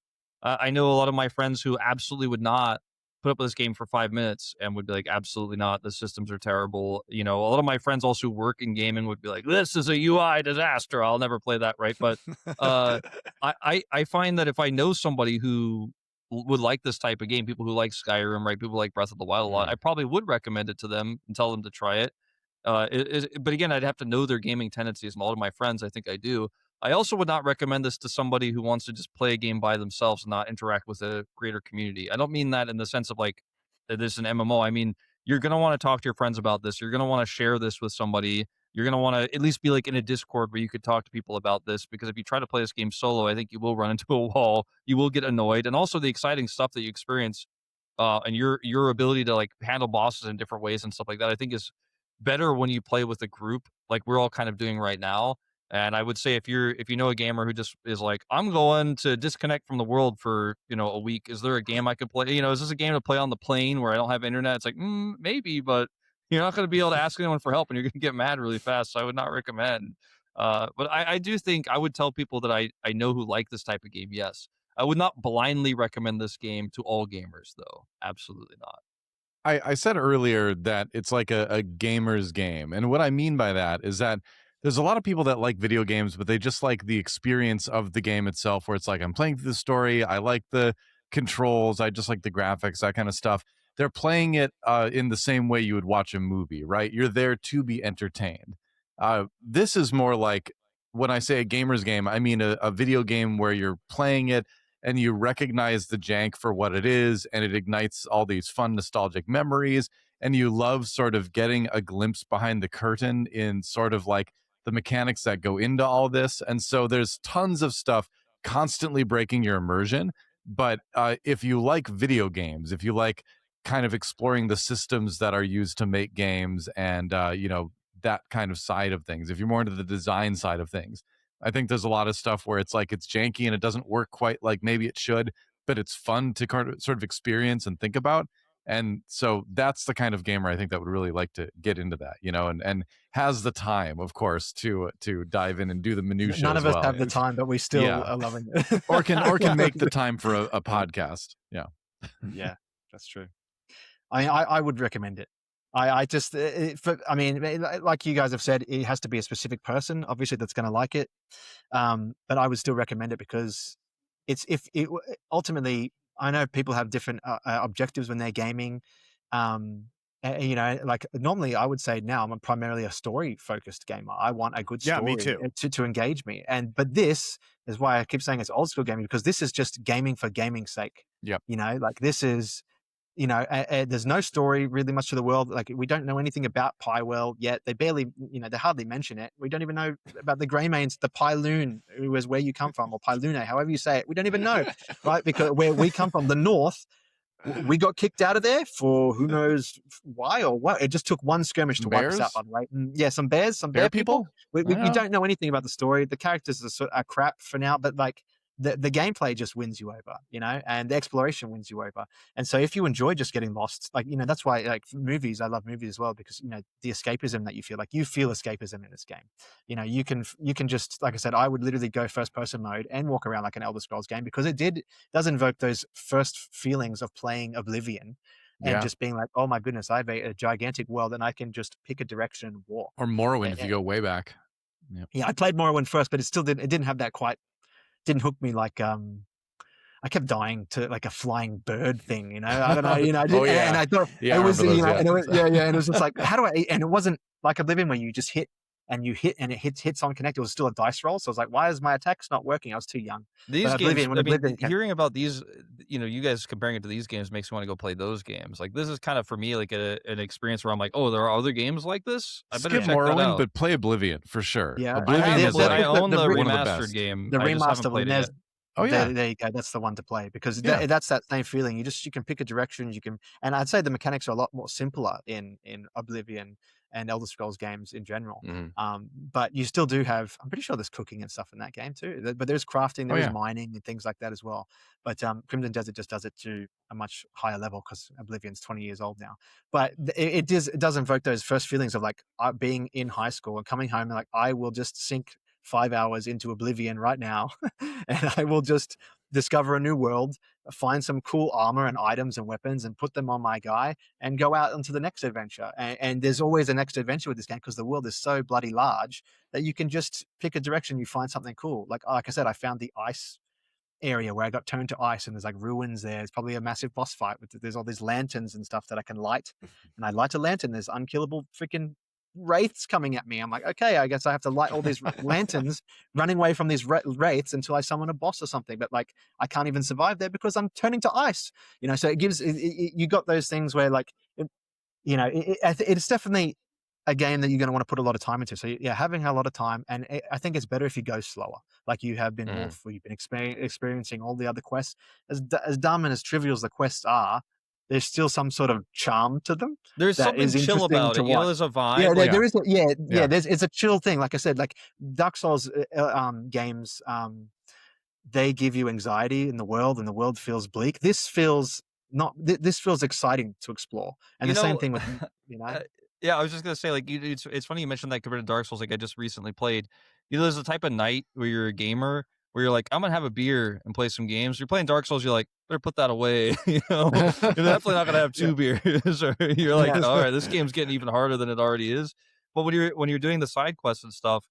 I know a lot of my friends who absolutely would not put up with this game for 5 minutes and would be like, absolutely not. The systems are terrible. You know, a lot of my friends also who work in gaming would be like, this is a UI disaster. I'll never play that, right? But uh, I find that if I know somebody who would like this type of game, people who like Skyrim, right? People who like Breath of the Wild a lot, I probably would recommend it to them and tell them to try it. But again, I'd have to know their gaming tendencies, and a lot of my friends, I think I do. I also would not recommend this to somebody who wants to just play a game by themselves and not interact with a greater community. I don't mean that in the sense of like that this is an MMO. I mean, you're going to want to talk to your friends about this. You're going to want to share this with somebody. You're going to want to at least be like in a Discord where you could talk to people about this, because if you try to play this game solo, I think you will run into a wall. You will get annoyed. And also the exciting stuff that you experience and your ability to like handle bosses in different ways and stuff like that, I think is better when you play with a group like we're all kind of doing right now. And I would say if you know a gamer who just is like, I'm going to disconnect from the world for, a week, is there a game I could play? Is this a game to play on the plane where I don't have internet? It's like, maybe, but you're not going to be able to ask anyone for help and you're going to get mad really fast. So I would not recommend. But I do think I would tell people that I know who like this type of game. Yes. I would not blindly recommend this game to all gamers, though. Absolutely not.
I said earlier that it's like a gamer's game. And what I mean by that is that there's a lot of people that like video games, but they just like the experience of the game itself, where it's like, I'm playing through the story. I like the controls. I just like the graphics, that kind of stuff. They're playing it in the same way you would watch a movie, right? You're there to be entertained. This is more like, when I say a gamer's game, I mean a video game where you're playing it and you recognize the jank for what it is, and it ignites all these fun nostalgic memories, and you love sort of getting a glimpse behind the curtain in sort of like the mechanics that go into all this. And so there's tons of stuff constantly breaking your immersion. But if you like video games, if you like kind of exploring the systems that are used to make games, and that kind of side of things, if you're more into the design side of things, I think there's a lot of stuff where it's like it's janky and it doesn't work quite like maybe it should, but it's fun to sort of experience and think about. And so that's the kind of gamer I think that would really like to get into that, and has the time, of course, to dive in and do the minutia.
None
as
of us
well.
have the time, but we still are loving it.
or can make the time for a podcast. Yeah.
Yeah, that's true. I would recommend it. I just, like you guys have said, it has to be a specific person, obviously, that's going to like it. But I would still recommend it because ultimately, I know people have different objectives when they're gaming. Like normally I would say now I'm primarily a story focused gamer. I want a good story
me too.
to engage me. But this is why I keep saying it's old school gaming, because this is just gaming for gaming's sake.
Yep.
Like this is, there's no story really much to the world. Like we don't know anything about Pywell yet. They barely, they hardly mention it. We don't even know about the Greymanes, the Pyloon, who is where you come from, or Pylune, however you say it. We don't even know, right? Because where we come from, the north, we got kicked out of there for who knows why or what. It just took one skirmish to wipe us out, by the way. And yeah, some bear people. We don't know anything about the story. The characters are crap for now, but like the gameplay just wins you over, and the exploration wins you over. And so if you enjoy just getting lost, like, that's why, like, movies, I love movies as well, because, the escapism that you feel escapism in this game. You can just, like I said, I would literally go first person mode and walk around like an Elder Scrolls game, because does invoke those first feelings of playing Oblivion and just being like, oh my goodness, I have a gigantic world and I can just pick a direction and walk.
Or Morrowind, if you go way back. Yep.
Yeah, I played Morrowind first, but it didn't have that didn't hook me like I kept dying to like a flying bird thing, I don't know, and I thought it was, and it was just like, how do I, and it wasn't like Oblivion where you just hit and it hits on connect. It was still a dice roll, so I was like, why is my attacks not working? I was too young.
These games, hearing about these, you guys comparing it to these games makes me want to go play those games. Like, this is kind of for me like an experience where I'm like, oh, there are other games like this. I better check that out.
But play Oblivion for sure.
Yeah,
Oblivion is
I own the
one of the
remastered
best
game.
The
I just haven't
remastered
played
one.
it yet.
Oh yeah,
there you go. That's the one to play, because that's that same feeling. You can pick a direction. And I'd say the mechanics are a lot more simpler in Oblivion. and Elder Scrolls games in general.
Mhm.
But you still do have, I'm pretty sure there's cooking and stuff in that game too. But there's crafting, there is
yeah.
mining and things like that as well. But Crimson Desert just does it to a much higher level because Oblivion's 20 years old now. But it does invoke those first feelings of like being in high school and coming home and like, I will just sink 5 hours into Oblivion right now and I will just discover a new world, find some cool armor and items and weapons and put them on my guy and go out onto the next adventure. And there's always a next adventure with this game because the world is so bloody large that you can just pick a direction, you find something cool. Like I said, I found the ice area where I got turned to ice and there's like ruins there. It's probably a massive boss fight with there's all these lanterns and stuff that I can light. And I light a lantern, there's unkillable freaking wraiths coming at me. I'm like, okay, I guess I have to light all these lanterns running away from these wraiths until I summon a boss or something. But like, I can't even survive there because I'm turning to ice, you know? So it gives, you got those things where like, it's definitely a game that you're going to want to put a lot of time into. So yeah, having a lot of time, and I think it's better if you go slower, like you have been Wolf, where you've been experiencing all the other quests. As dumb and as trivial as the quests are, there's still some sort of charm to them.
There's something chill about it. You know, there's a vibe.
Yeah, there is. It's a chill thing. Like I said, like Dark Souls games, they give you anxiety in the world, and the world feels bleak. This feels this feels exciting to explore, and same thing with
yeah, I was just gonna say, like, it's funny you mentioned that compared to Dark Souls. Like, I just recently played. You know, there's a type of night where you're a gamer where you're like, I'm gonna have a beer and play some games. You're playing Dark Souls, you're like, better put that away. You know, you're definitely not gonna have two beers. Or you're like, all right, this game's getting even harder than it already is. But when you're doing the side quests and stuff,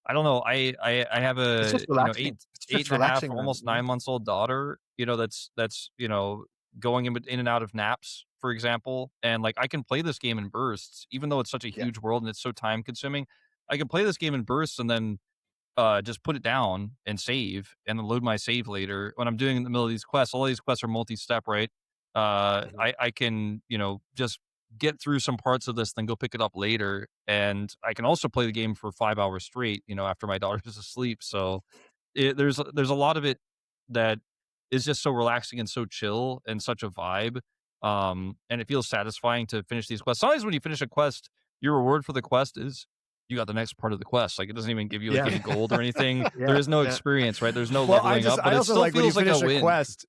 I don't know. I have a eight and a half, almost 9 months old daughter. You know, that's going in and out of naps, for example. And like, I can play this game in bursts, even though it's such a huge world and it's so time consuming. I can play this game in bursts and then just put it down and save and then load my save later when I'm doing in the middle of these quests. All these quests are multi-step, right? I can, just get through some parts of this, then go pick it up later. And I can also play the game for 5 hours straight, after my daughter's asleep. So there's a lot of it that is just so relaxing and so chill and such a vibe. And it feels satisfying to finish these quests. Sometimes when you finish a quest, your reward for the quest is you got the next part of the quest. Like, it doesn't even give you like any gold or anything. There is no experience, right? There's no leveling up, but it still feels like a win.
Quest,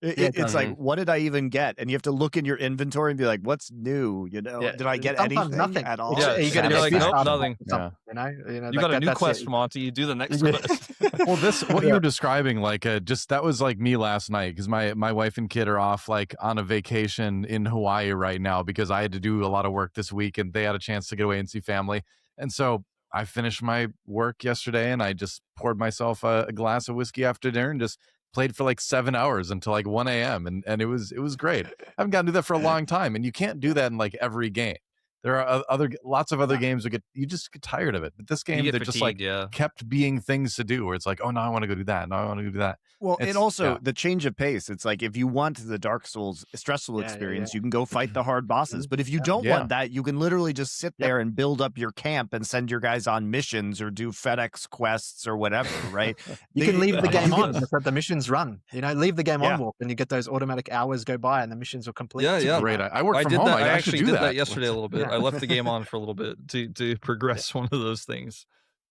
it's like, what did I even get? And you have to look in your inventory and be like, what's new? Did I get anything
nothing
at all?
Yeah,
you're like, nope, nothing.
You
got a new quest, Monty. You do the next quest.
Well, what you were describing, like, that was like me last night, because my wife and kid are off like on a vacation in Hawaii right now because I had to do a lot of work this week and they had a chance to get away and see family. And so I finished my work yesterday and I just poured myself a glass of whiskey after dinner and just played for like 7 hours until like 1 a.m. And it was great. I haven't gotten to do that for a long time. And you can't do that in like every game. There are lots of other games you just get tired of it. But this game, they're just like kept being things to do where it's like, oh, now I want to go do that. Now I want to go do that.
Well, and also the change of pace. It's like, if you want the Dark Souls stressful experience, you can go fight the hard bosses. But if you don't want that, you can literally just sit there and build up your camp and send your guys on missions or do FedEx quests or whatever, right?
You can leave the game on, just let the missions run. Leave the game on, Wolf, and you get those automatic hours go by and the missions will complete.
Yeah.
Great. I work from home. I actually did that
yesterday a little bit. I left the game on for a little bit to progress one of those things.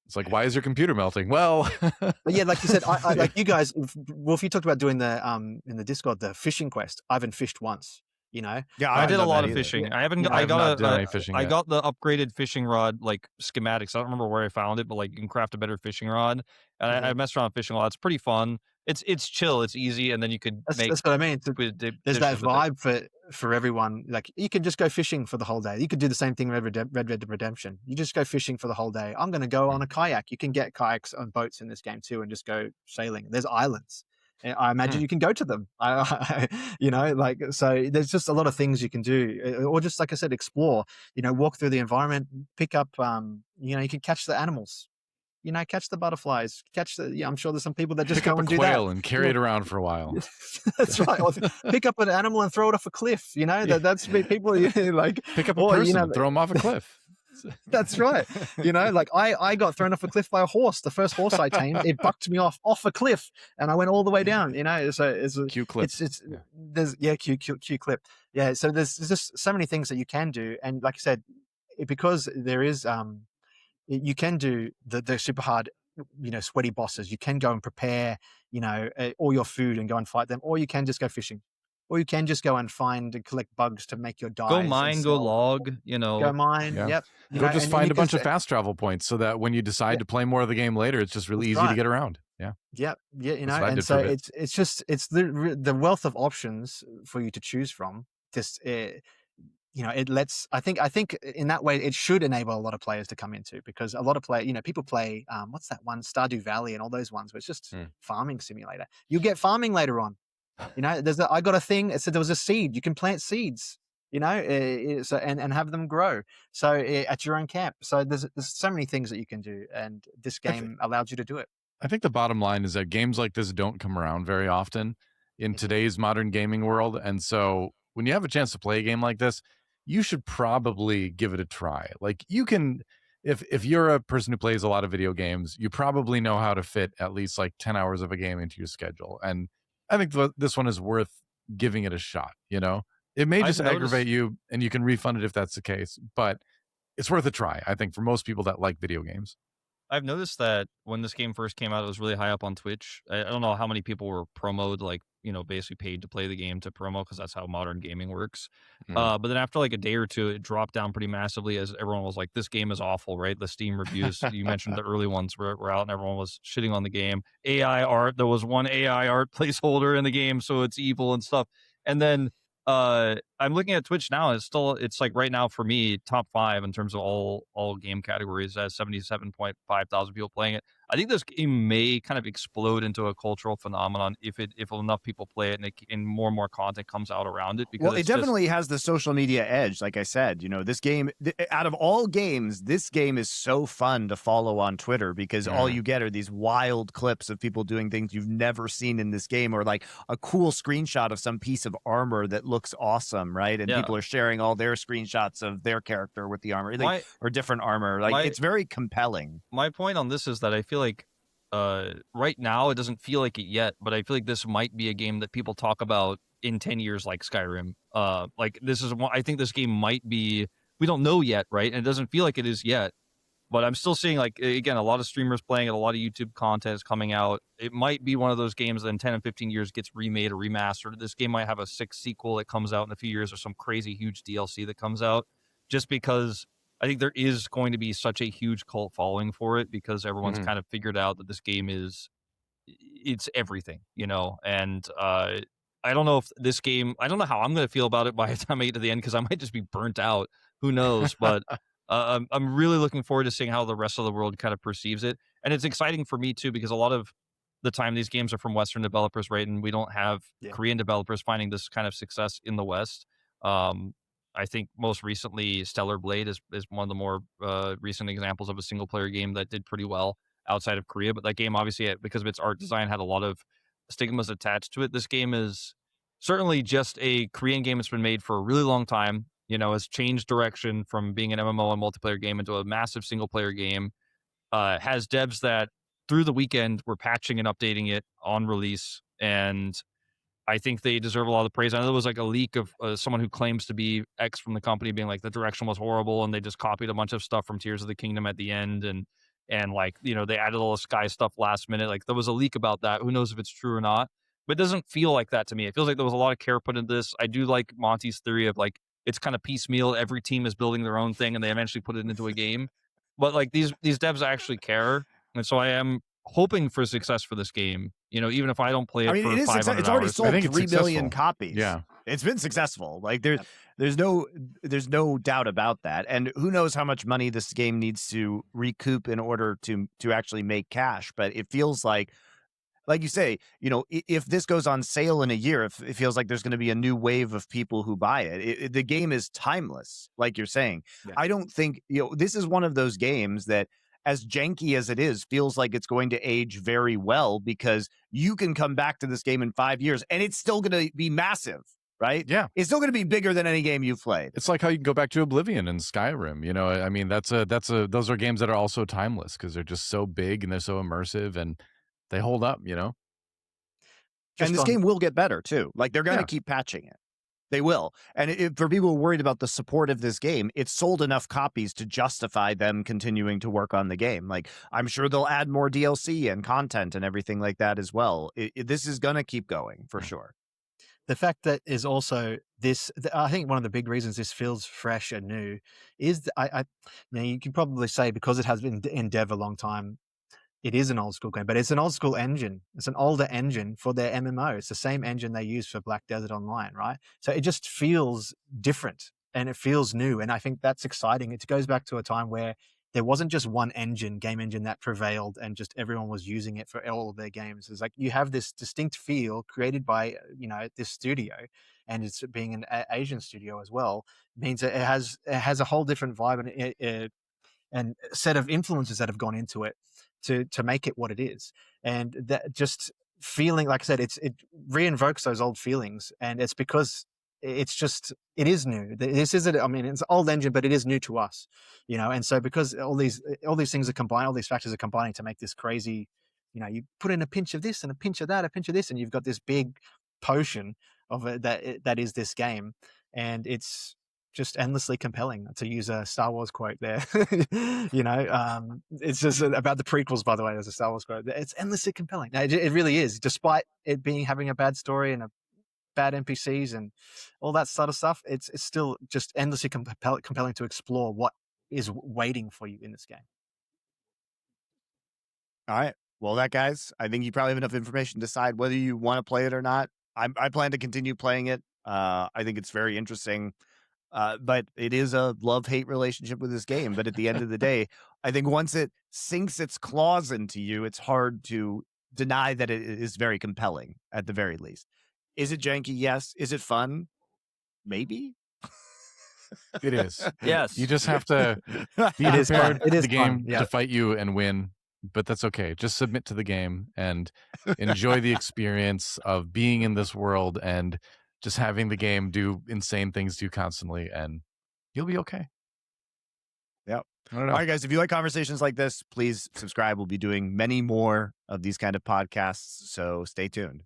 It's like, why is your computer melting? Well,
but yeah, like you said, I like you guys. Wolf, you talked about doing the in the Discord the fishing quest. I haven't fished once.
Yeah,
I did a lot of fishing.
Yeah.
I haven't. I got the upgraded fishing rod like schematics. I don't remember where I found it, but like, you can craft a better fishing rod. And I messed around with fishing a lot. It's pretty fun. It's chill. It's easy, and then you could make.
That's what I mean. There's that vibe for everyone. Like, you can just go fishing for the whole day. You could do the same thing with Red Dead Redemption. You just go fishing for the whole day. I'm going to go on a kayak. You can get kayaks on boats in this game too, and just go sailing. There's islands. I imagine you can go to them. So there's just a lot of things you can do, or just, like I said, explore. Walk through the environment, pick up. You can catch the animals. Catch the butterflies. I'm sure there's some people that just
pick
go and
do that.
Pick up a
quail and carry it around for a while.
That's right. Or pick up an animal and throw it off a cliff. That's people like.
Pick up a person and throw them off a cliff.
That's right. I got thrown off a cliff by a horse. The first horse I tamed, it bucked me off a cliff, and I went all the way down. So it's a
cue clip.
There's cue clip. Yeah. So there's just so many things that you can do, and like I said, because there is you can do the super hard, sweaty bosses. You can go and prepare, all your food and go and fight them, or you can just go fishing, or you can just go and find and collect bugs to make your dyes.
Go
and
mine, go
sell.
log,
Go mine.
Yeah.
Yep.
Go just
and
find
you
a bunch
can
of fast travel points so that when you decide to play more of the game later, it's just really
That's
easy to
right.
get around. Yeah.
Yeah,
That's what I
and
did
so
for a bit.
it's the wealth of options for you to choose from. Just it lets. I think in that way it should enable a lot of players to come into, because a lot of people play what's that one, Stardew Valley and all those ones where it's just farming simulator. You get farming later on. I got a thing. It said there was a seed. You can plant seeds. So and have them grow. So at your own camp. So there's so many things that you can do, and this game allows you to do it.
I think the bottom line is that games like this don't come around very often in today's modern gaming world. And so when you have a chance to play a game like this, you should probably give it a try. Like, you can, if you're a person who plays a lot of video games, you probably know how to fit at least like 10 hours of a game into your schedule. And I think this one is worth giving it a shot. It may just aggravate you, and you can refund it if that's the case, but it's worth a try, I think, for most people that like video games.
I've noticed that when this game first came out, it was really high up on Twitch. I don't know how many people were promoted, like, basically paid to play the game to promo, because that's how modern gaming works. But then after like a day or two, it dropped down pretty massively, as everyone was like, this game is awful, right? The Steam reviews, you mentioned the early ones were out and everyone was shitting on the game. AI art, there was one AI art placeholder in the game, so it's evil and stuff. And then I'm looking at Twitch now, and it's like right now for me top 5 in terms of all game categories, as 77.5 thousand people playing it. I think this game may kind of explode into a cultural phenomenon if enough people play it, and more and more content comes out around it. Because
it definitely has the social media edge. Like I said, this game, out of all games, this game is so fun to follow on Twitter, because all you get are these wild clips of people doing things you've never seen in this game, or like a cool screenshot of some piece of armor that looks awesome, right? And people are sharing all their screenshots of their character with the armor, or different armor. Like, it's very compelling.
My point on this is that I feel like right now it doesn't feel like it yet, but I feel like this might be a game that people talk about in 10 years, like Skyrim. Like, this is one, I think this game might be, we don't know yet, right? And it doesn't feel like it is yet, but I'm still seeing, like, again, a lot of streamers playing it, a lot of YouTube content is coming out. It might be one of those games that in 10 and 15 years gets remade or remastered. This game might have a 6th sequel that comes out in a few years, or some crazy huge DLC that comes out, just because I think there is going to be such a huge cult following for it, because everyone's kind of figured out that this game it's everything, and I don't know if this game, I don't know how I'm going to feel about it by the time I get to the end, because I might just be burnt out. Who knows? But I'm really looking forward to seeing how the rest of the world kind of perceives it. And it's exciting for me too, because a lot of the time these games are from Western developers, right? And we don't have Korean developers finding this kind of success in the West. I think most recently Stellar Blade is one of the more recent examples of a single player game that did pretty well outside of Korea. But that game, obviously, because of its art design, had a lot of stigmas attached to it. This game is certainly just a Korean game that's been made for a really long time. Has changed direction from being an MMO and multiplayer game into a massive single player game. Has devs that through the weekend were patching and updating it on release, and I think they deserve a lot of praise. I know there was like a leak of someone who claims to be X from the company being like, the direction was horrible, and they just copied a bunch of stuff from Tears of the Kingdom at the end, and like, they added all the Sky stuff last minute. Like, there was a leak about that. Who knows if it's true or not? But it doesn't feel like that to me. It feels like there was a lot of care put into this. I do like Monty's theory of like, it's kind of piecemeal. Every team is building their own thing, and they eventually put it into a game. But like, these devs actually care, and so I am hoping for success for this game. Even if I don't play it for 500 hours.
It's already sold 3 million
successful.
copies.
Yeah,
it's been successful. Like, there's no doubt about that. And who knows how much money this game needs to recoup in order to actually make cash. But it feels like you say, if this goes on sale in a year, it feels like there's going to be a new wave of people who buy it. The game is timeless, like you're saying. Yeah. I don't think, this is one of those games that, as janky as it is, feels like it's going to age very well, because you can come back to this game in 5 years and it's still going to be massive, right?
Yeah.
It's still going to be bigger than any game you've played.
It's like how you can go back to Oblivion and Skyrim. I mean, those are games that are also timeless, because they're just so big and they're so immersive and they hold up,
And this game will get better too. Like, they're going to keep patching it. They will. And for people who are worried about the support of this game, it's sold enough copies to justify them continuing to work on the game. Like, I'm sure they'll add more DLC and content and everything like that as well. This is going to keep going for sure.
The fact that is also this, I think one of the big reasons this feels fresh and new is you can probably say because it has been in dev a long time, it is an old school game, but it's an old school engine. It's an older engine for their MMO. It's the same engine they use for Black Desert Online, right? So it just feels different and it feels new. And I think that's exciting. It goes back to a time where there wasn't just one game engine that prevailed and just everyone was using it for all of their games. It's like you have this distinct feel created by, this studio, and it's being an Asian studio as well, means that it has a whole different vibe and set of influences that have gone into it to make it what it is. And that just feeling, like I said, it reinvokes those old feelings, and it's because it is new. This isn't, I mean, it's an old engine, but it is new to us, and so because all these things are combined, all these factors are combining to make this crazy, you put in a pinch of this and a pinch of that, a pinch of this, and you've got this big potion of it that is this game, and it's just endlessly compelling, to use a Star Wars quote there. It's just about the prequels, by the way. There's a Star Wars quote. It's endlessly compelling. It really is, despite it having a bad story and a bad NPCs and all that sort of stuff. It's still just endlessly compelling to explore what is waiting for you in this game.
All right. Well, guys, I think you probably have enough information to decide whether you want to play it or not. I plan to continue playing it. I think it's very interesting. But it is a love-hate relationship with this game. But at the end of the day, I think once it sinks its claws into you, it's hard to deny that it is very compelling, at the very least. Is it janky? Yes. Is it fun? Maybe.
It is.
Yes.
You just have to be
It is fun.
prepared
It
for
is
the game
fun, yeah.
to fight you and win, but that's okay. Just submit to the game and enjoy the experience of being in this world and just having the game do insane things to you constantly, and you'll be okay.
Yep.
I don't know.
All right, guys, if you like conversations like this, please subscribe. We'll be doing many more of these kind of podcasts, so stay tuned.